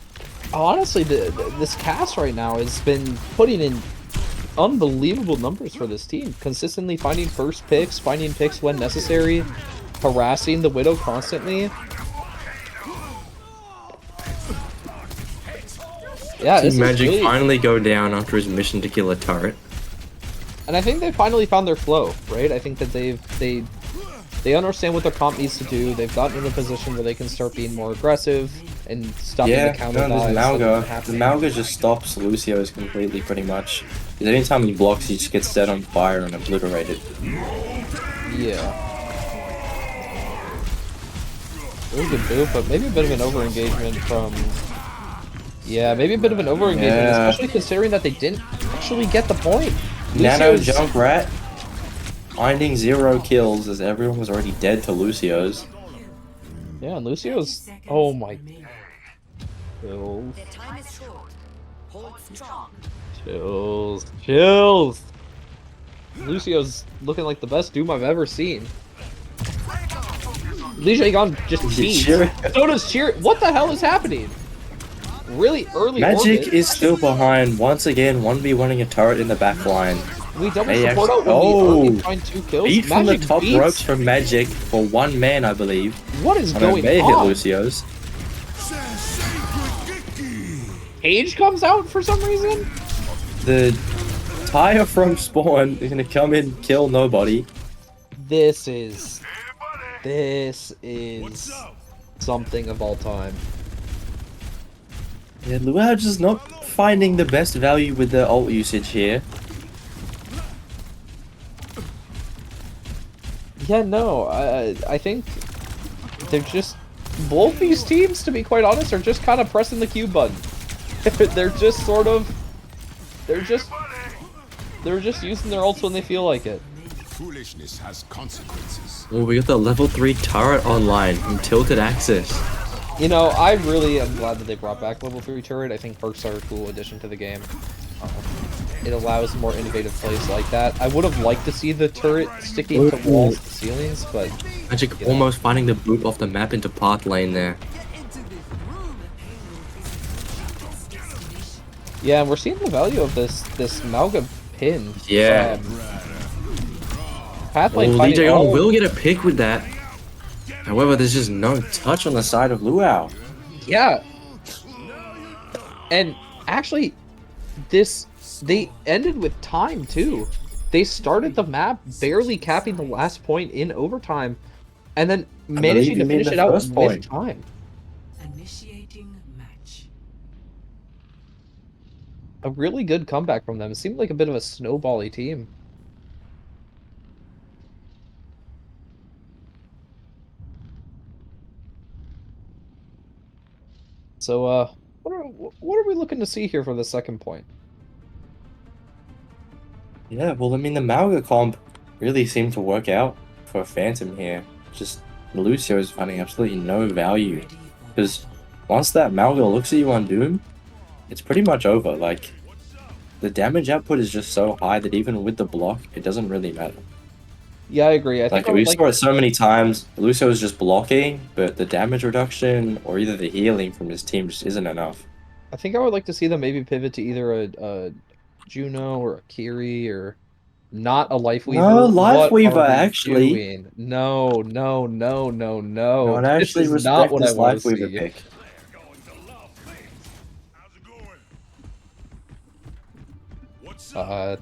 Honestly, this cast right now has been putting in unbelievable numbers for this team. Consistently finding first picks, finding picks when necessary, harassing the Widow constantly. Yeah, See this is Magic really, finally go down after his mission to kill a turret. and I think they finally found their flow, right? I think that they understand what their comp needs to do. They've gotten in a position where they can start being more aggressive and stopping the counter no, dives. this Mauga. The Mauga just stops Lucio's completely, pretty much. Because anytime he blocks, he just gets set on fire and obliterated. Yeah. Really good move, but maybe a bit of an over-engagement from... Yeah, maybe a bit of an over-engagement, especially considering that they didn't actually get the point. Nano Lucio's- Junkrat finding 0 kills as everyone was already dead to Lucio's. Yeah, and Lucio's... Oh my... Chills. Time is short. Hold strong. Chills. Lucio's looking like the best Doom I've ever seen. Lijiang just cheats. So does Cheer. What the hell is happening? Really early Magic orbit. is still behind once again, 1v1ing a turret in the back line. We double AJAX support out when we find 2 kills. Beat from the Magic top beats. ropes from Magic for 1 man, I believe. What is I going may on? hit Lucio's. Cage comes out for some reason? The tire from spawn is gonna come in, kill nobody. This is something of all time. Yeah, L.U.A.U just not finding the best value with the ult usage here. Yeah, no, I think they're just... Both these teams, to be quite honest, are just kind of pressing the Q button. They're just sort of... They're just using their ults when they feel like it. Foolishness has consequences. Oh, we got the level 3 turret online from Tilted Axis. You know, I really am glad that they brought back level 3 turret. I think perks are a cool addition to the game. It allows more innovative plays like that. I would have liked to see the turret sticking to walls and ceilings, but... Magic almost finding the boot off the map into path lane there. Yeah, we're seeing the value of this Mauga pin. Yeah. Pathline Oh, fighting DJ all... will get a pick with that. However, there's just no touch on the side of L.U.A.U. Yeah. And actually, they ended with time too. They started the map barely capping the last point in overtime, and then managing to finish it out with time. Initiating match. a really good comeback from them. It seemed like a bit of a snowbally team. So, what are we looking to see here for the second point? Yeah, well, I mean, the Malga comp really seemed to work out for Phantom here. Just Lucio is finding absolutely no value. Because once that Malga looks at you on Doom, it's pretty much over. Like, the damage output is just so high that even with the block, it doesn't really matter. Yeah, I agree. I think we saw it so many times. Lucio is just blocking, but the damage reduction or either the healing from his team just isn't enough. I think I would like to see them maybe pivot to either a Juno or a Kiri or not a Lifeweaver. No, Lifeweaver, what actually. Doing? No. No, I'd actually this is not respect what this I want to Lifeweaver see. pick.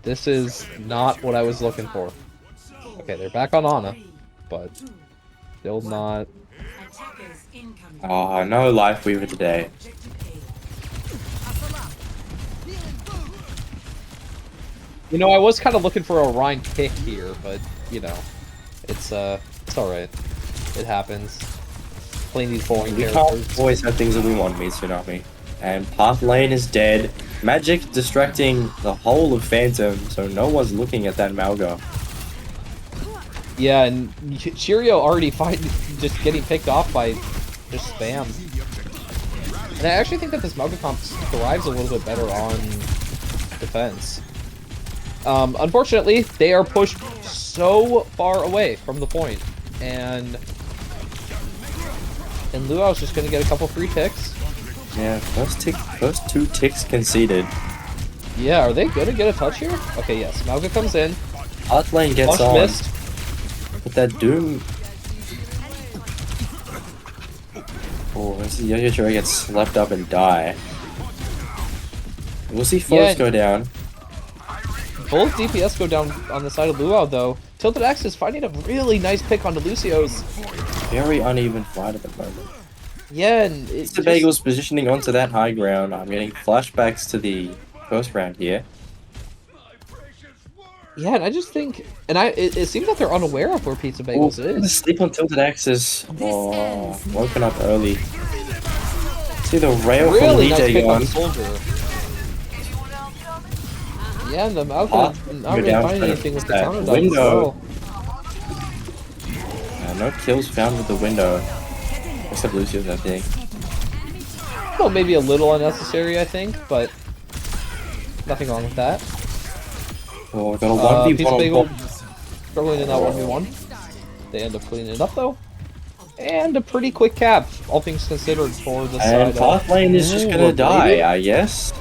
This is not what I was looking for. Okay, they're back on Ana, but still not. Oh, no Lifeweaver today. You know, I was kind of looking for a Rhine pick here, but you know, it's all right. It happens. Playing these boring characters. We can't always have things that we want, Tsunami. And Path Lane is dead. Magic distracting the whole of Phantom, so no one's looking at that Malga. Yeah, and Cheerio already just getting picked off by just spam. And I actually think that this Malga comp thrives a little bit better on defense. Unfortunately, they are pushed so far away from the point, and L.U.A.U is just going to get a couple free ticks. Yeah, first two ticks conceded. Yeah, are they going to get a touch here? Okay, yes. Malga comes in. Path Lane gets Flush on. Missed. But that Doom... Oh, this Yo-Yo Joey gets slept up and die. We'll see foes go down. Both DPS go down on the side of L.U.A.U, though. Tilted X is finding a really nice pick onto Lucio's. Very uneven fight at the moment. Yeah, and it's the Baegles positioning onto that high ground. I'm getting flashbacks to the first round here. Yeah, and I just think, and it seems that they're unaware of where Pizza Baegles is. Sleep on Tilted X is woken up early. See the rail really from nice pick on on. Soldier. Yeah, and the Malga not really finding anything with the counter dive as well. No kills found with the window. Except Lucio's, I think. Well, maybe a little unnecessary, I think, but nothing wrong with that. Oh, I got a 1v1 Pizza Bagel struggling in that 1v1. They end up cleaning it up, though. And a pretty quick cap, all things considered, for the side. And Path Lane is just gonna die, I guess.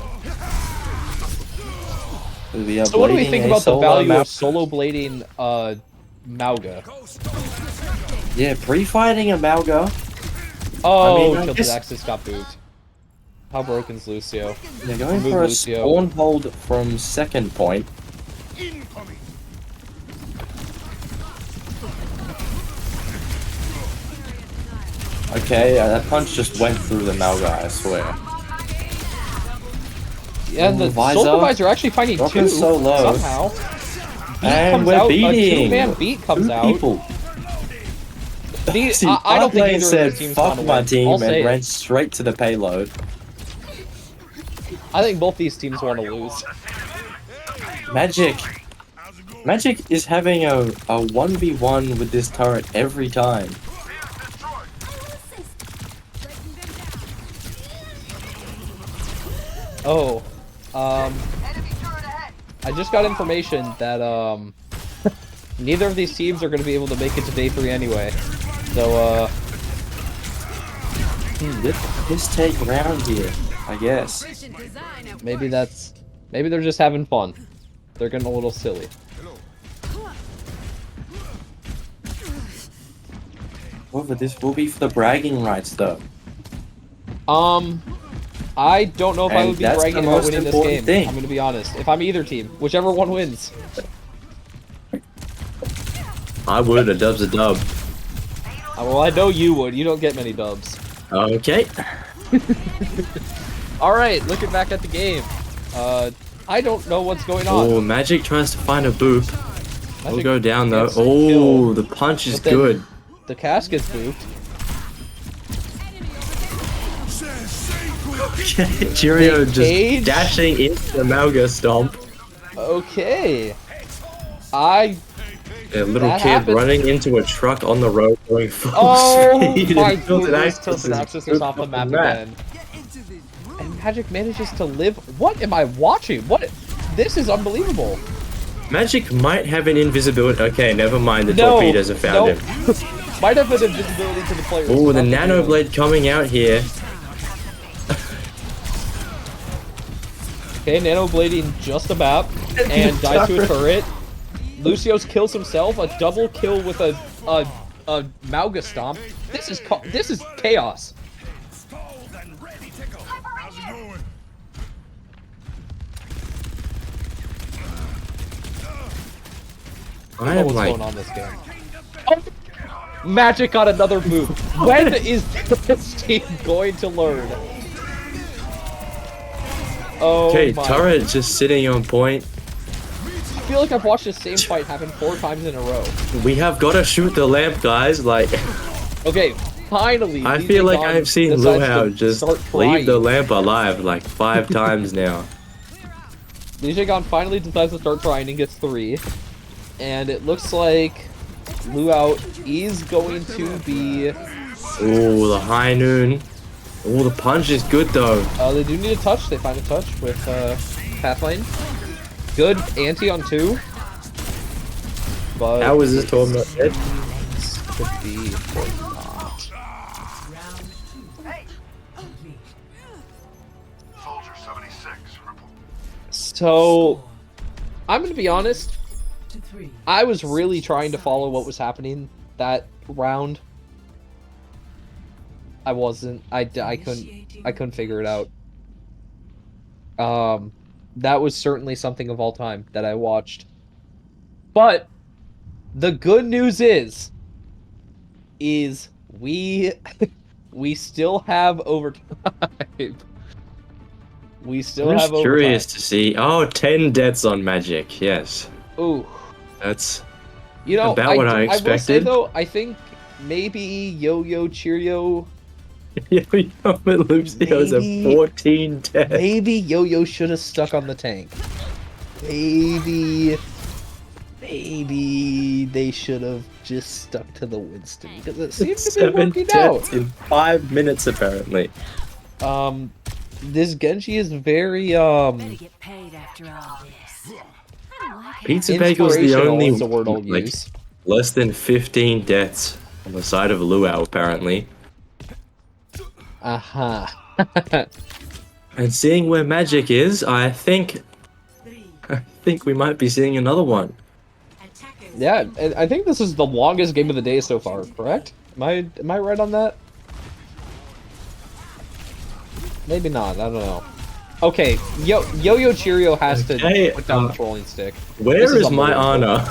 So what do we think about the value of solo blading Malga? Yeah, pre-fighting a Malga. Oh, Tilted Axis got booped. How broken's Lucio? They're going for a spawn hold from second point. Okay, that punch just went through the Malga, I swear. Yeah, and the Soldier Visor actually finding two so low. somehow. And we're beating. A two-man beat comes out. People. I don't think either said, of these teams fuck my team and ran ran straight to the payload. I think both these teams want to lose. Magic is having a 1v1 with this turret every time. Oh, I just got information that neither of these teams are going to be able to make it to day 3 anyway. So this take round here, I guess. Maybe they're just having fun. They're getting a little silly. Well, but this will be for the bragging rights, though. I don't know if I would be bragging about winning this game. Thing. I'm going to be honest. If I'm either team, whichever one wins. I would. A dub's a dub. Well, I know you would. You don't get many dubs. Okay. All right, looking back at the game. I don't know what's going on. Oh, Magic tries to find a boop. We'll Magic go down though. gets a Oh, kill, the punch is but then good. The cast gets booped. Cheerio Big just cage. dashing into the Malga stomp. Okay. A little That kid happened. running into a truck on the road going full Oh speed. my and Tilted goodness, Axis Tilted is Axis good is off the on map that. again. And Magic manages to live. What am I watching? What? This is unbelievable. Magic might have an invisibility. Okay, never mind. The No, torpedoes have found him. Might have an invisibility to the players. Oh, the not Nano Blade coming out here. Okay, Nano Blading just about. And dies to a turret. Lucios kills himself. A double kill with a Malga Stomp. This is chaos. I don't know what's going on this game. Oh, Magic got another move. When is this team going to learn? Oh Okay, my. turret just sitting on point. I feel like I've watched the same fight happen 4 times in a row. We have got to shoot the lamp, guys. Like, Okay, finally. I DJ feel like Gon I've seen decides L.U.A.U to just start leave the trying. lamp alive like 5 times now. DJ Gon finally decides to start trying and gets 3. And it looks like L.U.A.U is going to be... Oh, the high noon. Oh, the punch is good though. They do need a touch. They find a touch with Pathline. Good anti on 2. But How is this tournament dead? could be or not. So, I'm gonna be honest. I was really trying to follow what was happening that round. I wasn't. I couldn't figure it out. That was certainly something of all time that I watched. But the good news is we still have overtime. We still I'm have just curious overtime. to see. Oh, 10 deaths on Magic. Yes. Ooh. That's I about what I expected. will say though, I think maybe Yo-Yo Cheerio. Yo-Yo and Lucio's at 14 deaths. Maybe Yo-Yo should have stuck on the tank. Maybe they should have just stuck to the Winston because it seems to be 7 working deaths out. in 5 minutes apparently. This Genji is very Get paid after all this. Pizza Bagel's the Inspirational only is the word I'll like use. less than 15 deaths on the side of L.U.A.U apparently. And seeing where Magic is, I think we might be seeing another one. Yeah, and I think this is the longest game of the day so far, correct? Am I right on that? Maybe not, I don't know. Okay, Yo-Yo Cheerio has to put down the trolling stick. Where is my honor?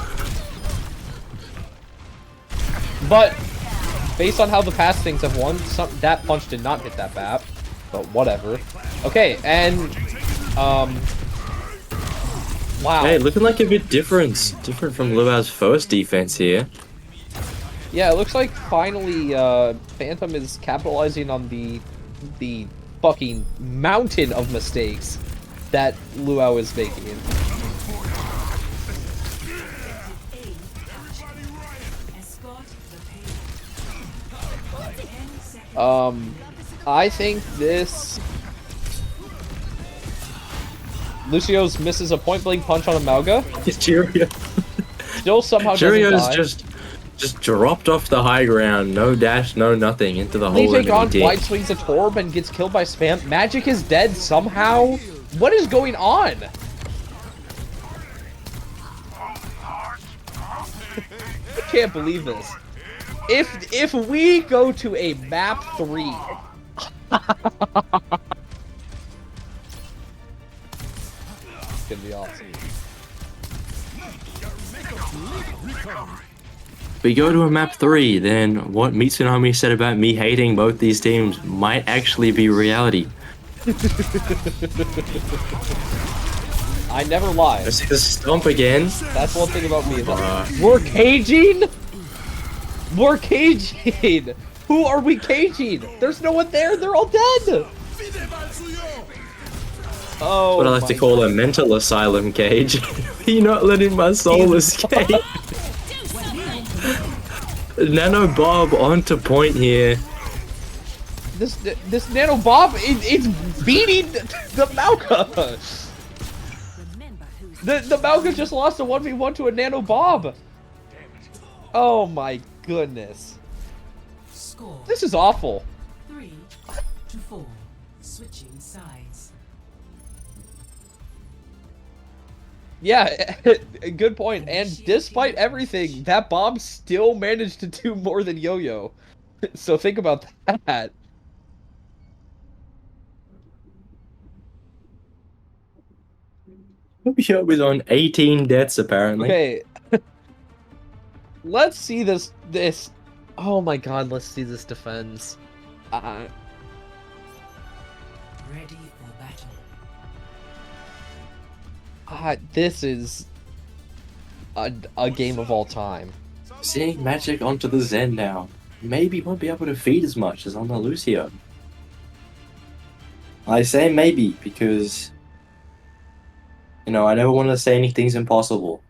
But based on how the past things have won, that punch did not hit that bat. But whatever. Okay, and wow. Hey, looking like a bit different from L.U.A.U's first defense here. Yeah, it looks like finally Phantom is capitalizing on the fucking mountain of mistakes that L.U.A.U is making. I think this... Lucio's misses a point-blank punch on a Malga. Cheerio. Still somehow Cheerio's doesn't die. just dropped off the high ground. No dash, no nothing. Into the hole. DJ Gon wide swings a Torb and gets killed by Spam. Magic is dead somehow. What is going on? I can't believe this. If we go to a map 3. It's gonna be awesome. If we go to a map 3, then what Mitsunami said about me hating both these teams might actually be reality. I never lie. Let's see the stomp again. That's one thing about me. We're caging? We're caging! Who are we caging? There's no one there, they're all dead! Oh, what I like to call a mental asylum cage. You're not letting my soul escape. Nano Bob onto point here. This Nano Bob, it's beating the Mauga! The Mauga just lost a 1v1 to a Nano Bob! Oh my goodness. Score. This is awful. 3-4. Switching sides. Yeah, good point. And despite everything, that Bob still managed to do more than Yo-Yo. So think about that. Yo was on 18 deaths apparently. Okay. Let's see this. Oh my god, let's see this defense. Ready for battle. This is a game of all time. Seeing Magic onto the Zen now. Maybe won't be able to feed as much as on the Lucio. I say maybe because, you know, I never want to say anything's impossible.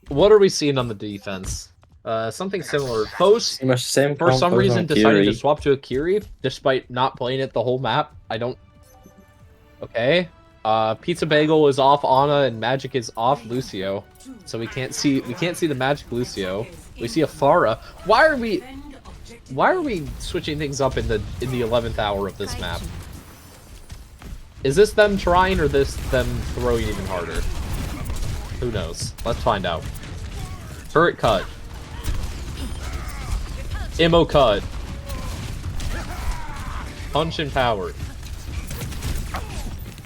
What are we seeing on the defense? Something similar. Post, for some reason, decided to swap to a Kiri, despite not playing it the whole map. I don't... Okay. Pizza Bagel is off Ana, and Magic is off Lucio. So we can't see the Magic Lucio. We see a Pharah. Why are we switching things up in the 11th hour of this map? Is this them trying, or this them throwing even harder? Who knows? Let's find out. Turret cut. Immo cut. Punch empowered.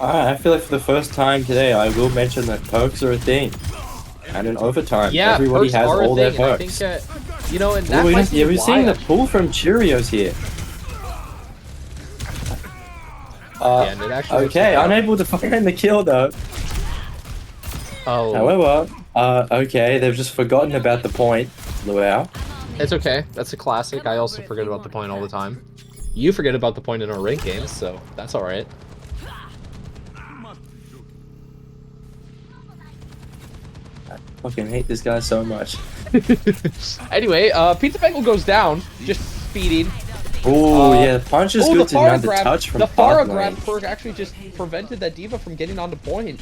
I feel like for the first time today, I will mention that perks are a thing. And in overtime, Yeah, everybody has all their perks. I think, you know, and that might be we're seeing the pull from Cheerios here. Yeah, and it actually okay, unable to find the kill though. Oh. However, okay, they've just forgotten about the point, L.U.A.U. It's okay. That's a classic. I also forget about the point all the time. You forget about the point in our rank games, so that's alright. I fucking hate this guy so much. Anyway, Pizza Bagel goes down, just feeding. Oh yeah, punch is good to not the touch from the Pharah grab perk actually just prevented that diva from getting onto point.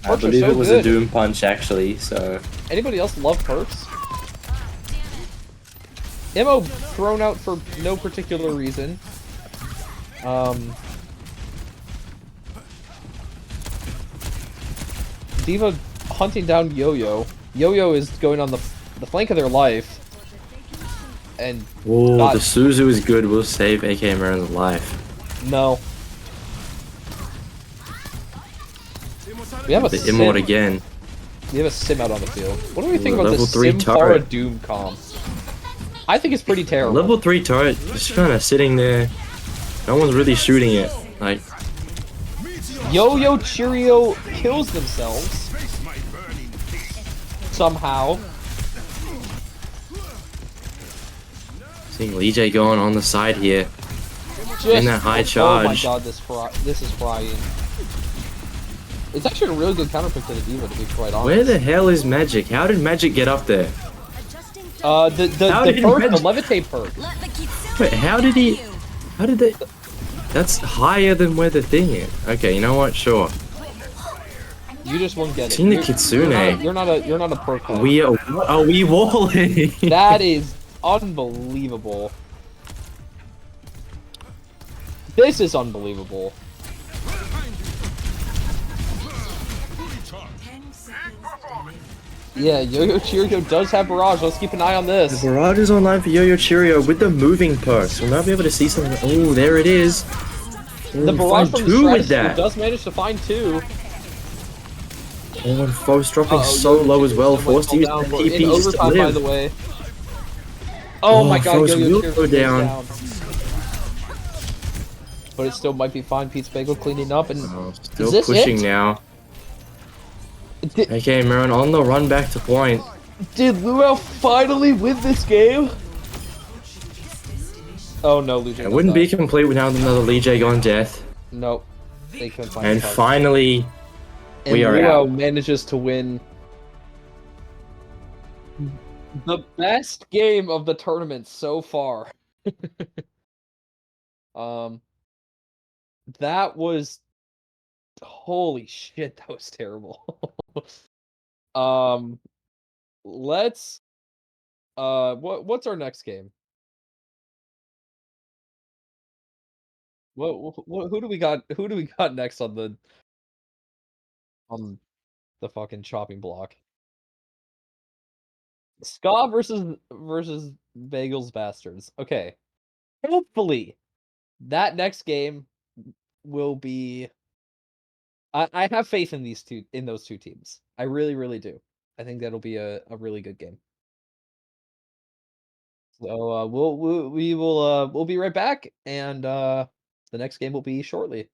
I believe it was a Doom punch actually, so... Anybody else love perks? Immo thrown out for no particular reason. Diva hunting down Yo-Yo. Yo-Yo is going on the flank of their life. And oh, the Suzu is good. We'll save AK Marin's life. No. We have a the Immort again. We have a sim out on the field. What do we think about level this 3 sim turret. Pharah Doom comp? I think it's pretty terrible. Level 3 turret just kind of sitting there. No one's really shooting it. Like Yo-Yo Cheerio kills themselves somehow. Seeing Lee going on the side here. In that high charge. Oh my god, this is frying. It's actually a really good counterpick to the diva, to be quite honest. Where the hell is Magic? How did Magic get up there? The levitate perk. Wait, how did they? That's higher than where the thing is. Okay, you know what? Sure. You just won't get it. Seen the Kitsune. You're not a perk. What are we walling? That is unbelievable. This is unbelievable. Yeah, Yo-Yo Cheerio does have Barrage. Let's keep an eye on this. The Barrage is online for Yo-Yo Cheerio with the moving perks. We'll now be able to see something. Oh, there it is. The Barrage from the Stratus does manage to find 2. Oh, and Faust dropping so low as well. Forced to use the PP in overtime, by the live. way. Oh my god, throws Yo-Yo Will Cheers go goes down. But it still might be fine. Pete's Bagel cleaning up, and Still is this pushing it? now. Okay, Marin on the run back to point. Did L.U.A.U finally win this game? Oh no, Lu It wouldn't be complete without another Lee J going death. Nope. They couldn't find And the target. finally, And we are L.U.A.U out. manages to win the best game of the tournament so far. That was holy shit, that was terrible. Let's what's our next game? What who do we got next on the fucking chopping block? Ska versus Baegles Bastards. Okay. Hopefully that next game will be I have faith in those two teams. I really, really do. I think that'll be a really good game. So we'll be right back, and the next game will be shortly.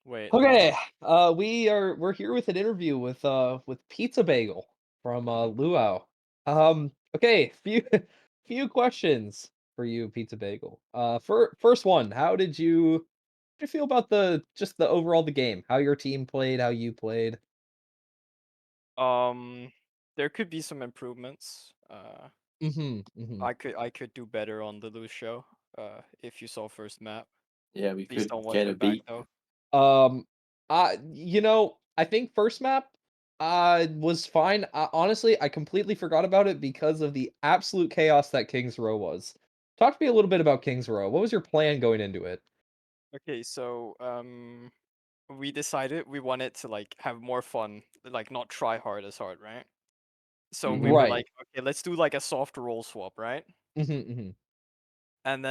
Wait. Okay, we're here with an interview with Pizza Bagel from Luau. Okay, few questions for you, Pizza Bagel. First one, how did you feel about the overall the game? How your team played, how you played? There could be some improvements. Mhm. I could do better on the loose show. If you saw first map. Yeah, we Please could don't watch get a it back beat. though. I think first map was fine. Honestly, I completely forgot about it because of the absolute chaos that King's Row was. Talk to me a little bit about King's Row. What was your plan going into it? Okay, so we decided we wanted to like have more fun, like not try hard as hard, right? So we were Right. like, okay, let's do like a soft role swap, right? Mhm. And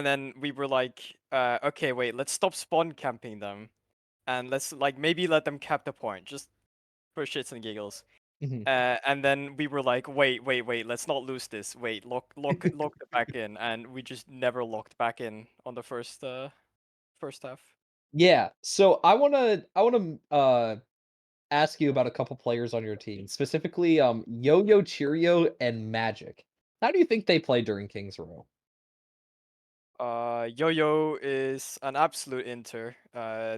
then we were like, okay, wait, let's stop spawn camping them, and let's like maybe let them cap the point, just for shits and giggles. Mhm. And then we were like, wait, let's not lose this. Wait, lock it back in, and we just never locked back in on the first half. Yeah. So I wanna ask you about a couple players on your team, specifically Yo-Yo Cheerio and Magic. How do you think they played during King's Row? Yo-Yo is an absolute inter.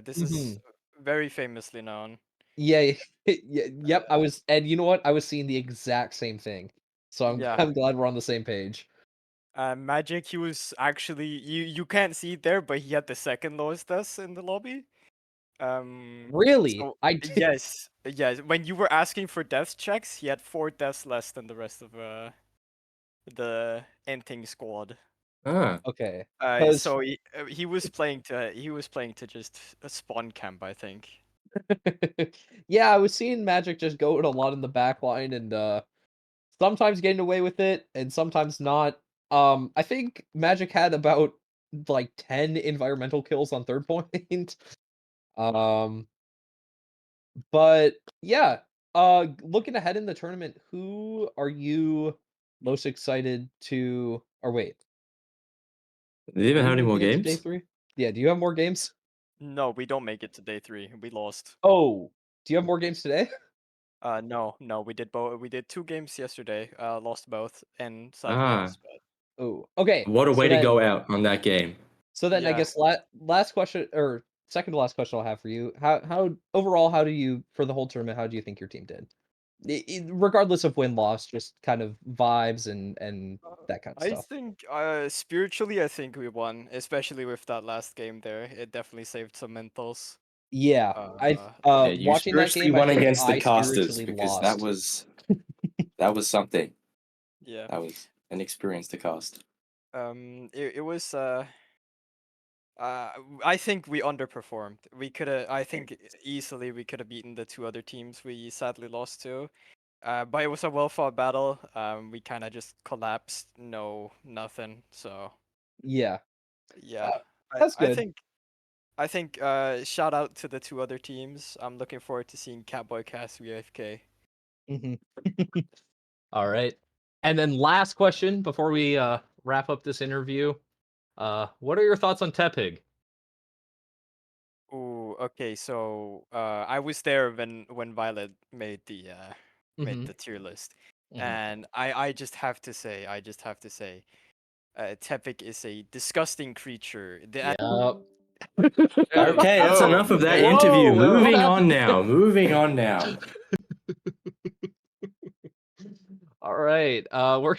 This is Mhm. very famously known. Yeah, yep, and you know what? I was seeing the exact same thing. So I'm Yeah. I'm glad we're on the same page. Magic, he was actually you can't see it there, but he had the second lowest deaths in the lobby. Really? So I did. yes. When you were asking for death checks, he had 4 deaths less than the rest of the Enting squad. Ah. Okay. 'Cause So he was playing to just spawn camp, I think. yeah, I was seeing Magic just go it a lot in the back line and sometimes getting away with it and sometimes not. I think Magic had about like 10 environmental kills on third point. Um, but yeah, looking ahead in the tournament, who are you most excited to or wait, Do you do even have we any more make it to day games? 3? Yeah, do you have more games? No, we don't make it to day 3. We lost. Oh, do you have more games today? No, we did both. We did 2 games yesterday. Lost both and sadly Ah. lost both. Oh, okay. What a way to go out on that game. So then I Yeah. guess last question or second to last question I'll have for you. How overall how do you for the whole tournament, how do you think your team did? Regardless of win loss, just kind of vibes and that kind of I stuff. think spiritually, I think we won, especially with that last game there. It definitely saved some mentals. Yeah, I Uh, Yeah, you watching that spiritually game, I won think against the I casters spiritually because that lost. was something. yeah. That was an experience to cast. It was I think we underperformed. We could have. I think easily we could have beaten the 2 other teams we sadly lost to. But it was a well fought battle. We kind of just collapsed. No, nothing. So Yeah, yeah, I that's I good. think I think shout out to the 2 other teams. I'm looking forward to seeing Catboy Casts We AFK. Mhm. All right. And then last question before we wrap up this interview. What are your thoughts on Tepig? Ooh, okay. So I was there when Violet made Mhm. the tier list, Mhm. and I just have to say, Tepig is a disgusting creature. Yep. Okay, that's Whoa, enough of that wait, interview. Whoa! What Moving on happened? now. Moving on now. All right. We're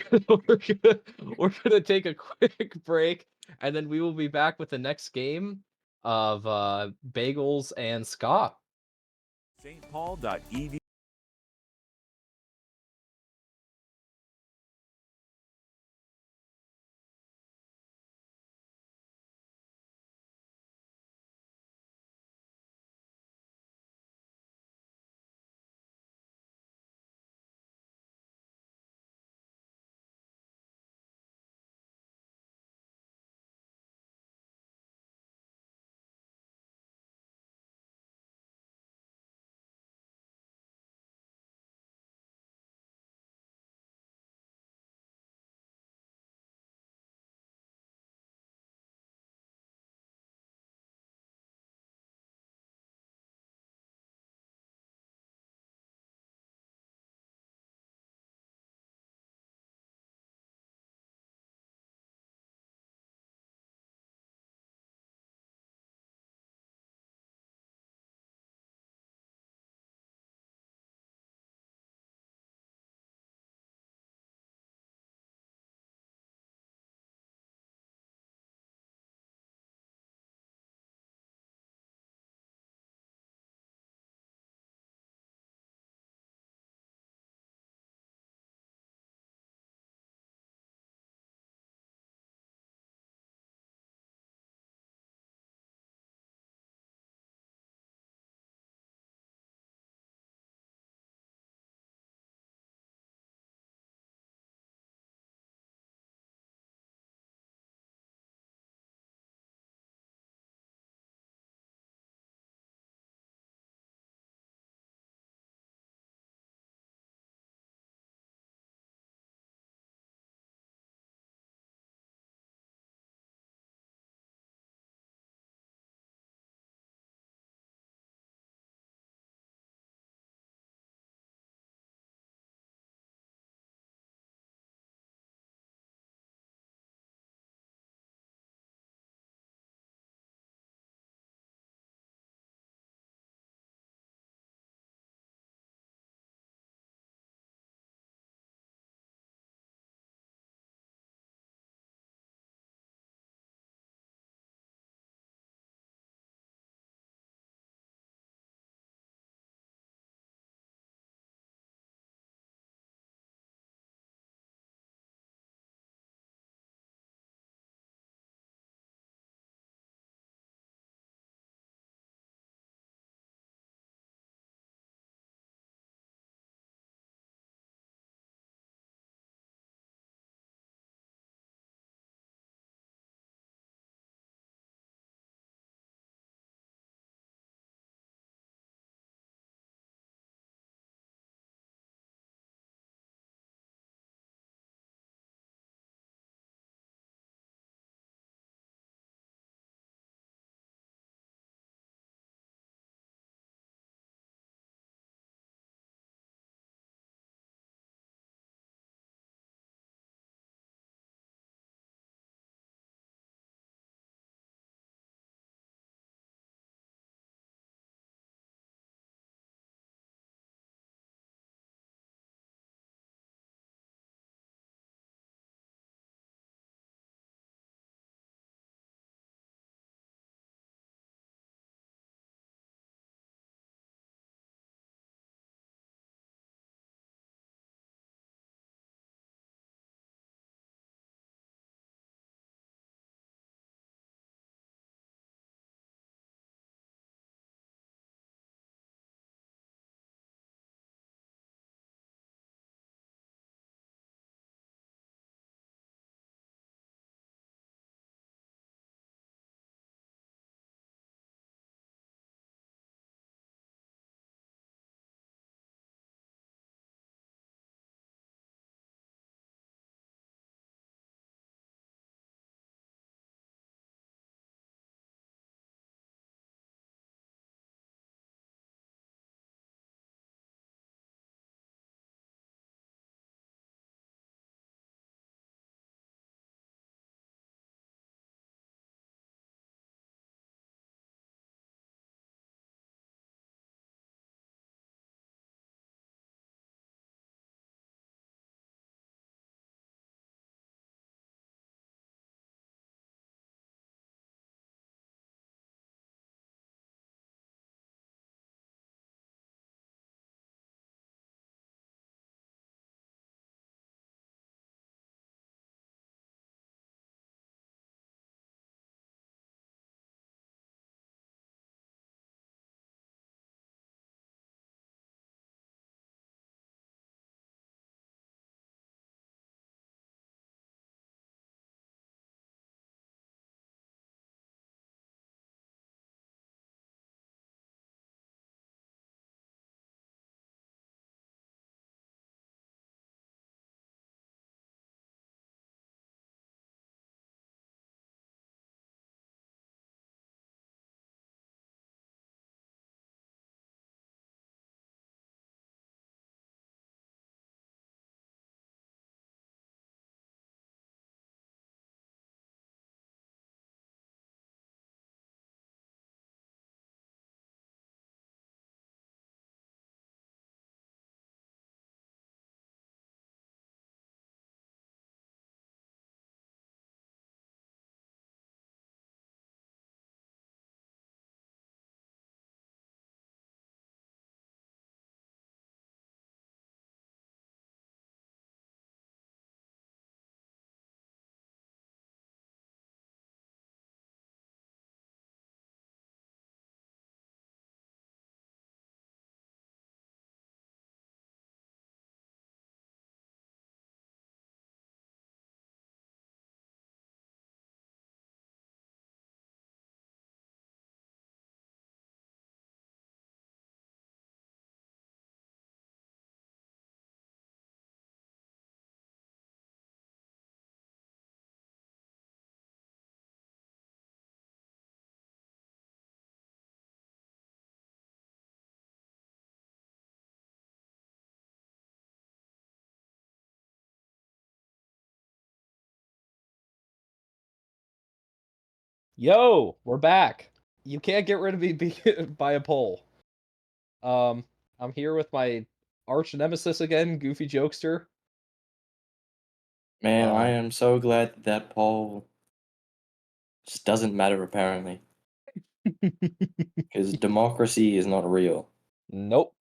gonna take a quick break, and then we will be back with the next game of Bagels and Scott. stpaul.ev Yo, we're back. You can't get rid of me by a poll. I'm here with my arch nemesis again, Goofy Jokester. Man, I am so glad that poll just doesn't matter apparently. Because democracy is not real. Nope.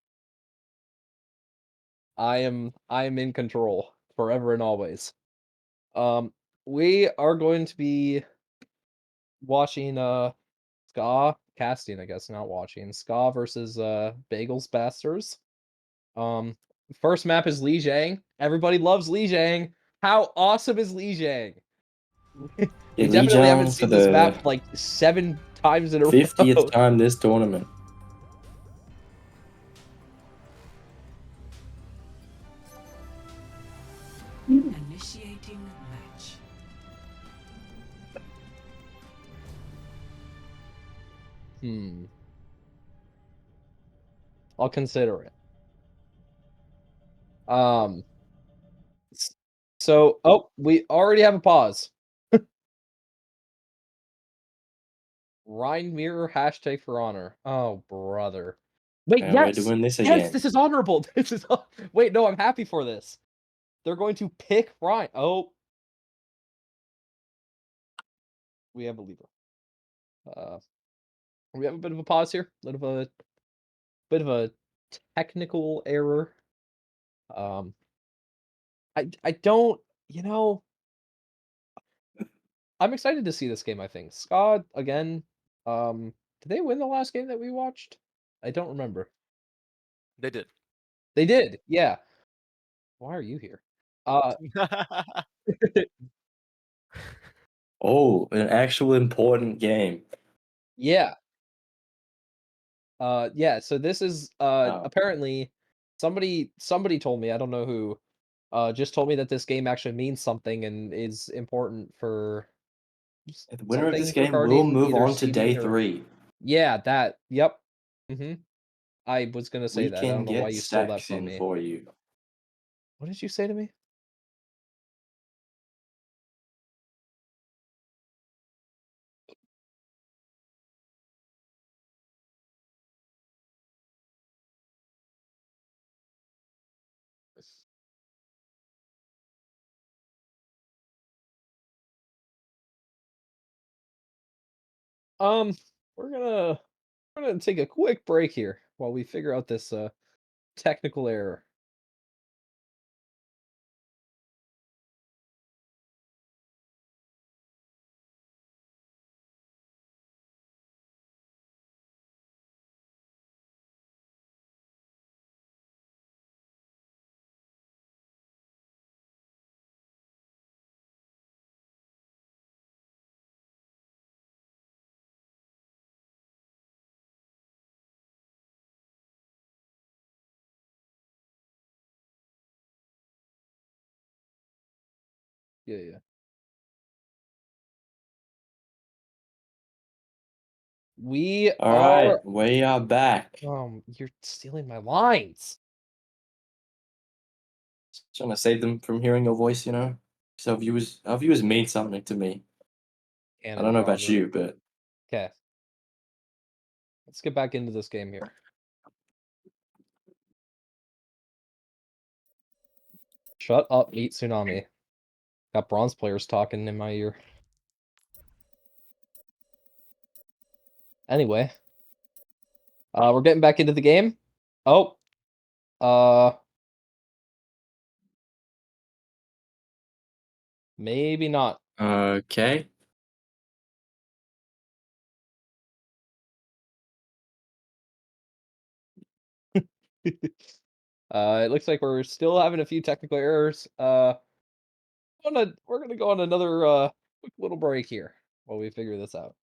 I am in control forever and always. We are going to be watching casting, I guess, not watching. Ska versus Baegles Bastards. First map is Lijiang. Everybody loves Lijiang. How awesome is Lijiang? We definitely haven't seen this map like 7 times in a row. 50th time this tournament. Initiating match. I'll consider it. So, oh, we already have a pause. Rhine Mirror hashtag for honor. Oh, brother. Wait, And we're yes! doing this Yes, again. this is honorable! This is... Wait, no, I'm happy for this. They're going to pick Rhine. Oh. We have a lever. We have a bit of a pause here. Bit of a technical error. I don't, you know, I'm excited to see this game, I think. Scott, again, did they win the last game that we watched? I don't remember. They did. They did, yeah. Why are you here? Oh, an actual important game. Yeah. Yeah, so this is, apparently, somebody told me, I don't know who, just told me that this game actually means something and is important for The winner of this something game will regarding move either on to day seeding or... 3. Yeah, that. Yep. I was gonna say We that. I can don't know why get you stole that stacks from in me. for you. What did you say to me? Um, we're gonna take a quick break here while we figure out this technical error. Yeah. We Alright, we are back. You're stealing my lines. Just trying to save them from hearing your voice, you know? So our viewers mean something to me. I don't know about you, but... Okay. Let's get back into this game here. Shut up, Meat Tsunami. Got bronze players talking in my ear. Anyway. We're getting back into the game. Oh. Maybe not. Okay. It looks like we're still having a few technical errors. We're gonna go on another quick little break here while we figure this out.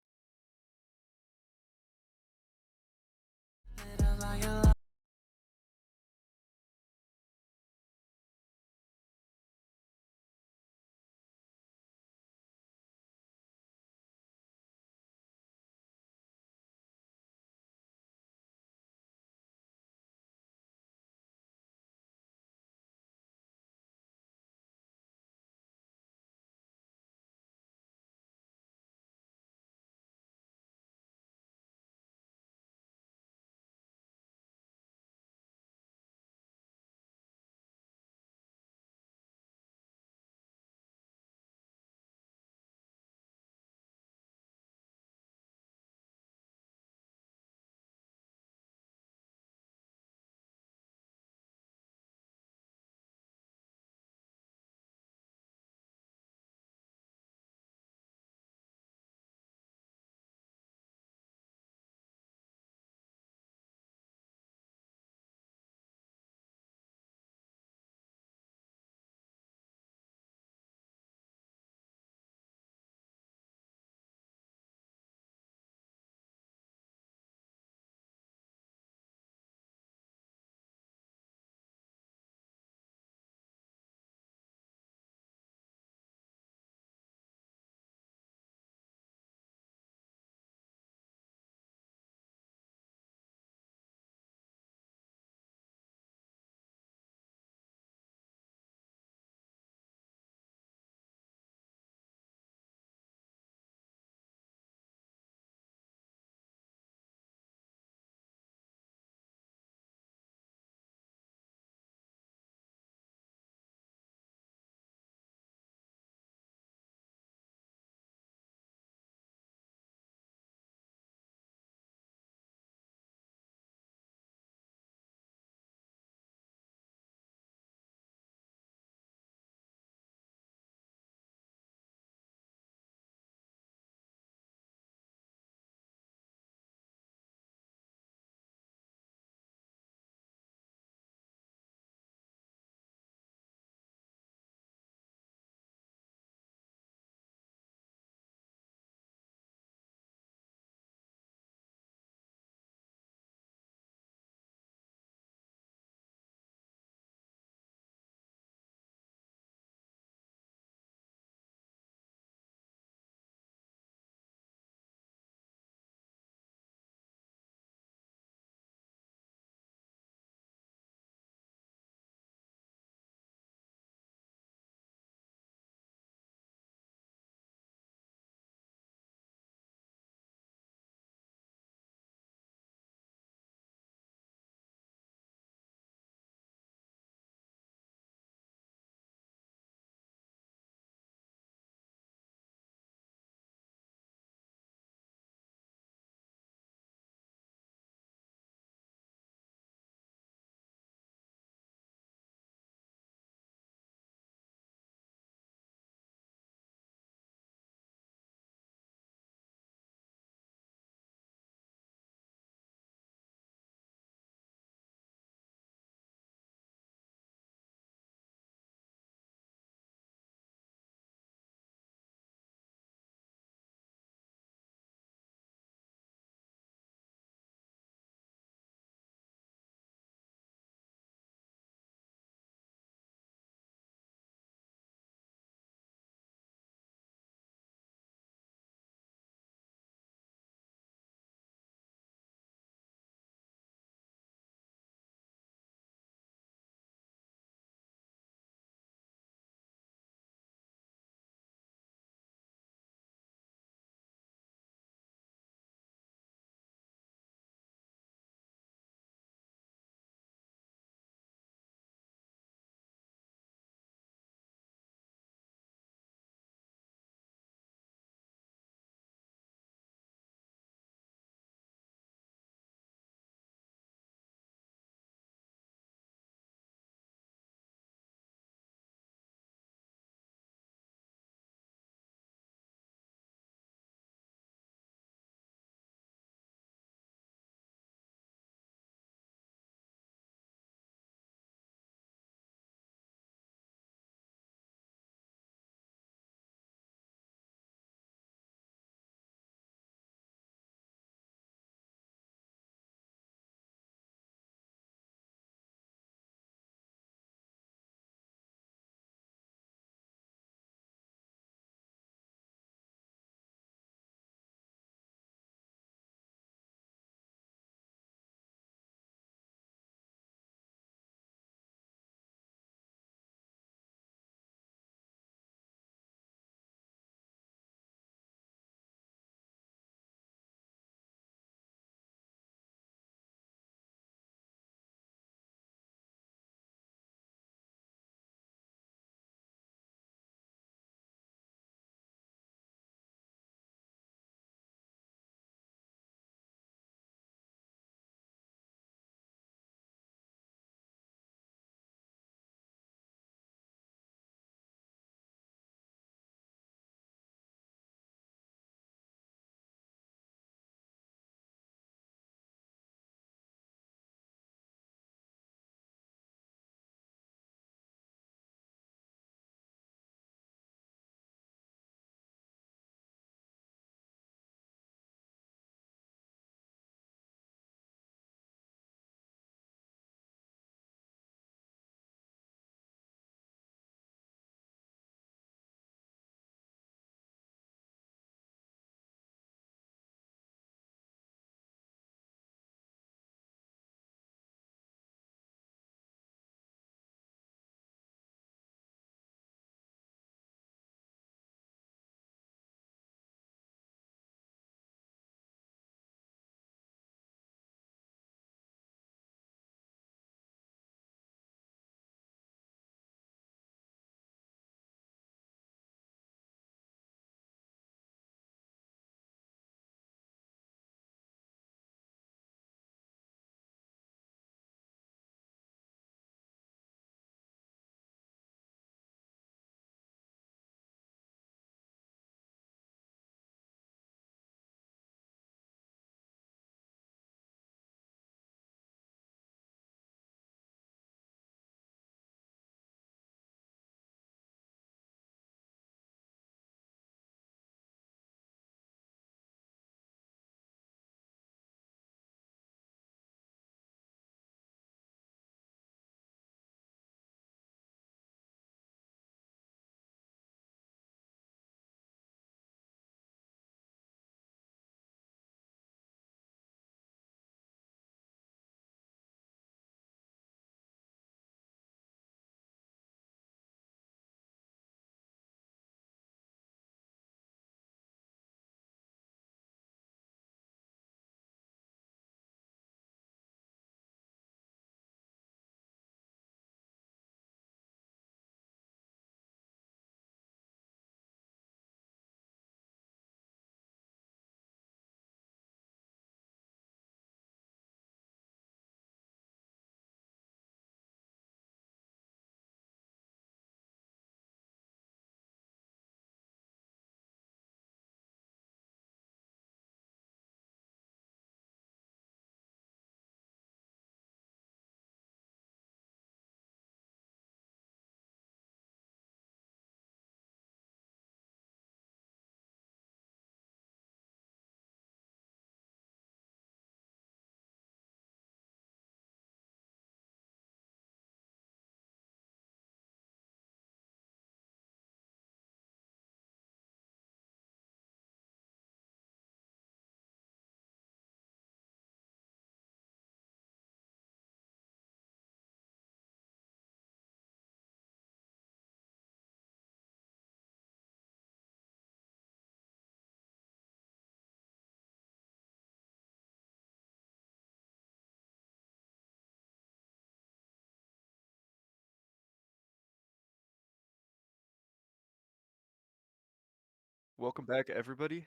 Welcome back, everybody.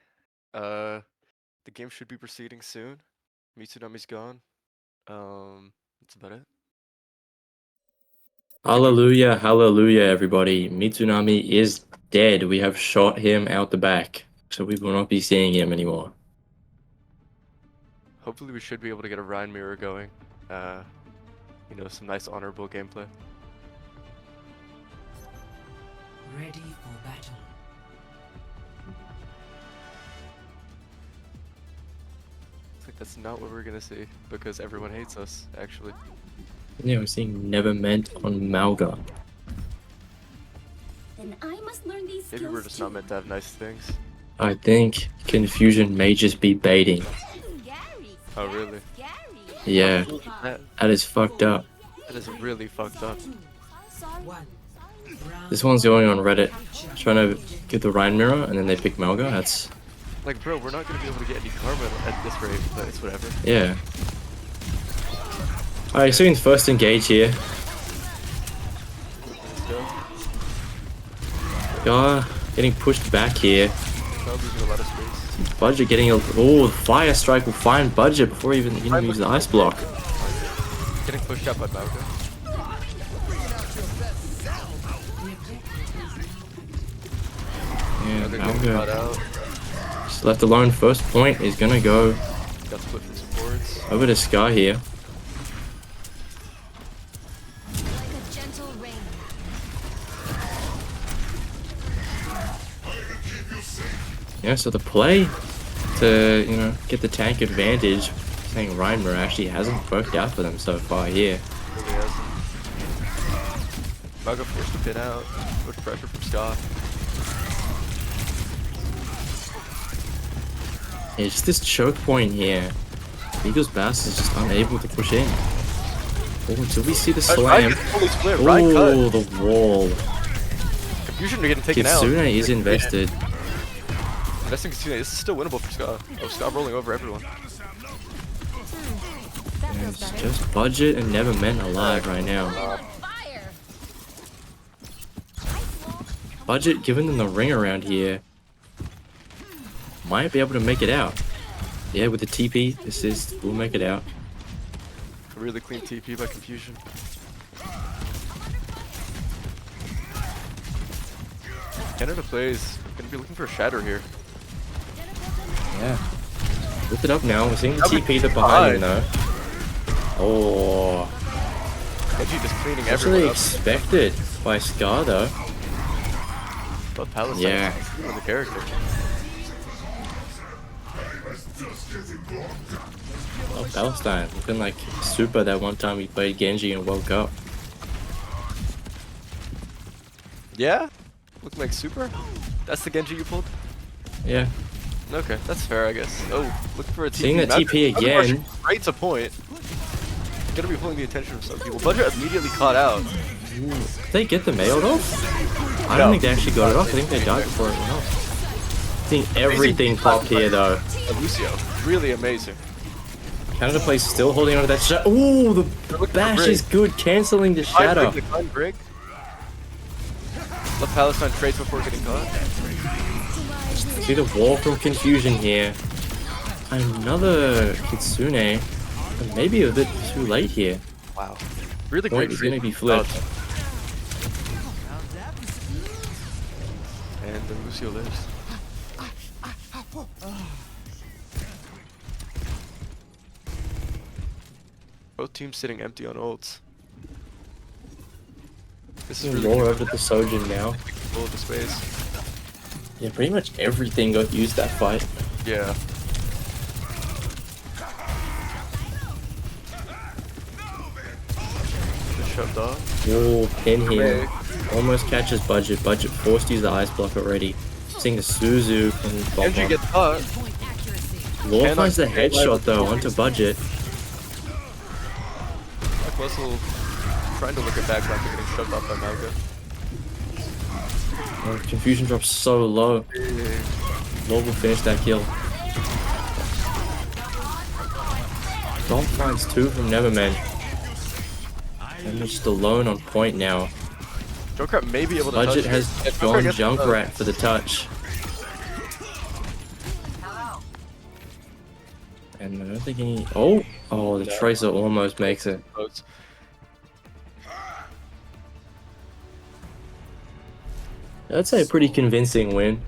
The game should be proceeding soon. Mitsunami's gone. That's about it. Hallelujah, hallelujah, everybody. Mitsunami is dead. We have shot him out the back, so we will not be seeing him anymore. Hopefully we should be able to get a Rhine mirror going. You know, some nice honorable gameplay. Ready for battle. I think that's not what we're gonna see, because everyone hates us, actually. Yeah, we're seeing Never Meant on Malga. Then I must learn these skills. Maybe we're just not meant to have nice things. I think Confusion may just be baiting. Oh, really? Yeah, that is fucked up. That is really fucked up. This one's going on Reddit, trying to get the Rhine mirror, and then they pick Malga. That's... Like, bro, we're not gonna be able to get any karma at this rate, but it's whatever. Yeah. Alright, so in first engage here. Gar getting pushed back here. Losing a lot of space. Budget getting a... Oh, Fire Strike will find Budget before he even use the Ice Block. Getting pushed out by Malga. Yeah, Malga. Just left alone. First point is gonna go Got split from supports. over to Scar here. Yeah, so the play to, you know, get the tank advantage, saying Reimer actually hasn't worked out for them so far here. Really hasn't. Malga forced to pin out. Much pressure from Scott. Yeah, just this choke point here. Baegles Bastards is just unable to push in. Oh, until we see the slam. Oh, the wall. Confusion are getting taken Kitsune out. is invested. Investing Kitsune, this is still winnable for Scott. Oh, Scott rolling over everyone. Yeah, it's just Budget and Never Meant alive right now. Budget giving them the ring around here. Might be able to make it out. Yeah, with the TP assist, we'll make it out. A really clean TP by Confusion. Canada plays gonna be looking for a shatter here. Yeah. Lift it up now. We're seeing the TP that behind him though. Oh. Edgy just cleaning Actually everyone up. expected by Scar though. Both Palestine. Yeah. On the character. Oh, Palestine. Looking like Super that one time we played Genji and woke up. Yeah? Looking like Super? That's the Genji you pulled? Yeah. Okay, that's fair, I guess. Oh, looking for a TP. Seeing the TP again. Right to point. Gonna be pulling the attention of some people. Budget immediately caught out. Did they get the mailed off? I don't think they actually got it off. I think they died before it went off. I think everything popped here though. L.U.A.U, really amazing. Canada plays still holding on to that shot. Ooh, the bash is good, cancelling the shadow. Brig. Let Palestine trade before getting caught. See the wall from Confusion here. Another Kitsune. And maybe a bit too late here. Wow. Really Point great. is going to be flipped. And then Lucio lives. Both teams sitting empty on ults. This is really more over the Sojin now. Full of the space. Yeah, pretty much everything got used that fight. Yeah. Just shoved off. Oh, pin here. Almost catches Budget. Budget forced to use the ice block already. Seeing the Suzu from Genji gets caught. Law finds the headshot though onto Budget. Wessel trying to look at back after getting shoved off by Malga. Oh, Confusion drops so low. Law will finish that kill. Dom finds 2 from Neverman. And they're just alone on point now. Junkrat may be able to Budget touch has it. gone Junkrat for the touch. And I don't think any. Oh, the Tracer almost makes it. Close. I'd say a pretty convincing win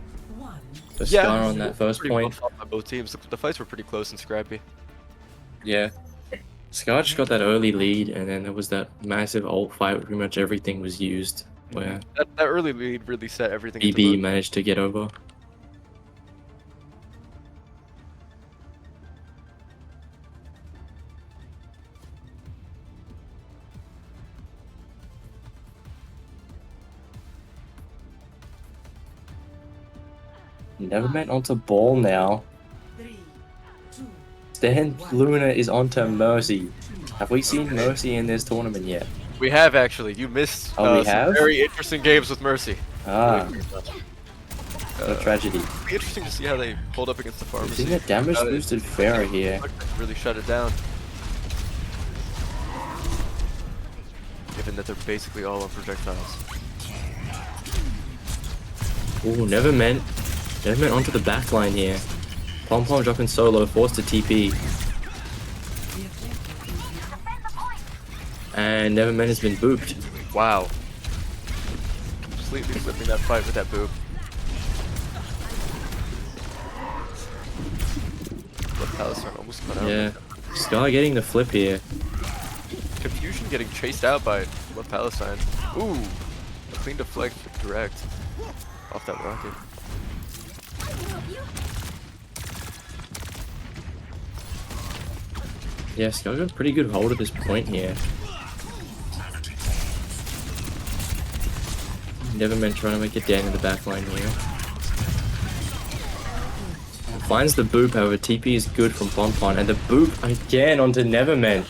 for Scar on that first Pretty well point. fought by both teams. The fights were pretty close and scrappy. Yeah. Scar just got that early lead, and then there was that massive ult fight where pretty much everything was used, where That early lead really set everything into BB motion. managed to get over. Never meant onto ball now. Then Luna is onto Mercy. Have we seen Mercy in this tournament yet? We have actually. You missed we some have? very interesting games with Mercy. Ah. What a tragedy. It'll be interesting to see how they hold up against the I pharmacy. think that damage boosted Pharah here. Really shut it down. Given that they're basically all on projectiles. Ooh, never meant onto the back line here. Pom Pom dropping solo, forced to TP. And Never meant has been booped. Wow. Completely flipping that fight with that boop. But Palestine almost cut out. Yeah. Scar getting the flip here. Confusion getting chased out by Palestine. Ooh. A clean deflect direct. Off that rocket. Yeah, Scar got a pretty good hold at this point here. Never meant trying to make it down in the back line here. Finds the boop, however, TP is good from Pompon, and the boop again onto Neverman.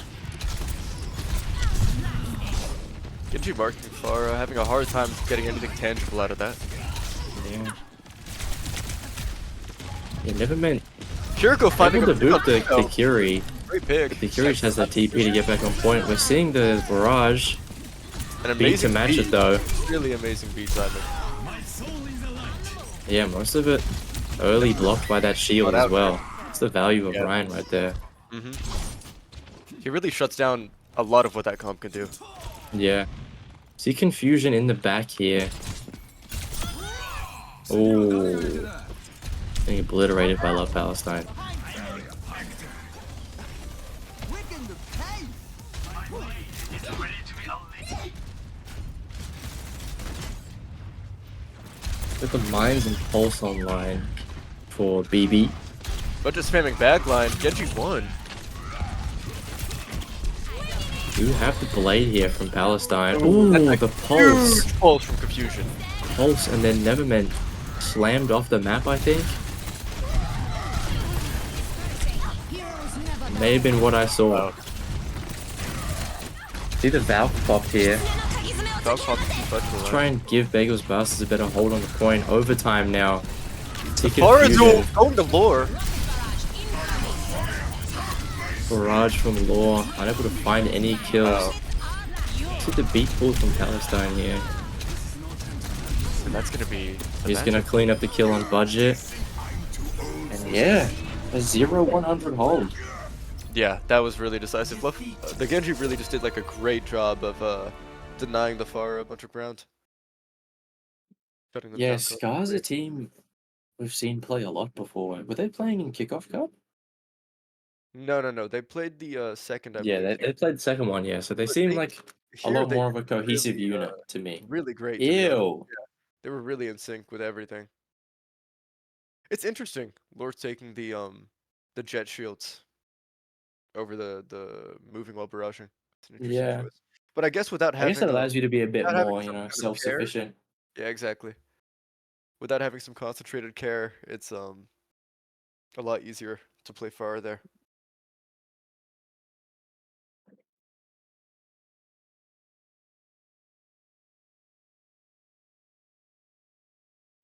Genji marking for having a hard time getting anything tangible out of that. Yeah. Yeah, Neverman. Kiriko finding the boop to Kiri. Very big. The Kiri has that TP to get back on point. We're seeing the barrage. An beat to match it though. Really amazing beat timing. Yeah, most of it early blocked by that shield as well. That's the value of Ryan right there. He really shuts down a lot of what that comp can do. Yeah. See confusion in the back here. Oh. Getting obliterated by Love Palestine. With the Mines and Pulse online for BB. But just spamming backline, Genji won. You have the blade here from Palestine. Ooh, the Pulse. Huge pulse from Confusion. Pulse and then Neverman slammed off the map, I think. May have been what I saw. See the Valk pop here. Try and give Baegles Bastards a better hold on the point. Overtime now. Confusion. Going to lore. Barrage from L.U.A.U. Unable to find any kills. See the beat pull from Palestine here. And that's gonna be. He's gonna clean up the kill on budget. And yeah, a 0-100 hold. Yeah, that was really decisive. The Genji really just did like a great job of denying the Pharah a bunch of ground. Yeah, Scar's a team we've seen play a lot before. Were they playing in Kickoff Cup? No. They played the second. I Yeah, believe. they played the second one, yeah. So they seem like a lot more of a cohesive unit to me. Really great. Ew. Yeah, they were really in sync with everything. It's interesting. Lord's taking the jet shields over the moving while barraging. It's an interesting choice. But I guess without having, I guess it allows you to be a bit more, self-sufficient. Yeah, exactly. Without having some concentrated care, it's a lot easier to play Pharah there.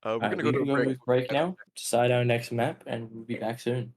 We're gonna go to a break now. Decide our next map, and we'll be back soon.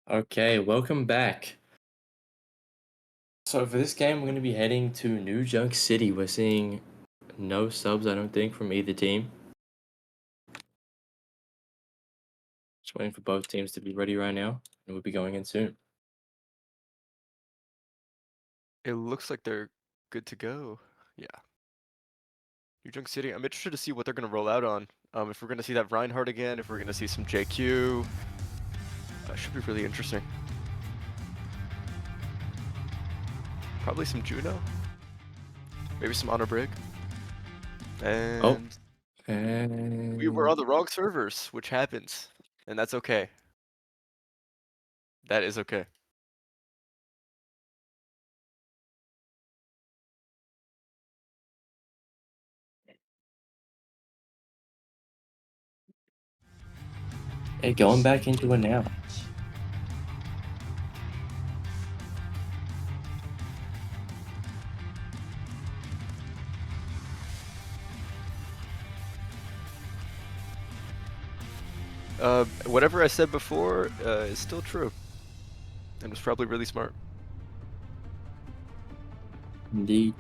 Okay, welcome back. So for this game, we're going to be heading to New Junk City. We're seeing no subs, I don't think, from either team. Just waiting for both teams to be ready right now, and we'll be going in soon. It looks like they're good to go. Yeah. New Junk City. I'm interested to see what they're going to roll out on. If we're going to see that Reinhardt again, if we're going to see some JQ. Should be really interesting. Probably some Juno. Maybe some Honor Brig. And we were on the wrong servers, which happens. And that's okay. That is okay. Hey, going back into it now. Whatever I said before is still true. And was probably really smart. Indeed.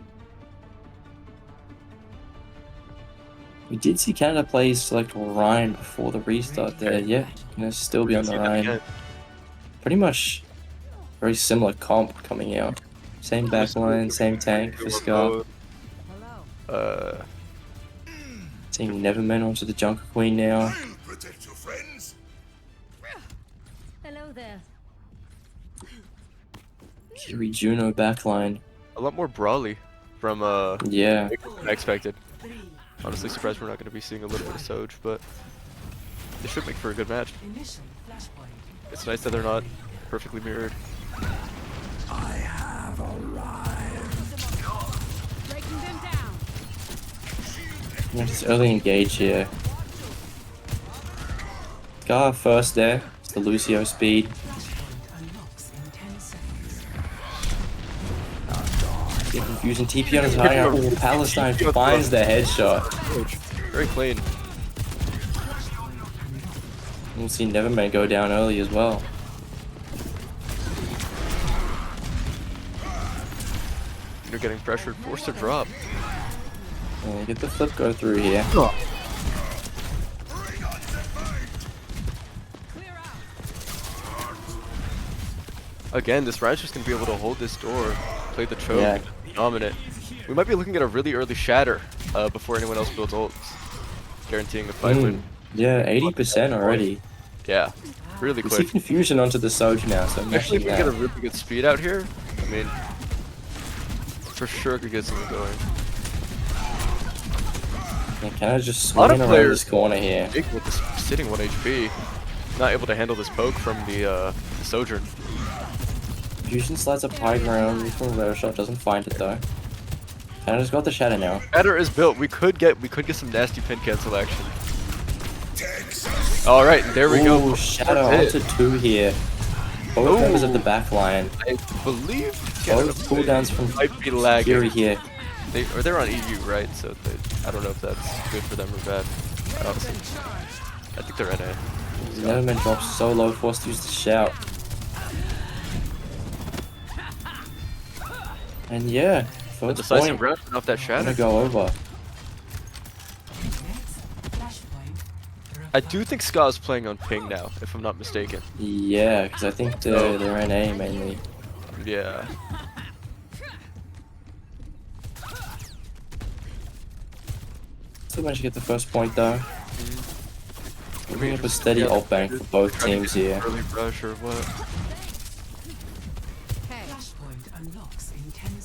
We did see Canada players select Ryan before the restart there. Yeah, gonna still be on the Ryan. Pretty much very similar comp coming out. Same backline, same tank for Scar. Seeing Neverman onto the Junker Queen now. Protect your friends. Hello there. Kiri Juno backline. A lot more brawly from yeah, than I expected. Honestly surprised we're not going to be seeing a little bit of Soj, but they should make for a good match. It's nice that they're not perfectly mirrored. I have arrived. Breaking them down. Just early engage here. Scar first there. It's the Lucio speed. Get confusion. TP on his high up. Oh, Palestine finds the headshot. Very clean. We'll see Neverman go down early as well. You're getting pressured, forced to drop. Yeah, get the flip go through here. Again, this Ryan's just going to be able to hold this door, play the choke, dominant. We might be looking at a really early shatter before anyone else builds ults, guaranteeing a fight win. Yeah, 80% already. Yeah, really We quick. see confusion onto the Soj now, so Especially if we that. get a really good speed out here, I mean, for sure could get something going. Yeah, can I just A lot swing of around players this corner here? big with this sitting 1 HP, not able to handle this poke from the Sojourn. Fusion slides up high ground, lethal rare shot, doesn't find it though. Canada's got the shatter now. Shatter is built. We could get some nasty pin cancel action. All right, there we go. Ooh, shatter onto 2 here. Both members of the back line. I believe both cooldowns from might be lagging. Fury here. They're on EU, right? So I don't know if that's good for them or bad. Honestly, I think they're NA. Neverman drops so low, forced to use the shout. And yeah, first decisive point. round off that shatter. Gonna go over. I do think Ska's playing on ping now, if I'm not mistaken. Yeah, because I think they're NA mainly. Yeah. Still managed to get the first point though. Moving up a steady ult bank for both teams here. Early rush or what?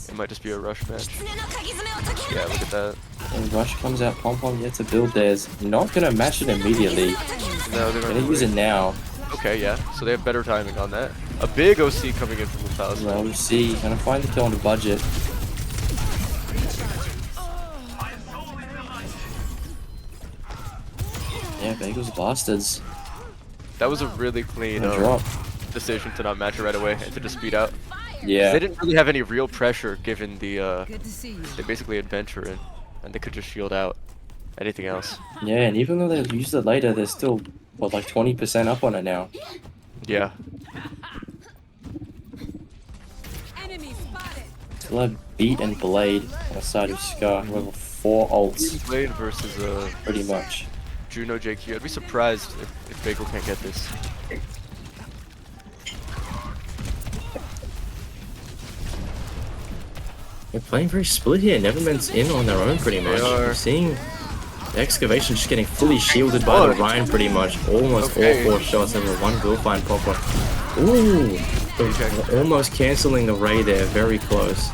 It might just be a rush match. Yeah, look at that. And Rush comes out, Pom Pom yet to build theirs. Not gonna match it immediately. No, they're gonna use it now. Okay, yeah. So they have better timing on that. A big OC coming in from the thousand. Well, we see. Gonna find the kill on the budget. Yeah, Baegles Bastards. That was a really clean drop. decision to not match it right away and to just speed out. Yeah. They didn't really have any real pressure given the Good to see you. they basically adventure in and they could just shield out anything else. Yeah, and even though they'll use it later, they're still, what, like 20% up on it now. Yeah. L.U.A.U beat and Blade on the side of Scar. Level 4 ults. Blade versus pretty much. Juno JQ. I'd be surprised if Bagel can't get this. They're playing very split here. Neverman's in on their own pretty much. We're seeing the Excavation just getting fully shielded by the Ryan pretty much. Almost all 4 shots over one Bullfine popper. Ooh! Almost cancelling the Ray there. Very close.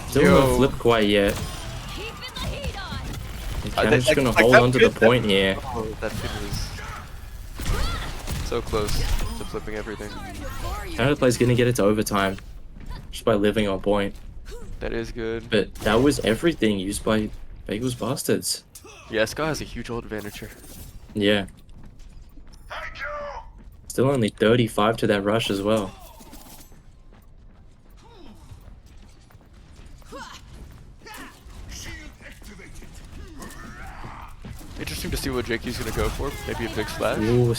Still no flip quite yet. They're just gonna hold on to the point here. Oh, that pin was so close to flipping everything. Canada Play's gonna get it to overtime just by living on point. That is good. But that was everything used by Baegles Bastards. Yeah, Ska has a huge ult advantage here. Yeah. Still only 35 to that rush as well. Interesting to see what JQ's gonna go for. Maybe a big splash. Ooh,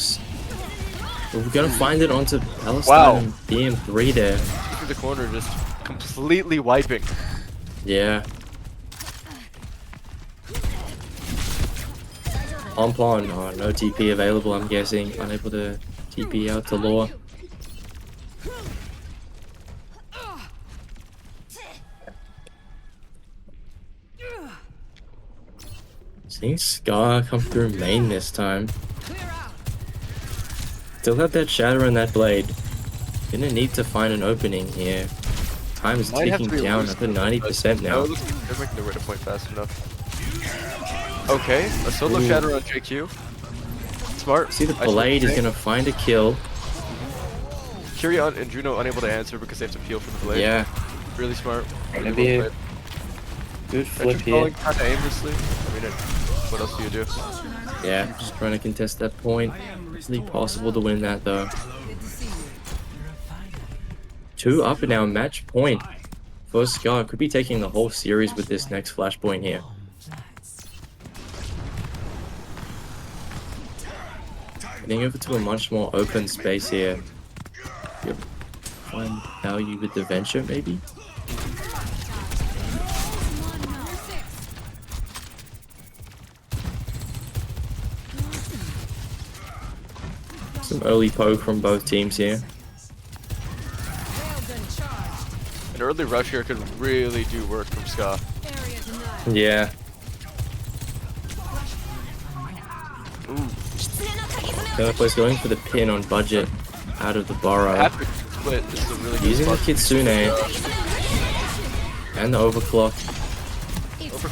we're gonna find it onto Palestine Wow. and BM3 there. Through the corner, just completely wiping. Yeah. Pompon, oh, no TP available, I'm guessing. Unable to TP out to L.U.A.U. Seeing Scar come through main this time. Still have that Shatter and that Blade. Gonna need to find an opening here. Time is ticking down up to 90% now. They're making their way to point fast enough. Okay, a solo Shatter on JQ. Smart. See the Blade is gonna find a kill. Kyrian and Juno unable to answer because they have to peel for the Blade. Yeah. Really smart. Gonna be a good flip here. Kinda aimlessly. I mean, what else do you do? Yeah, just trying to contest that point. Really possible to win that though. 2 up and now, match point for Scar. Could be taking the whole series with this next flashpoint here. Getting over to a much more open space here. Yep. Find value with the venture maybe? Some early poke from both teams here. An early rush here could really do work from Ska. Yeah. Third place going for the pin on budget out of the burrow. Split. This is a really Using the good Kitsune and the overclock.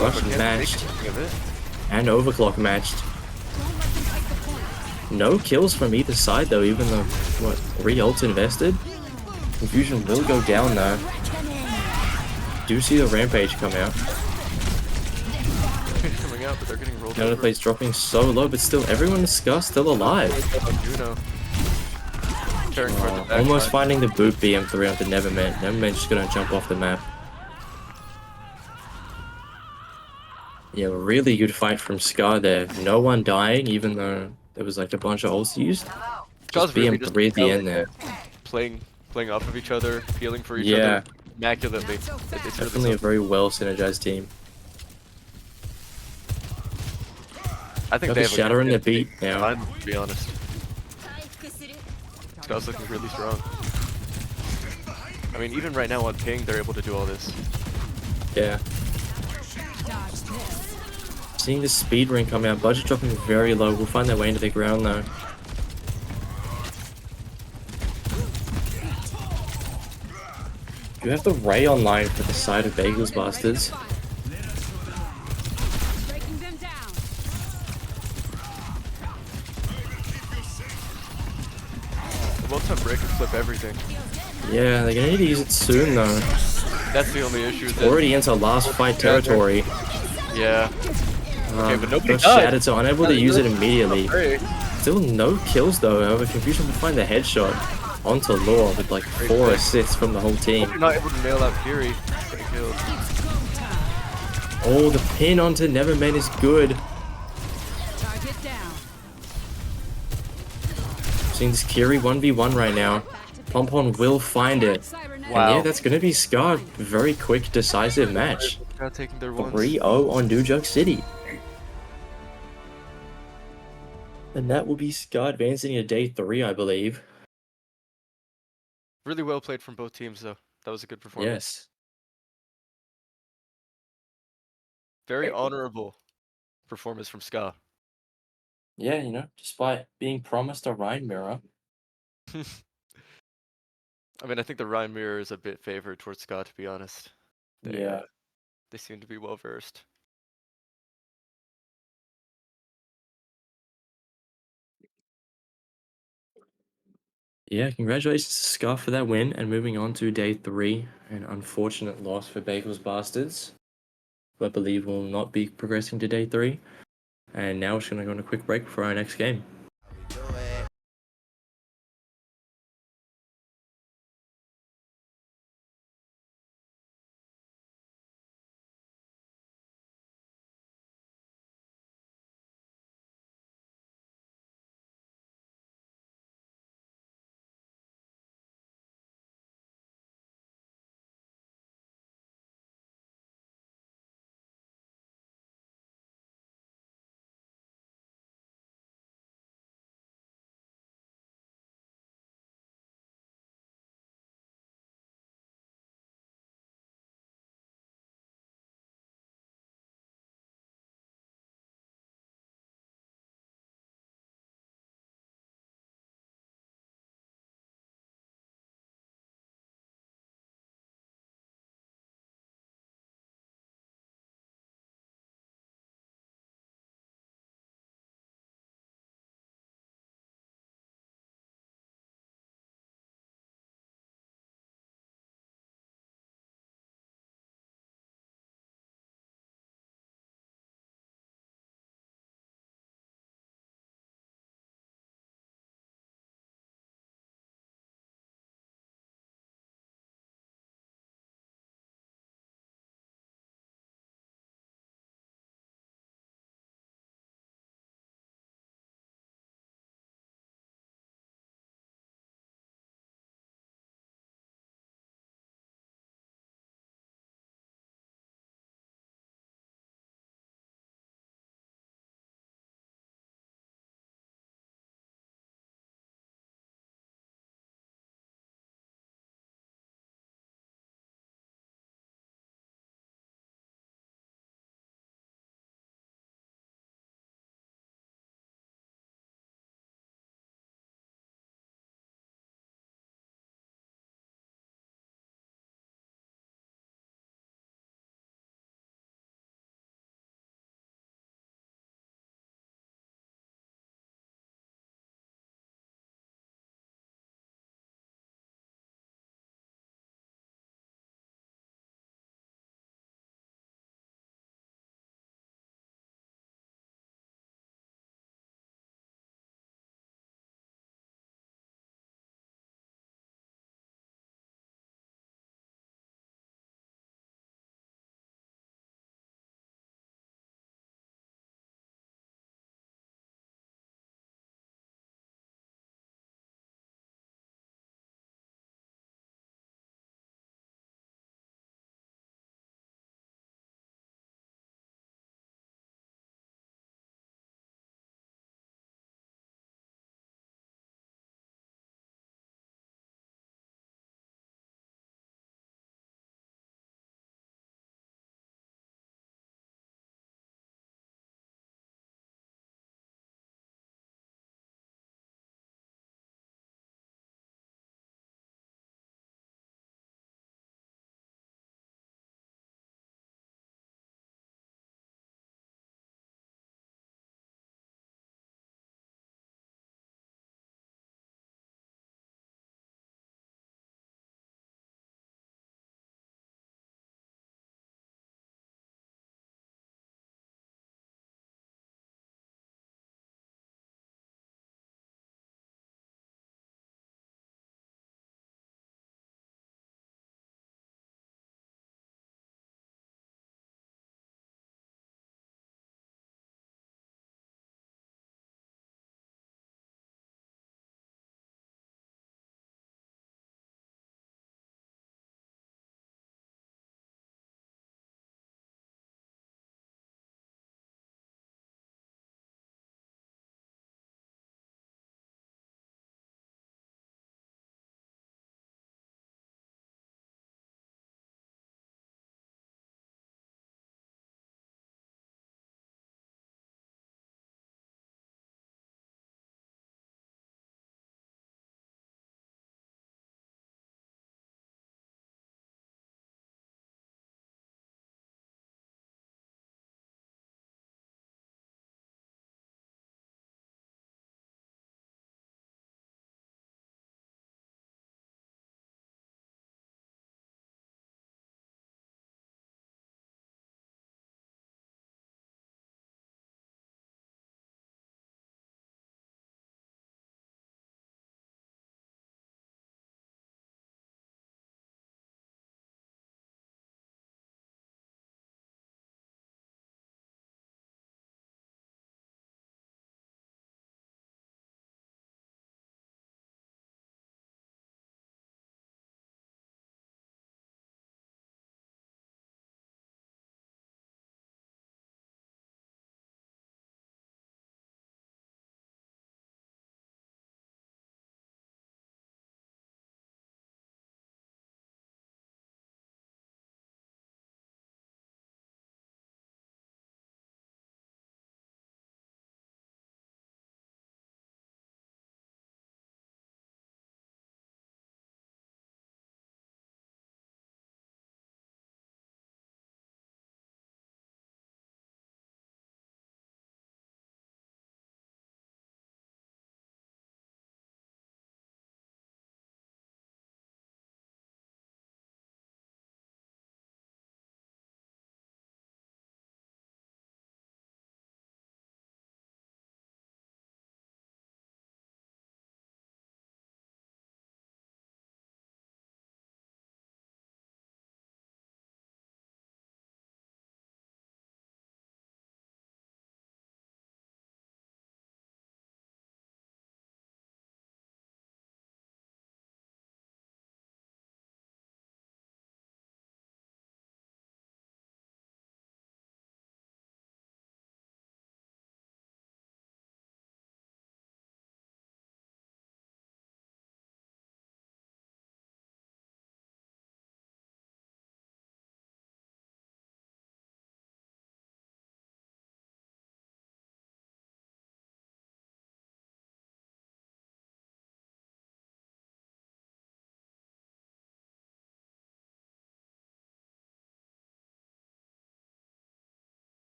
Rush matched. And overclock matched. No kills from either side though, even though, what, 3 ults invested? Confusion will go down though. Do see the Rampage come out. Coming out, but they're getting rolled Canada over. Play's dropping so low, but still everyone is still alive. Juno. Almost finding the boot BM3 onto Neverman. Neverman's just gonna jump off the map. Yeah, really good fight from Scar there. No one dying, even though there was like a bunch of ults used. Just BM3 at the end there. Playing off of each other, peeling for each Yeah. other immaculately. It's Definitely a very well synergized team. I think Got they the have Shatter in the beat now. To be honest. Scott's looking really strong. I mean, even right now on ping, they're able to do all this. Yeah. Seeing the speed ring come out, budget dropping very low. We'll find their way into the ground though. You have the Ray online for the side of Baegles Bastards. The one-time break can flip everything. Yeah, they're gonna need to use it soon though. That's the only issue. Already into last fight territory. Yeah. Okay, but nobody got died. shattered, so unable to use it immediately. Still no kills though. However, Confusion will find the headshot onto L.U.A.U with like 4 assists from the whole team. You're not able to nail out Fury. Getting killed. Oh, the pin onto Neverman is good. Seeing this Kiri 1v1 right now. Pompon will find it. And yeah, that's going to be Scar. Very quick, decisive match. Taking their ones. 3-0 on Dujok City. And that will be Scar advancing to day 3, I believe. Really well played from both teams, though. That was a good performance. Yes. Very honorable performance from Ska. Yeah, you know, despite being promised a Rhine mirror. I mean, I think the Rhine mirror is a bit favored towards Ska, to be honest. Yeah. They seem to be well versed. Yeah, congratulations to Scar for that win, and moving on to day 3, an unfortunate loss for Baegles Bastards, who I believe will not be progressing to day 3. And now we're just going to go on a quick break for our next game.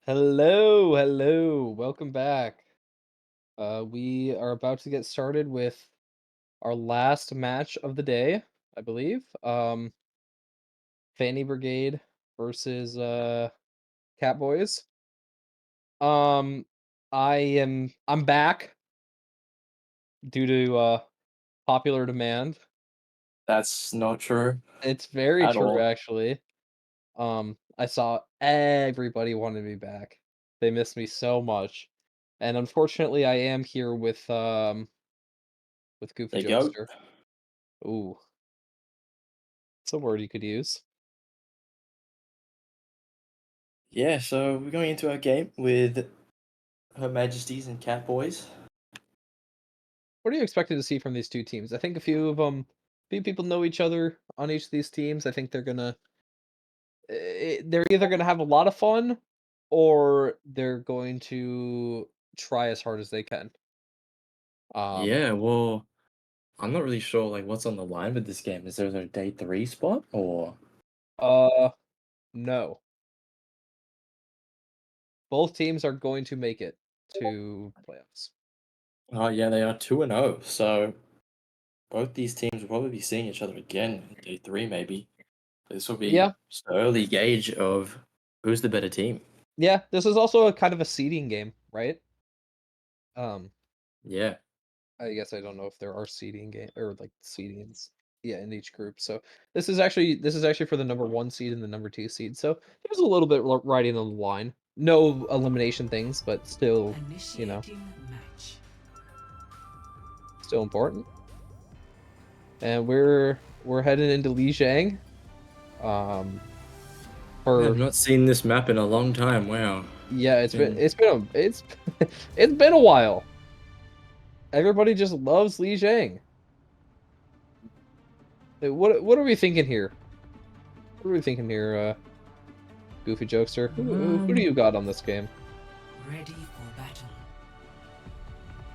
Hello, hello. Welcome back. We are about to get started with our last match of the day, I believe. Fanny Brigade versus Catboys. I'm back due to popular demand. That's not true. It's very at true, all. actually. I saw everybody wanted me back. They missed me so much. And unfortunately I am here with Goofy There you go. Jokester. Ooh. It's a word you could use. Yeah, so we're going into our game with Her Majesties and Catboys. What are you expecting to see from these two teams? I think a few people know each other on each of these teams. I think they're either gonna have a lot of fun, or they're going to try as hard as they can. Yeah, well, I'm not really sure like what's on the line with this game. Is there a day 3 spot or? No. Both teams are going to make it to playoffs. Oh yeah, they are 2-0. So both these teams will probably be seeing each other again in day 3, maybe. This will be Yeah. just an early gauge of who's the better team. Yeah, this is also a kind of a seeding game, right? Yeah. I guess I don't know if there are seeding game or like seedings, yeah, in each group. So this is actually for the number 1 seed and the number 2 seed. So there's a little bit riding on the line. No elimination things, but still, you know, still important. And we're heading into Lijiang. I've not seen this map in a long time. Wow. Yeah, it's been a while. Everybody just loves Lijiang. What are we thinking here? What are we thinking here, Goofy Jokester? Who do you got on this game? Ready for battle.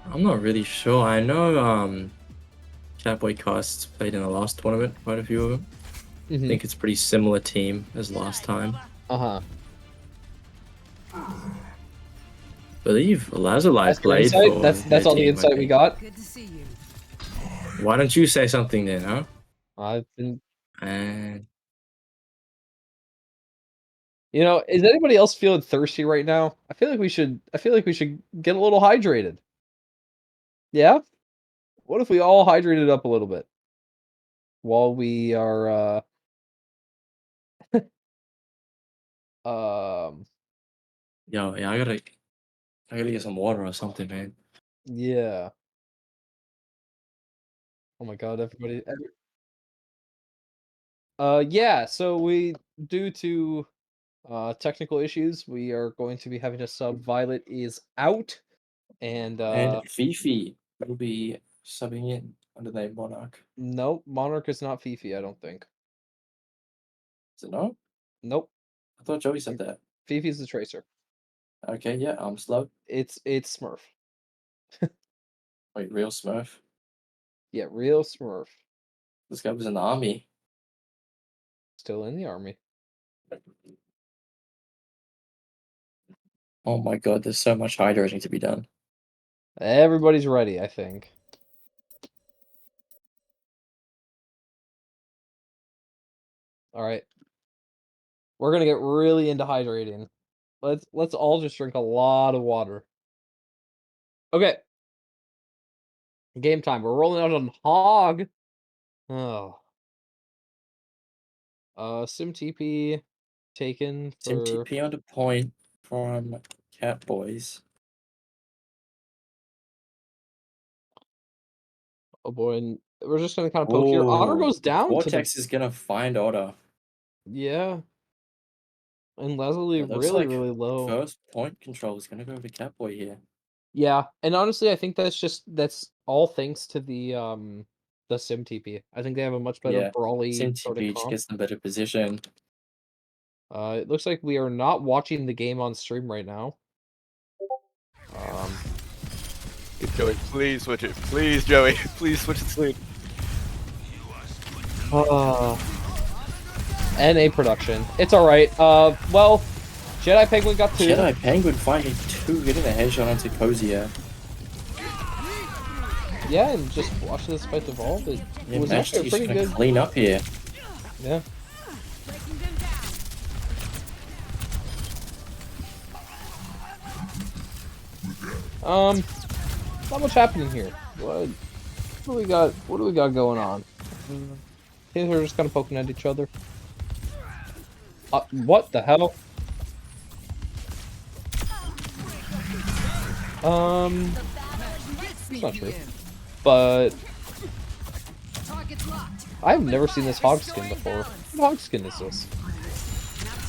I'm not really sure. I know Catboy Casts played in the last tournament, quite a few of them. I think it's a pretty similar team as last time. Uh-huh. I believe Lazuli played for that's all the insight we got. Good to see you. Why don't you say something then, huh? I've been... And... You know, is anybody else feeling thirsty right now? I feel like we should get a little hydrated. Yeah? What if we all hydrated up a little bit? While we are Yo, yeah, I gotta get some water or something, man. Yeah. Oh my god, yeah, so due to technical issues, we are going to be having to sub Violet is out, and Fifi will be subbing in under the name Monarch. Nope, Monarch is not Fifi, I don't think. Is it not? Nope. I thought Joey said that. Fifi's the Tracer. Okay, yeah, I'm slow. It's Smurf. Wait, real Smurf? Yeah, real Smurf. This guy was in the army. Still in the army. Oh my god, there's so much hydrating to be done. Everybody's ready, I think. Alright. We're gonna get really into hydrating. Let's all just drink a lot of water. Okay. Game time. We're rolling out on Hog. Oh. Sim TP taken for... Sim TP on the point from Catboys. Oh boy, and we're just gonna kind of poke here. Otter goes down. Vortex is gonna find Otter. Yeah. And Leslie really low. First point control is gonna go to Catboy here. Yeah, and honestly, I think that's all thanks to the Sim TP. I think they have a much better brawly Sim sort of TP comp. gets in a better position. It looks like we are not watching the game on stream right now. Joey, please switch it. Please, Joey. Please switch it soon. NA production. It's alright. Well, Jedi Penguin got 2. Jedi Penguin finding 2, getting the headshot onto Kozia. Yeah, and just watching this fight evolve, it was actually a pretty good. Clean up here. Yeah. Not much happening here. What do we got? What do we got going on? These are just kind of poking at each other. What the hell? Not true. But I've never seen this hog skin before. What hog skin is this?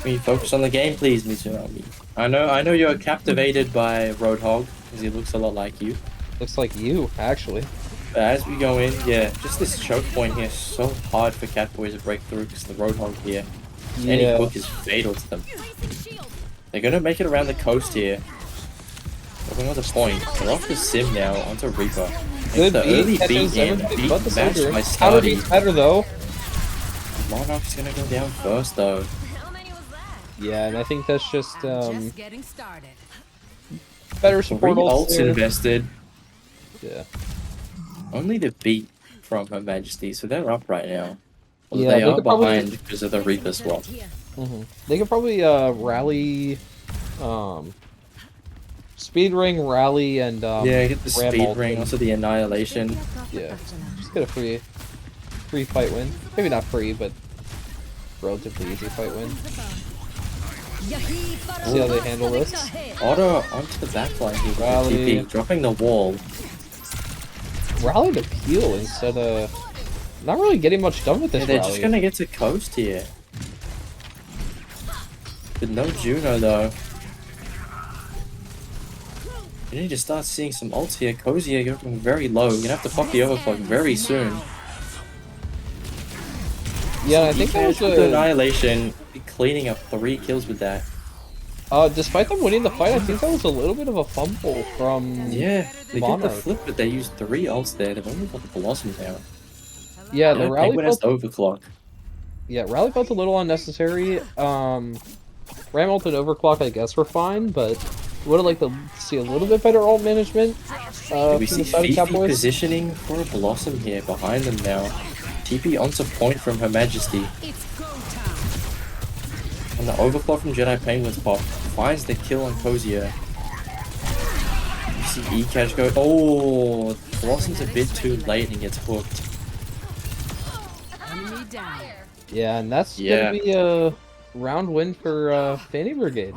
Can you focus on the game, please, Mitsunami? I know you're captivated by Roadhog, because he looks a lot like you. Looks like you, actually. But as we go in, yeah, just this choke point here is so hard for Catboy to break through, because the Roadhog here, any hook is fatal to them. They're gonna make it around the coast here. Going on the point. They're off the Sim now, onto Reaper. Good the early beat and beat matched by Counter beat's Stardy. better though. Monarch's gonna go down first though. Yeah, and I think that's just Just getting started. better support 3 ults ults here. invested. Yeah. Only the beat from Her Majesty, so they're up right now. Well, Yeah, they they are could probably- behind because of the Reaper swap. They could probably rally, speed ring, rally, and yeah, get the ram speed ult ring, in. also the annihilation. Yeah, just get a free fight win. Maybe not free, but relatively easy fight win. See how they handle this. Auto onto the backline here with the Rally. TP, dropping the wall. Rally to peel instead of not really getting much done with this Yeah, they're rally. just gonna get to coast here. With no Juno though. You need to start seeing some ults here. Kozia going very low. You're gonna have to pop the overclock very soon. Yeah, I think that was with the a, annihilation, cleaning up 3 kills with that. despite them winning the fight, I think that was a little bit of a fumble from Yeah, they did the Monarch. flip, but they used 3 ults there. They've only got the Blossom down. Yeah, the rally Penguin has felt, the overclock. yeah, rally felt a little unnecessary. Ram ult and overclock, I guess, were fine, but would have liked to see a little bit better ult management. We from see the side of Fifi Catboys. positioning for a Blossom here behind them now. TP onto point from Her Majesty. And the overclock from Jedi Penguin's pop finds the kill on Kozia. You see E-Cash go, oh, Blossom's a bit too late and gets hooked. Enemy down. Yeah, and that's Yeah. gonna be a round win for Fanny Brigade.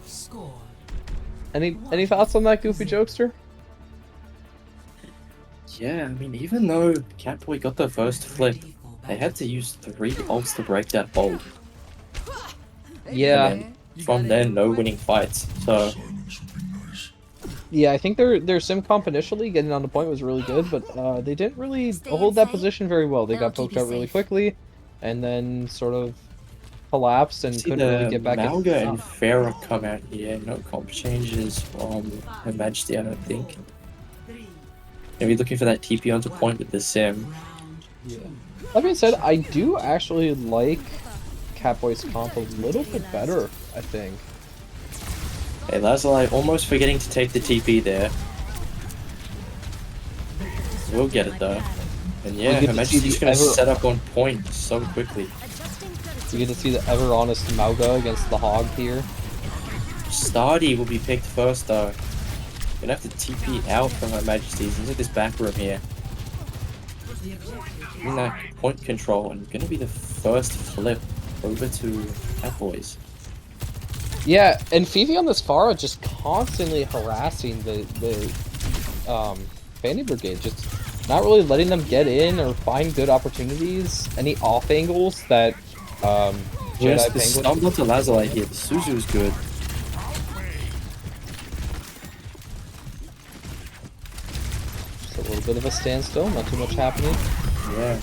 Score. Any thoughts on that, Goofy Jokester? Yeah, I mean, even though Catboy got the first flip, they had to use 3 ults to break that hold. Yeah. And then from then, no winning fights. So, Yeah, I think their sim comp initially getting on the point was really good, but they didn't really hold that position very well. They got poked out really quickly, and then sort of collapsed and see couldn't really the get back in. Malga and Farah come out here. No comp changes from Her Majesty, I don't think. Maybe looking for that TP onto point with the sim. Yeah. That being said, I do actually like Catboy's comp a little bit better, I think. Hey, Lazuli almost forgetting to take the TP there. We'll get it though. And yeah, get Her to see Majesty's the gonna ever- set up on point so quickly. You get to see the ever honest Mauga against the Hog here. Stardy will be picked first though. Gonna have to TP out from Her Majesty's into this back room here. In that point control, and gonna be the first flip over to Catboys. Yeah, and Fifi on this Pharah just constantly harassing the Fanny Brigade, just not really letting them get in or find good opportunities, any off angles that Yes, Jedi the Penguin. stump onto Lazuli here. The Suzu's good. Just a little bit of a standstill, not too much happening. Yeah.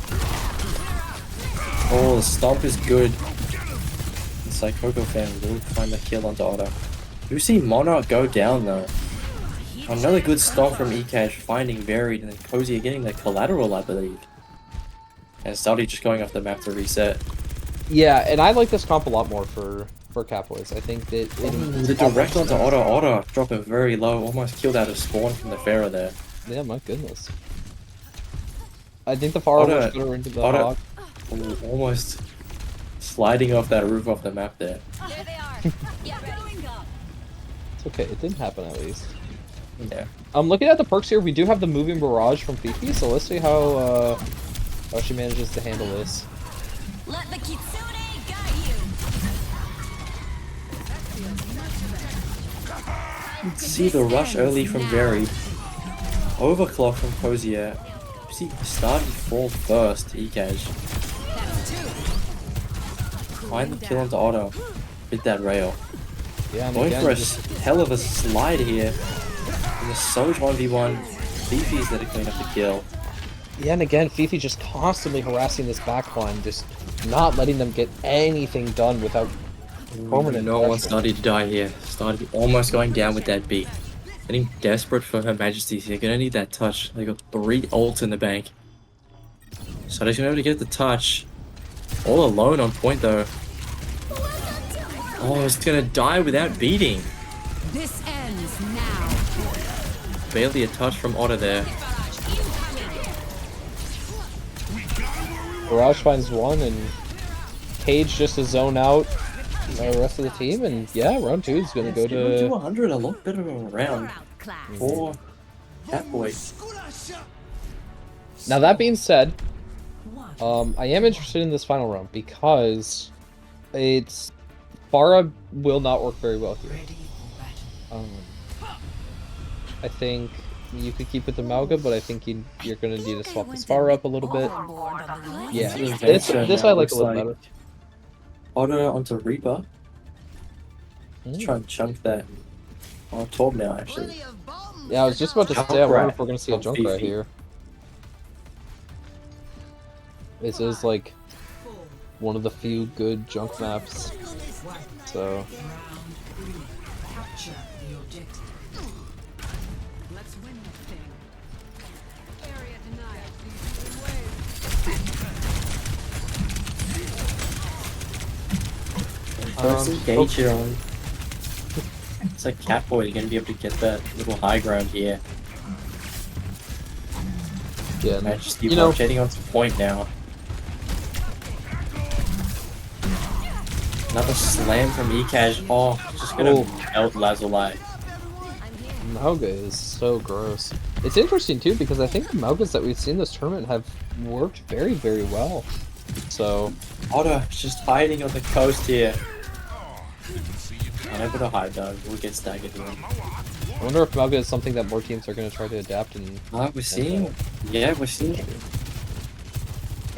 Oh, the stomp is good. The Psychoco fan will find the kill onto Otto. You see Monarch go down though. Another good stomp from E-Cash, finding Varied, and then Cozy getting the collateral, I believe. And Stardy just going off the map to reset. Yeah, and I like this comp a lot more for Catboys. I think that the direct onto Otter dropping very low, almost killed out of spawn from the Pharaoh there. Yeah, my goodness. I think the Pharaoh was better into the hog. Almost sliding off that roof off the map there. There they are. Yeah, going up. It's okay, it didn't happen at least. Yeah. I'm looking at the perks here. We do have the moving barrage from Fifi, so let's see how she manages to handle this. Let the Kitsune guide you. See the rush early from Very. Overclock from Cozier. See, starting fall first, Ekaj. Find the kill onto Otto. Hit that rail. Yeah, going for a hell of a slide here. And the Soj 1v1. Fifi's there to clean up the kill. Yeah, and again, Fifi just constantly harassing this backline, just not letting them get anything done without permanent No one started to die here. Started almost going down with that beat. Getting desperate for her Majesty here. Gonna need that touch. They got 3 ults in the bank. So they're gonna be able to get the touch. All alone on point though. Oh, it's gonna die without beating. This ends now. Barely a touch from Otter there. Barrage finds one, and Cage just to zone out the rest of the team, and yeah, round 2 is going to go to 100, a lot better of a round for Catboy. Now that being said, I am interested in this final round because Pharah will not work very well here. I think you could keep with the Mauga, but I think you're going to need to swap this Pharah up a little bit. Yeah, this I like a little better. Otter onto Reaper. Let's try and chunk that. On top now, actually. Yeah, I was just about to say, I wonder if we're going to see a Junkrat here. This is like one of the few good junk maps. So. First engage here on. It's like Catboy, you're gonna be able to get that little high ground here. Yeah, Majesty rotating onto point now. Another slam from Ekaj. Oh, just gonna melt Lazuli. Mauga is so gross. It's interesting too because I think the Maugas that we've seen this tournament have worked very, very well. So Otter just hiding on the coast here. Unable to hide though, we'll get staggered here. I wonder if Mauga is something that more teams are going to try to adapt and. We're seeing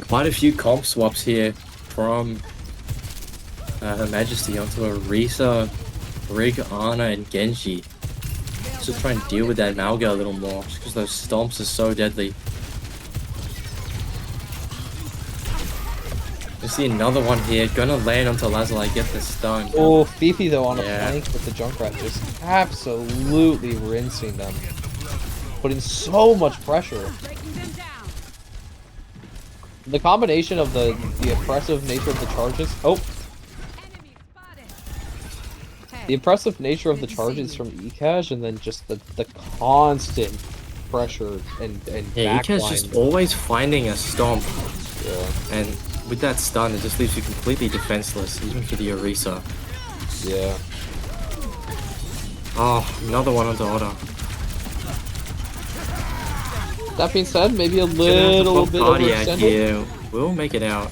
quite a few comp swaps here from Her Majesty onto Arisa, Brig, Ana, and Genji. Just to try and deal with that Mauga a little more, just because those stomps are so deadly. We see another one here, gonna land onto Lazuli, get the stun. Oh, Fifi though on a flank with the Junkrat, just absolutely rinsing them. Putting so much pressure. The combination of the oppressive nature of the charges. Oh! The oppressive nature of the charges from Ekaj, and then just the constant pressure and yeah, Ekaj just always finding a stomp. Yeah. And with that stun, it just leaves you completely defenseless, even for the Orisa. Yeah. Oh, another one onto Otter. That being said, maybe a little bit overextended. Yeah, we'll make it out.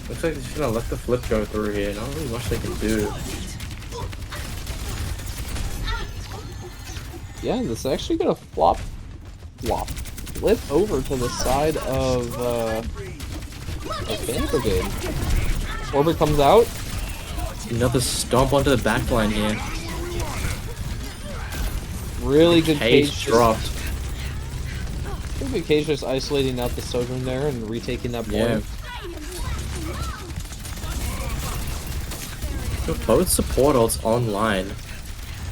Looks like they're just gonna let the flip go through here. Not really much they can do. Yeah, this is actually gonna flip over to the side of Fanny Brigade. Orbit comes out. Another stomp onto the backline here. Really good Cage dropped. Really good Cage just isolating out the Sojourn there and retaking that point. Yeah. Both support ults online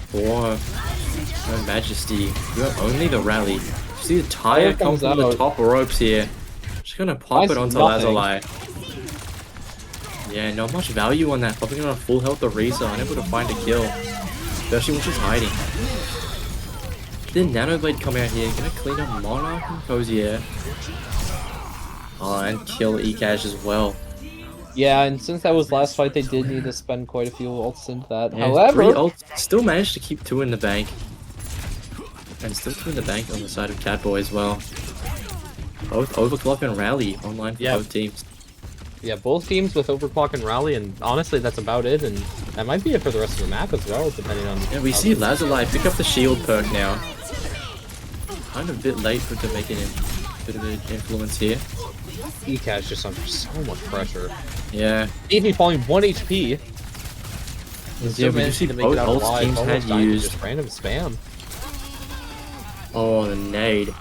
for Her Majesty. You have only the rally. See the tire comes from the top ropes here. Just gonna pop it onto nothing. Lazuli. Yeah, not much value on that. Popping it on full health of Reza, unable to find a kill. Especially when she's hiding. Then Nanoblade come out here, gonna clean up Monarch and Cozier. Oh, and kill Ekash as well. Yeah, and since that was last fight, they did need to spend quite a few ults into that. Yeah, However, 3 ults, still managed to keep 2 in the bank. And still 2 in the bank on the side of Catboy as well. Both Overclock and Rally online for both teams. Yeah, both teams with Overclock and Rally, and honestly, that's about it, and that might be it for the rest of the map as well, depending on... Yeah, we see Lazuli pick up the shield perk now. Kind of a bit late for to make a bit of an influence here. Ekash just under so much pressure. Yeah. Even falling 1 HP. Yeah, we do see both ult teams had used. Just random spam. Oh, the nade.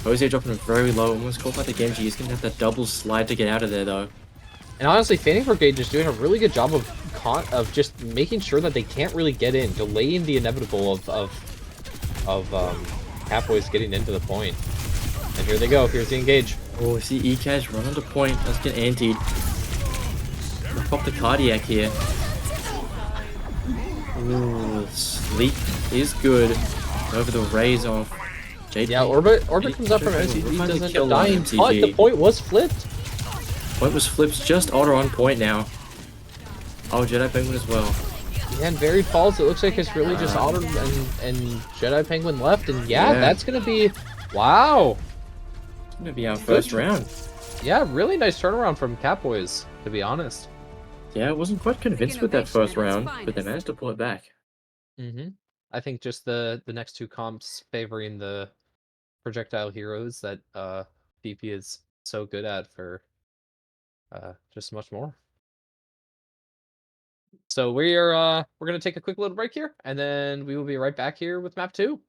Jose dropping him very low, almost caught by the Genji. He's gonna have that double slide to get out of there though. And honestly, Fanny Brigade just doing a really good job of just making sure that they can't really get in, delaying the inevitable of Catboys getting into the point. And here they go. Here's the engage. Oh, we see Ekash run onto point. Let's get antied. Let's pop the cardiac here. Ooh, sleep is good. Over the raise off. JP. Yeah, Orbit comes up from MTG, doesn't kill dying, but the point was flipped. Point was flipped, just Otter on point now. Oh, Jedi Penguin as well. Yeah, and Varied Falls, it looks like it's really just Otter and Jedi Penguin left, and yeah, that's gonna be... Wow! It's gonna be our first round. Yeah, really nice turnaround from Catboys, to be honest. Yeah, I wasn't quite convinced with that first round, but they managed to pull it back. Mm-hmm. I think just the next two comps favoring the projectile heroes that DP is so good at for just much more. So we're gonna take a quick little break here, and then we will be right back here with map 2.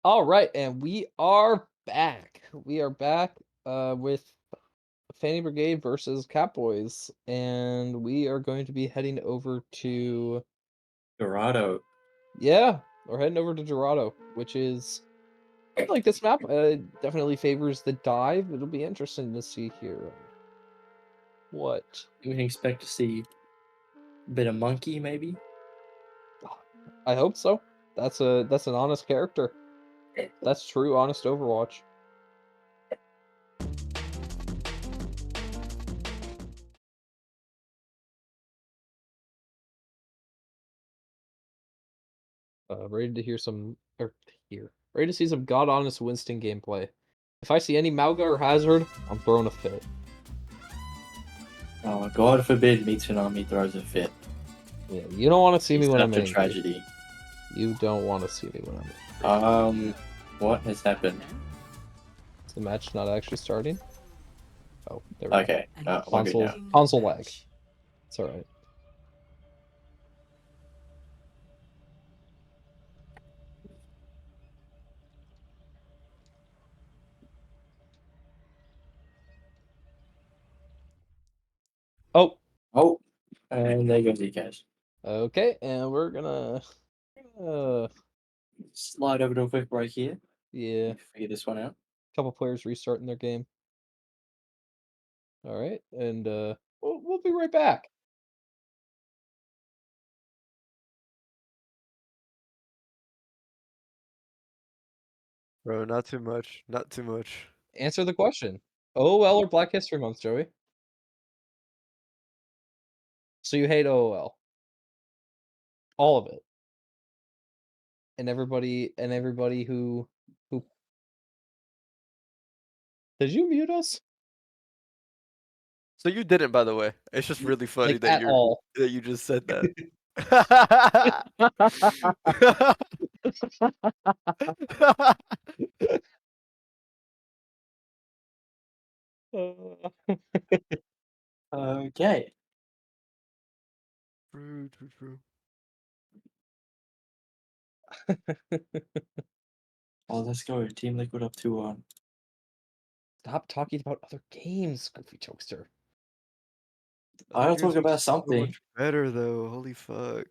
All right, and we are back. We are back with Fanny Brigade versus Catboys, and we are going to be heading over to Dorado. Yeah, we're heading over to Dorado, which is I like this map. Definitely favors the dive. It'll be interesting to see here. What? You can expect to see a bit of monkey, maybe? I hope so. That's an honest character. That's true, honest Overwatch. Ready to hear some, ready to see some god honest Winston gameplay. If I see any Mauga or Hazard, I'm throwing a fit. Oh, God forbid Mitsunami throws a fit. Yeah, you don't want to see me when I'm such a angry. tragedy. You don't want to see me when I'm angry. What has happened? Is the match not actually starting? Oh, there we Okay. go. We're good now. Console lag. It's alright. Oh, and there goes Zcash. Okay, and we're gonna slide over to a quick break here. Yeah. Figure this one out. Couple players restarting their game. All right, and we'll be right back. Bro, not too much. Not too much. Answer the question. OOL or Black History Month, Joey? So you hate OOL? All of it. And everybody who did you mute us? So you didn't, by the way. It's just really funny Like, that at all. that you just said that. Okay. True. Oh, let's go. Team Liquid up 2-1. Stop talking about other games, Goofy Jokester. I'll talk about something. Much better though. Holy fuck.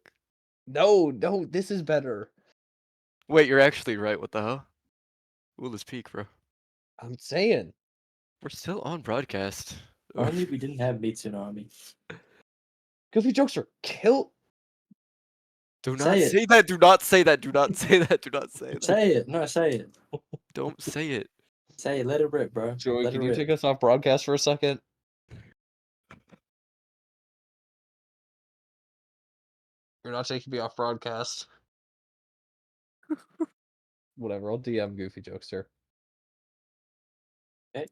No, this is better. Wait, you're actually right. What the hell? OOL is peak, bro. I'm saying. We're still on broadcast. Only we didn't have Mitsunami. Goofy Jokester, kill. Do not say that. Do not say that. Do not say that. Do not say that. Say it. No, say it. Don't say it. Say it. Let it rip, bro. Joey, Let can it you rip. take us off broadcast for a second? You're not taking me off broadcast. Whatever, I'll DM Goofy Jokester. Okay.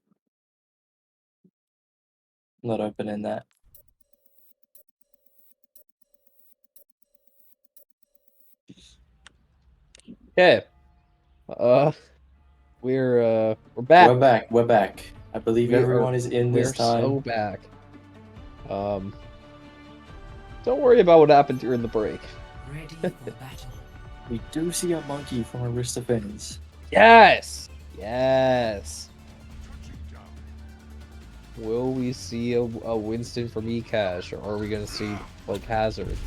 Not opening that. Okay. We're back. We're back. I believe everyone is in this time. We're so back. Don't worry about what happened during the break. Ready for battle. We do see a monkey from Aristophanes. Yes! Yes! Will we see a Winston from eCash, or are we gonna see, like, Hazard?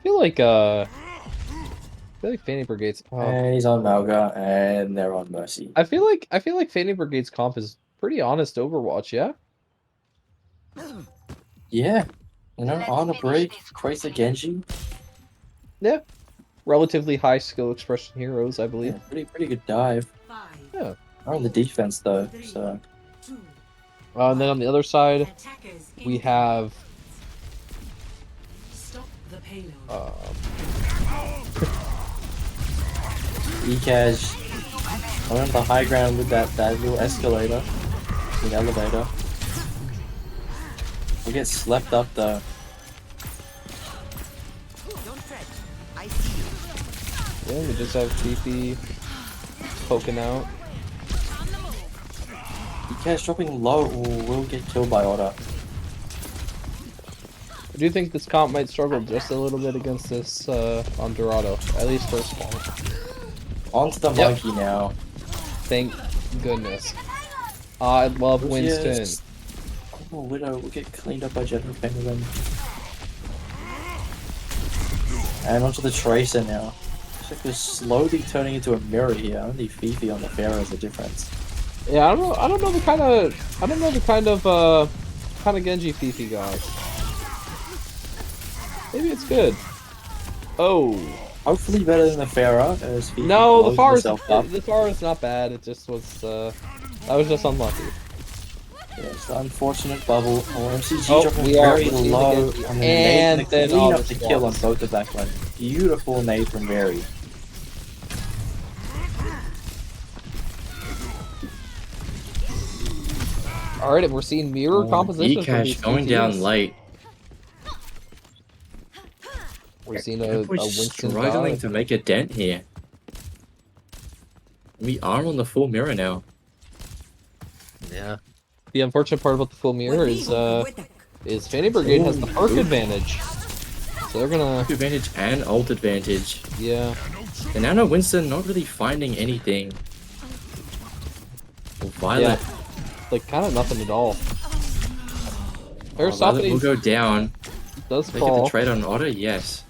I feel like Fanny Brigade's... And he's on Mauga, and they're on Mercy. I feel like Fanny Brigade's comp is pretty honest Overwatch, yeah? Yeah. You know, on a break, Chrysler Genji. Yeah. Relatively high skill expression heroes, I believe. Yeah, pretty good dive. Yeah. On the defense, though, so... And then on the other side, we have... Stop the payload. Ecaz on the high ground with that little escalator, the elevator. We get slept up though. Yeah, we just have TP poking out. Ecaz dropping low will get killed by Otter. I do think this comp might struggle just a little bit against this on Dorado, at least first ball. Onto the monkey now. Thank goodness. I love Winston. Yes. Oh, Widow will get cleaned up by General Penguin. And onto the Tracer now. Is slowly turning into a mirror here. Only Fifi on the Pharaoh is the difference. Yeah, I don't know the kind of Genji Fifi got. Maybe it's good. Oh, hopefully better than the Pharaoh. No, the Pharah is not bad. It just was that was just unlucky. Yeah, it's the unfortunate bubble. MCG Oh, dropping we are very low, and then clean up the kill on both the backline. Beautiful nade from Mary. All right, we're seeing mirror composition. E-Cash going down late. We're seeing a Winston struggling to make a dent here. We are on the full mirror now. Yeah. The unfortunate part about the full mirror is Fanny Brigade has the arc advantage. So they're gonna arc advantage and ult advantage. Yeah. And now Winston not really finding anything. Violet. Yeah. Like kind of nothing at all. Violet will go down. Does they fall. get the trade on Otter? Yes.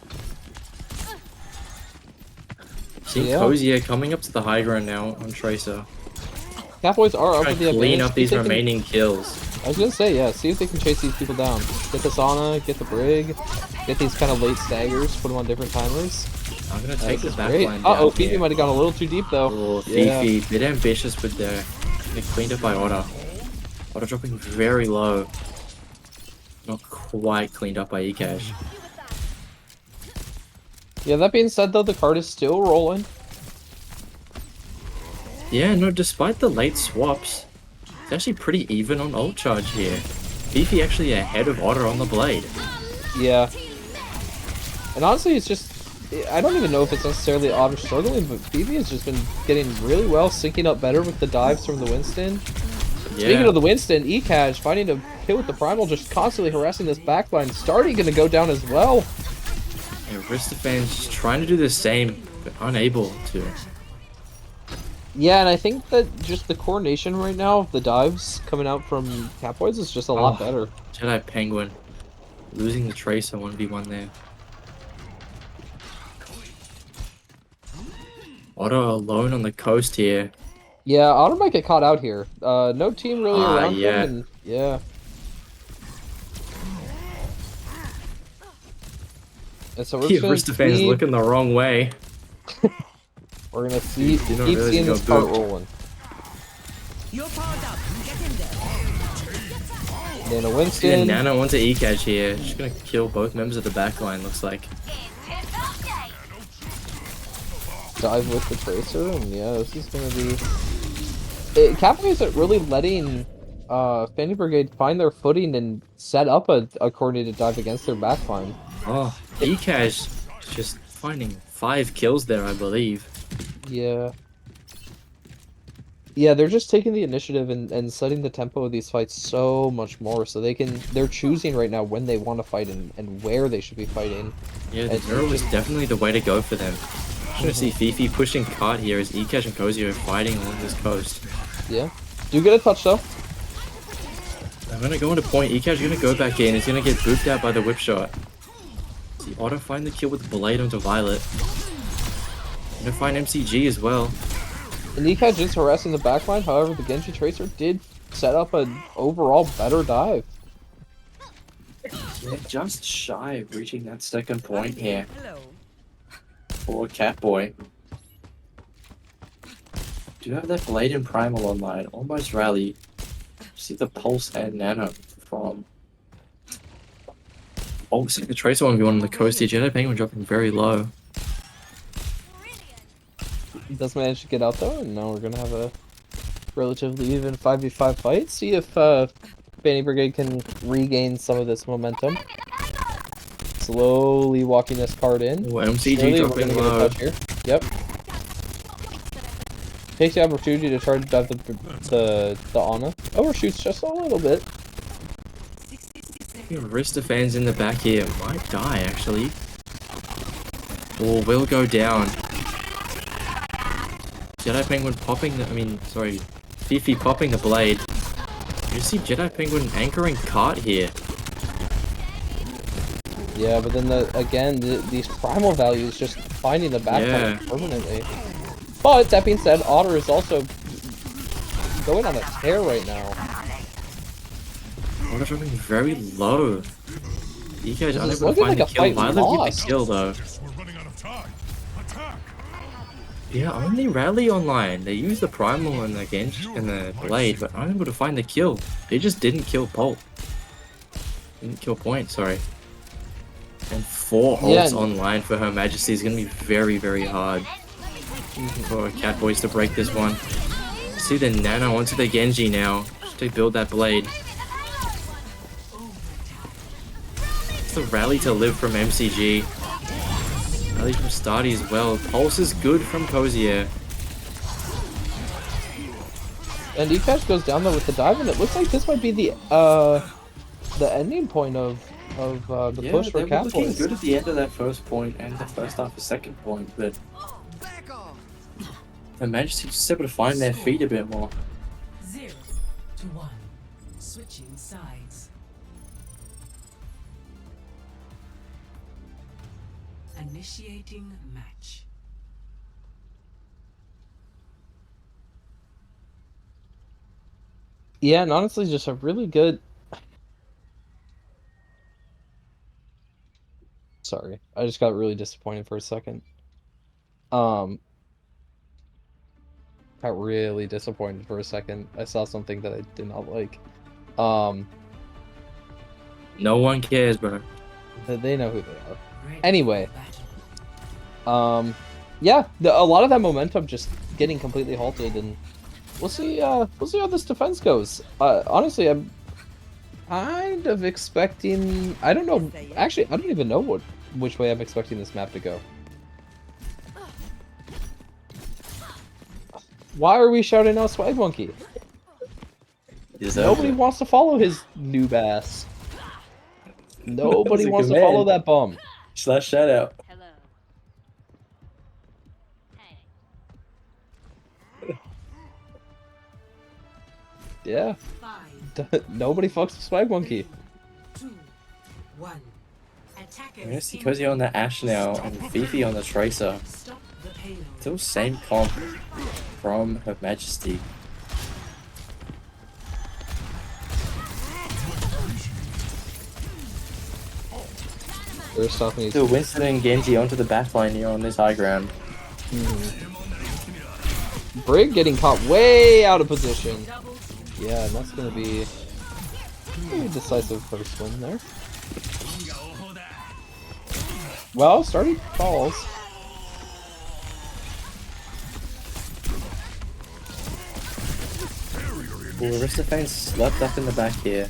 See Cozier coming up to the high ground now on Tracer. Catboys are up with the advantage. Clean up these remaining kills. I was gonna say, yeah, see if they can chase these people down. Get the Sauna, get the Brig, get these kind of late staggers, put them on different timers. I'm gonna take the backline down. Uh-oh, Fifi might have gone a little too deep though. Oh, Fifi, bit ambitious with the cleaned up by Otter. Otter dropping very low. Not quite cleaned up by E-Cash. Yeah, that being said though, the card is still rolling. Yeah, no, despite the late swaps, it's actually pretty even on ult charge here. Fifi actually ahead of Otter on the blade. Yeah. And honestly, it's just, I don't even know if it's necessarily Otter struggling, but Fifi has just been getting really well, syncing up better with the dives from the Winston. Yeah. Speaking of the Winston, E-Cash finding a kill with the Primal, just constantly harassing this backline. Starting gonna go down as well. And Aristofan's just trying to do the same, but unable to. Yeah, and I think that just the coordination right now of the dives coming out from Catboys is just a lot better. Jedi Penguin losing the Tracer 1v1 there. Otto alone on the coast here. Yeah, Otto might get caught out here. No team really around him. And, yeah. And so we're just Aristofan's looking the wrong way. We're gonna keep seeing this part rolling. You're powered up. Get in there. Nana Winston. Nana onto E-Cash here. She's gonna kill both members of the backline, looks like. Dive with the Tracer, and yeah, this is gonna be... Catboy isn't really letting Fanny Brigade find their footing and set up a coordinated dive against their backline. Oh, E-Cash just finding 5 kills there, I believe. Yeah. Yeah, they're just taking the initiative and setting the tempo of these fights so much more, so they're choosing right now when they want to fight and where they should be fighting. Yeah, the Zero is definitely the way to go for them. I'm gonna see Fifi pushing cart here as E-Cash and Cozy are fighting along this coast. Yeah. Do get a touch though. I'm gonna go into point, E-Cash is gonna go back in, he's gonna get booped out by the whip shot. See Otto find the kill with the blade onto Violet. Gonna find MCG as well. And E-Cash just harassing the backline, however the Genji Tracer did set up an overall better dive. Yeah, just shy of reaching that second point here. For Catboy. Do you have that Blade and Primal online? Almost rally. See the Pulse and Nano from... Oh, see the Tracer 1v1 on the coast here. Jedi Penguin dropping very low. He does manage to get out though, and now we're gonna have a relatively even 5v5 fight. See if Fanny Brigade can regain some of this momentum. Slowly walking this card in. Oh, MCG dropping low. Here. Yep. Takes the opportunity to try to dive the Ana. Overshoots just a little bit. Aristofan's in the back here. Might die actually. Or will go down. Jedi Penguin popping the, Fifi popping the blade. You see Jedi Penguin anchoring cart here. Yeah, but then these primal values just finding the backline permanently. But that being said, Otter is also going on a tear right now. Otter's running very low. You guys This is unable to looking find like the a kill. fight Violet get lost. the kill though. Yeah, only Rally online. They use the Primal and the Genji and the Blade, but unable to find the kill. They just didn't kill Pult. Didn't kill Point, sorry. And 4 ults online for Her Majesty is going to be very, very hard for Catboys to break this one. See the Nano onto the Genji now. Just to build that Blade. It's the Rally to live from MCG. Rally from Stardy as well. Pulse is good from Cozier. And eCash goes down there with the dive, and it looks like this might be the ending point of the push for Catboys. They were looking Catboys. good at the end of that first point and the first half of second point, but the Majesty just able to find their feet a bit more. 0 to 1. Switching sides. Initiating match. Yeah, and honestly, just a really good. Sorry, I just got really disappointed for a second. Got really disappointed for a second. I saw something that I did not like. No one cares, bro. They know who they are. Anyway, yeah, a lot of that momentum just getting completely halted, and we'll see how this defense goes. Honestly, I'm kind of expecting. I don't know. Actually, I don't even know which way I'm expecting this map to go. Why are we shouting out Swag Monkey? Nobody wants to follow his noob ass. Nobody wants to follow that bum. Slash shout out. Yeah. Nobody fucks with Swag Monkey. 2, 1. Attackers. I'm gonna see Cozy on the Ashe now and Fifi on the Tracer. Still same comp from Her Majesty. They're stopping Still Winston and Genji onto the backline here on this high ground. Brig getting caught way out of position. Yeah, and that's gonna be a decisive first win there. Well, starting falls. Well, Aristophanes slept up in the back here.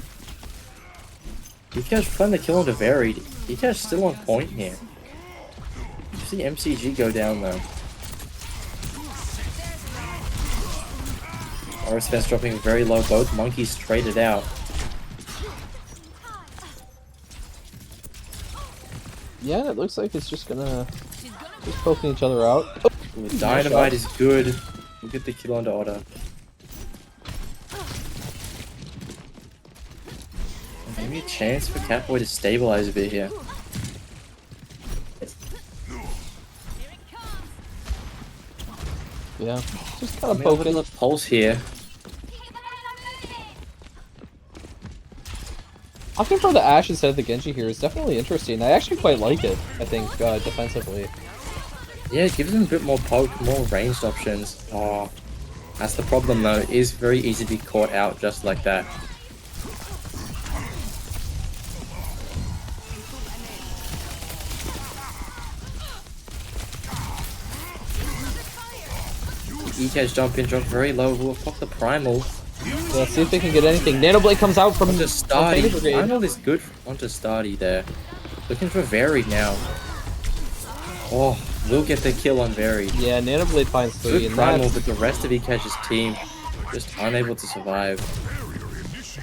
You guys find the kill onto Varied. You guys still on point here. You see MCG go down though. Aristophanes dropping very low. Both monkeys traded out. Yeah, and it looks like it's just poking each other out. Ooh, Dynamite is good. We'll get the kill onto Otter. Maybe a chance for Catboy to stabilize a bit here. Yeah, just kind of poking the pulse here. Opting for the Ashe instead of the Genji here is definitely interesting. I actually quite like it, I think, defensively. Yeah, it gives them a bit more poke, more ranged options. Oh, that's the problem though. It is very easy to be caught out just like that. EK's jump in, drop very low. We'll pop the Primal. Let's see if they can get anything. Nanoblade comes out from the Stardy. Brigade. Primal is good onto Stardy there. Looking for Varied now. Oh, we'll get the kill on Varied. Yeah, Nanoblade finds 3. Good and Primal, but the rest of EK's team just unable to survive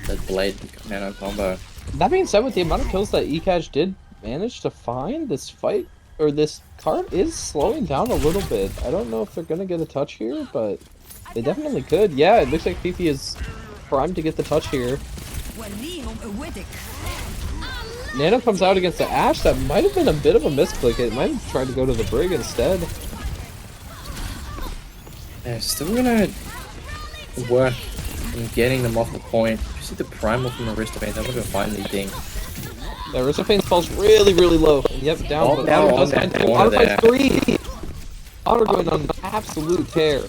that Blade Nano combo. That being said, with the amount of kills that eCash did manage to find, this fight, or this card is slowing down a little bit. I don't know if they're going to get a touch here, but they definitely could. Yeah, it looks like Fifi is primed to get the touch here. Nano comes out against the Ashe. That might have been a bit of a misclick. It might have tried to go to the Brig instead. Yeah, still gonna work on getting them off the point. You see the primal from Aristophanes, I'm not gonna find anything. The Aristophanes falls really, really low. And yep, down. But now Otter on does that find two. corner Otter there. finds 3. Otter going on an absolute tear.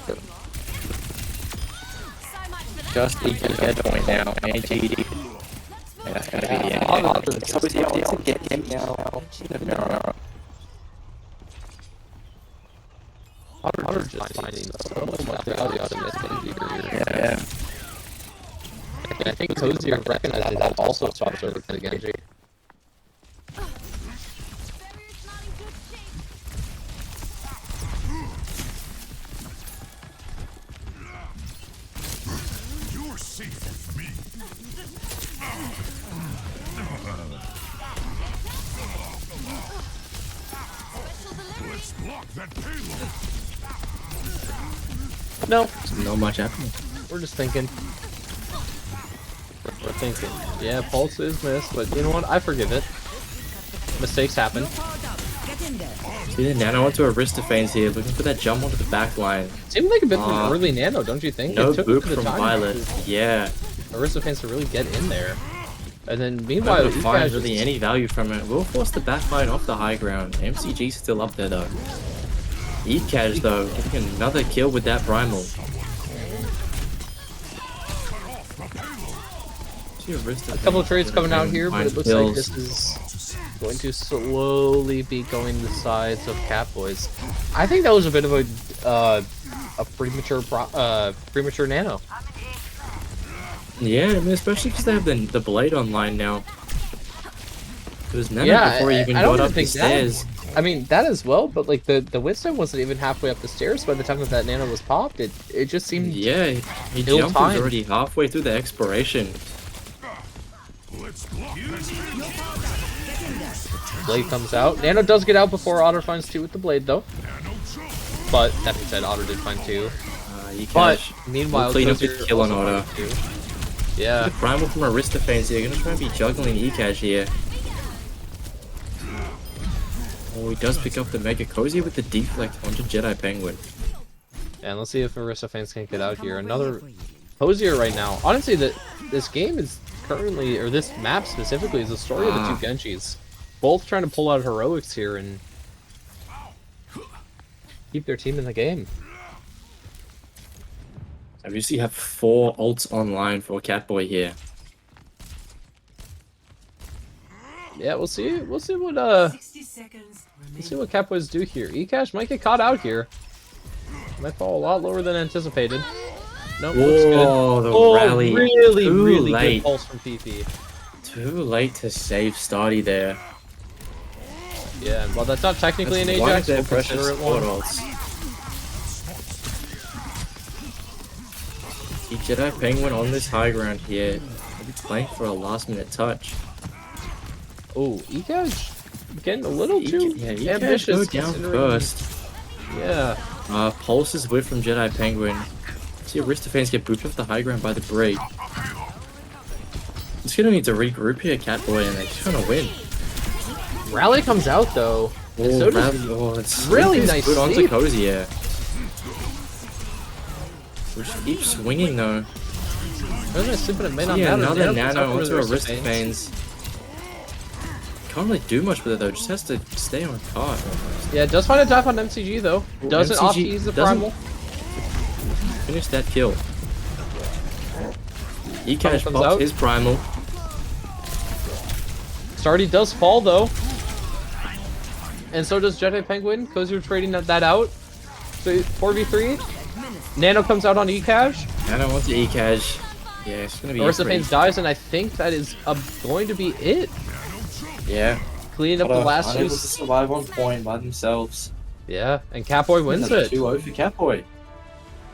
Just need to head point now, and GD. And that's gonna be the end. Otter It's always to get him now. No. Otter just finding so much value out of this Genji. Yeah. And I think Cozier recognizes that also swaps over to the Genji. You're safe with me. Let's block that payload. No. Not much happening. We're just thinking. We're thinking. Yeah, Pulse is missed, but you know what? I forgive it. Mistakes happen. See the Nano onto Aristophanes here, looking for that jump onto the back line. Seemed like a bit of an early Nano, don't you think? No It took boop the from time Violet. for Yeah. Aristophanes to really get in there. And then Not meanwhile, gonna you find guys really just... any value from it. We'll force the back line off the high ground. MCG's still up there though. Ecash though, getting another kill with that primal. A couple of trades coming out here, but it looks like this is going to slowly be going the sides of Catboys. I think that was a bit of a premature Nano. Yeah, I mean, especially because they have the blade online now. It was Nano before he even I don't got even up the think stairs. I mean, that as well, but like the Wisdom wasn't even halfway up the stairs by the time that Nano was popped. It just seemed he jumped was already halfway through the exploration. Blade comes out. Nano does get out before Otter finds 2 with the blade, though. But that being said, Otter did find 2. But meanwhile, clean up the kill on Otter. Yeah. The primal from Aristophanes here, gonna try and be juggling Ecash here. Oh, he does pick up the Mega Cozy with the deflect onto Jedi Penguin. And let's see if Aristophanes can get out here. Another Hosier right now. Honestly, this game is currently, or this map specifically, is the story of the 2 Genjis. Both trying to pull out heroics here and keep their team in the game. Obviously, you have 4 ults online for Catboy here. Yeah, we'll see. We'll see what Catboys do here. Ecash might get caught out here. Might fall a lot lower than anticipated. Nope, looks good. The rally. Really late. good pulse from PP. Too late to save Stardy there. Yeah, well, that's not technically That's an one of AJAX. their We'll precious consider it support one. ults. The Jedi Penguin on this high ground here. Maybe playing for a last minute touch. Oh, Ecash getting a little too ambitious. Go down first. Yeah. Pulse is whipped from Jedi Penguin. See Aristophanes get booped off the high ground by the Brig. It's gonna need to regroup here, Catboy, and they're trying to win. Rally comes out though. And so does it's really nice good onto sleep. Cozy, yeah. We just keep swinging though. Really nice sleep, but it may not Yeah, matter. another Nano Nano comes onto out for the Aristophanes. Can't really do much with it though, just has to stay on cart almost. Yeah, does find a dive on MCG though. Doesn't MCG off-ease the doesn't primal. Finish that kill. Ecash comes pops out. his primal. Stardy does fall though. And so does Jedi Penguin. Kozu trading that out. So 4v3. Nano comes out on Ecash. Nano wants to Ecash. Yeah, it's gonna be Aristophanes dies, and I think that is going to be it. Yeah. Cleaning up the last unable two. to survive on point by themselves. Yeah, and Catboy wins it. 2-0 for Catboy.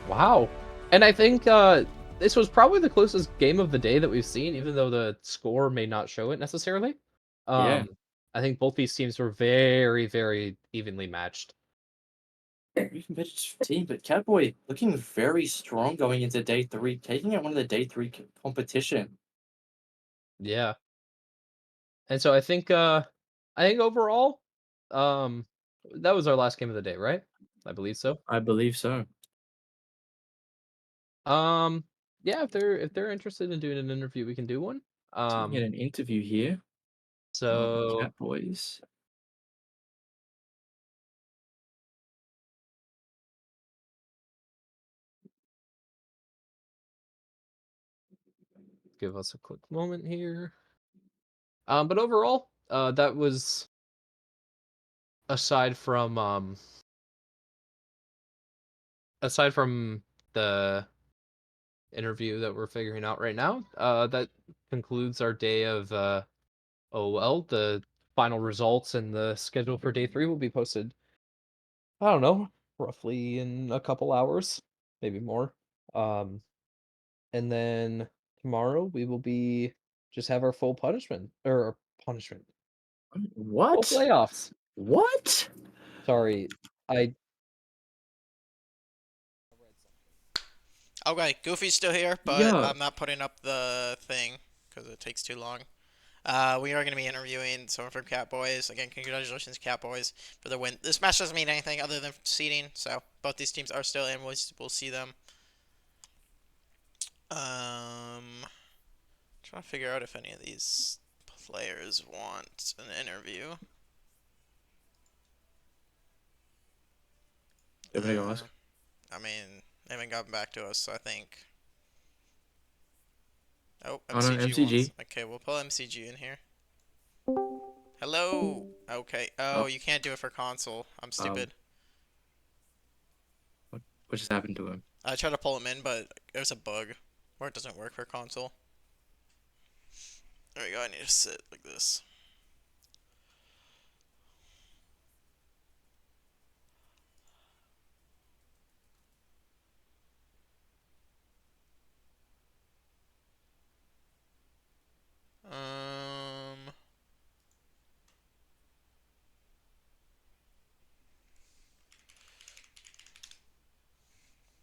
Wow. And I think this was probably the closest game of the day that we've seen, even though the score may not show it necessarily. Yeah. I think both these teams were very, very evenly matched. Very competitive team, but Catboy looking very strong going into day 3, taking out one of the day 3 competition. Yeah. And so I think overall, that was our last game of the day, right? I believe so. I believe so. Yeah, if they're interested in doing an interview, we can do one. Get an interview here. So Catboys. give us a quick moment here. But overall, that was aside from the interview that we're figuring out right now, that concludes our day of OOL. The final results and the schedule for day 3 will be posted, I don't know, roughly in a couple hours, maybe more. And then tomorrow we will be just have our full punishment or punishment. What? Full playoffs. What? Sorry, I. Okay, Goofy's still here, but Yeah. I'm not putting up the thing because it takes too long. We are going to be interviewing someone from Catboys. Again, congratulations, Catboys, for the win. This match doesn't mean anything other than seeding, so both these teams are still in. We'll see them. Trying to figure out if any of these players want an interview. You want me to go ask? I mean, they haven't gotten back to us, so I think. Oh, Oh, no, MCG wants. MCG. Okay, we'll pull MCG in here. Hello. Okay. Oh, you can't do it for console. I'm stupid. What just happened to him? I tried to pull him in, but there's a bug where it doesn't work for console. There we go. I need to sit like this.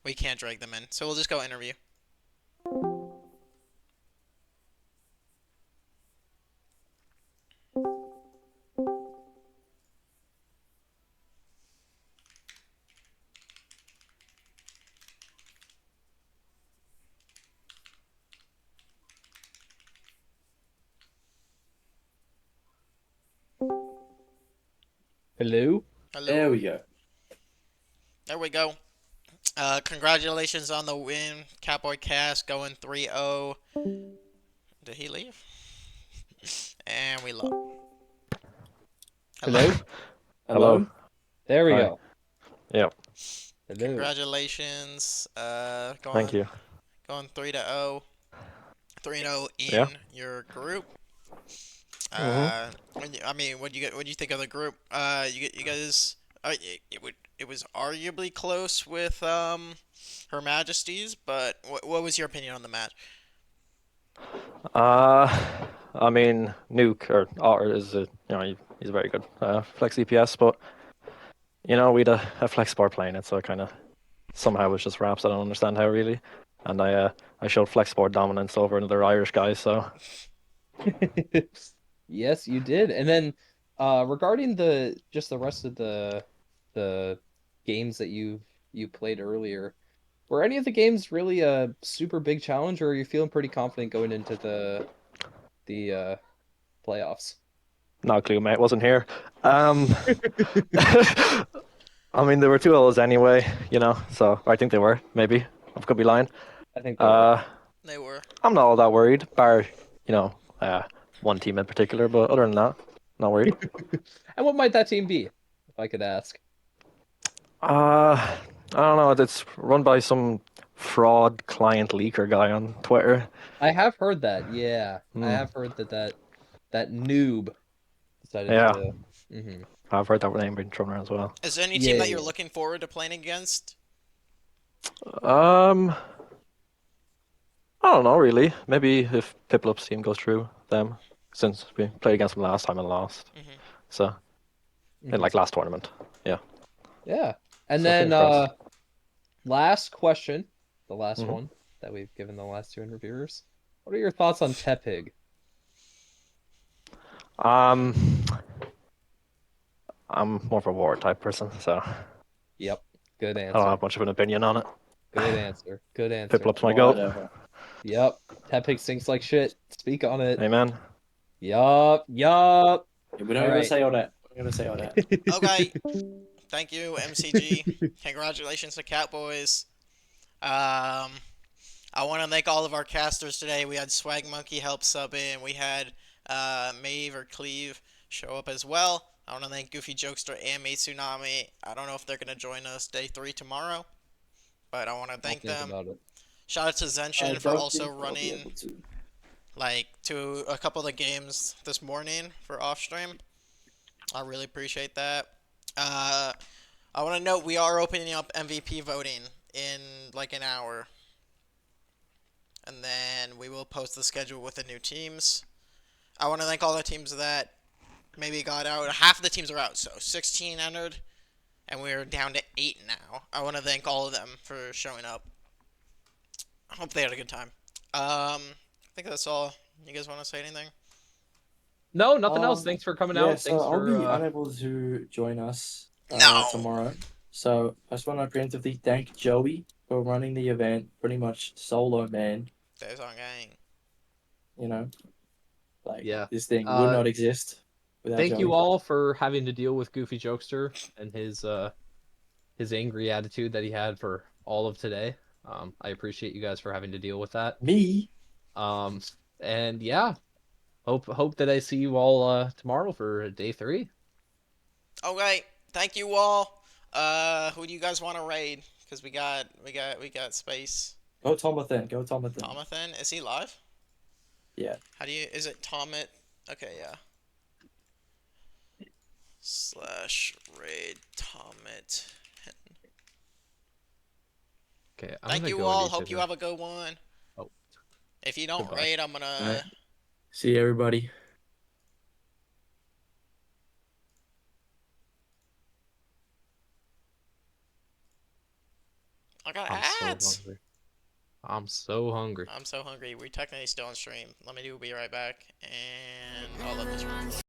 We can't drag them in, so we'll just go interview. Hello? Hello. There we go. There we go. Congratulations on the win, Catboy Cast, going 3-0. Did he leave? And we lost. Hello? Hello. There we Hi. go. Yep. Hello. Congratulations. Thank you. Going 3-0. 3-0 in Yeah. your group. Mhm. I mean, what do you think of the group? You guys. It was arguably close with Her Majesty's, but what was your opinion on the match? I mean, Nuke or Otter is he's very good flex EPS, but we had a flex sport playing it, so it kind of somehow was just wraps. I don't understand how really, and I showed flex sport dominance over another Irish guy, so. Yes, you did. And then regarding the rest of the games that you played earlier, were any of the games really a super big challenge, or are you feeling pretty confident going into the playoffs? No clue, mate. Wasn't here. I mean, there were 2 L's anyway, so I think they were, maybe. I could be lying. I think they were. They were. I'm not all that worried, bar, one team in particular, but other than that, not worried. And what might that team be, if I could ask? I don't know. It's run by some fraud client leaker guy on Twitter. I have heard that, yeah. I have heard that noob decided Yeah. to... Mm-hmm. I've heard that name being thrown around as well. Is there any team that you're looking forward to playing against? I don't know, really. Maybe if Piplup's team goes through them, since we played against them last time and lost. So, in last tournament, yeah. Yeah. And So then, fingers crossed. last question, the last one that we've given the last 2 interviewers. What are your thoughts on Tepig? I'm more of a war type person, so. Yep. Good I answer. don't have much of an opinion on it. Good answer. Good answer. Piplup's my goat. Yep. Tepig stinks like shit. Speak on it. Amen. Yup. Yup. We're not gonna say all that. We're gonna say all that. Okay. Thank you, MCG. Congratulations to Catboys. I want to thank all of our casters today. We had Swag Monkey help sub in. We had Mave or Cleve show up as well. I want to thank Goofy Jokester and Mate Tsunami. I don't know if they're going to join us day 3 tomorrow, but I want to thank them. About it. Shout out to Zenshin for also running like to a couple of the games this morning for off stream. I really appreciate that. I want to note we are opening up MVP voting in like an hour. And then we will post the schedule with the new teams. I want to thank all the teams that maybe got out. Half of the teams are out, so 16 entered. And we're down to 8 now. I want to thank all of them for showing up. I hope they had a good time. I think that's all. You guys want to say anything? No, nothing else. Thanks for coming out. So Thanks I'll for. be unable to join us No. tomorrow. So I just want to preemptively thank Joey for running the event, pretty much solo man. There's our gang. You know, like Yeah. this thing would not exist without Thank Joey. you all for having to deal with Goofy Jokester and his angry attitude that he had for all of today. I appreciate you guys for having to deal with that. Me. And yeah, hope that I see you all tomorrow for day 3. Okay, thank you all. Who do you guys want to raid? Because we got space. Go Tommathan. Go Tommathan. Tommathan, is he live? Yeah. How do you? Is it Tommat? Okay, yeah. /raid Tommat. Okay. Thank you all. Hope you have a good one. Oh. If you don't Goodbye. raid, I'm gonna. All right. See you, everybody. I got I'm ads. so hungry. I'm so hungry. I'm so hungry. We're technically still on stream. Let me be right back, and I'll let this record.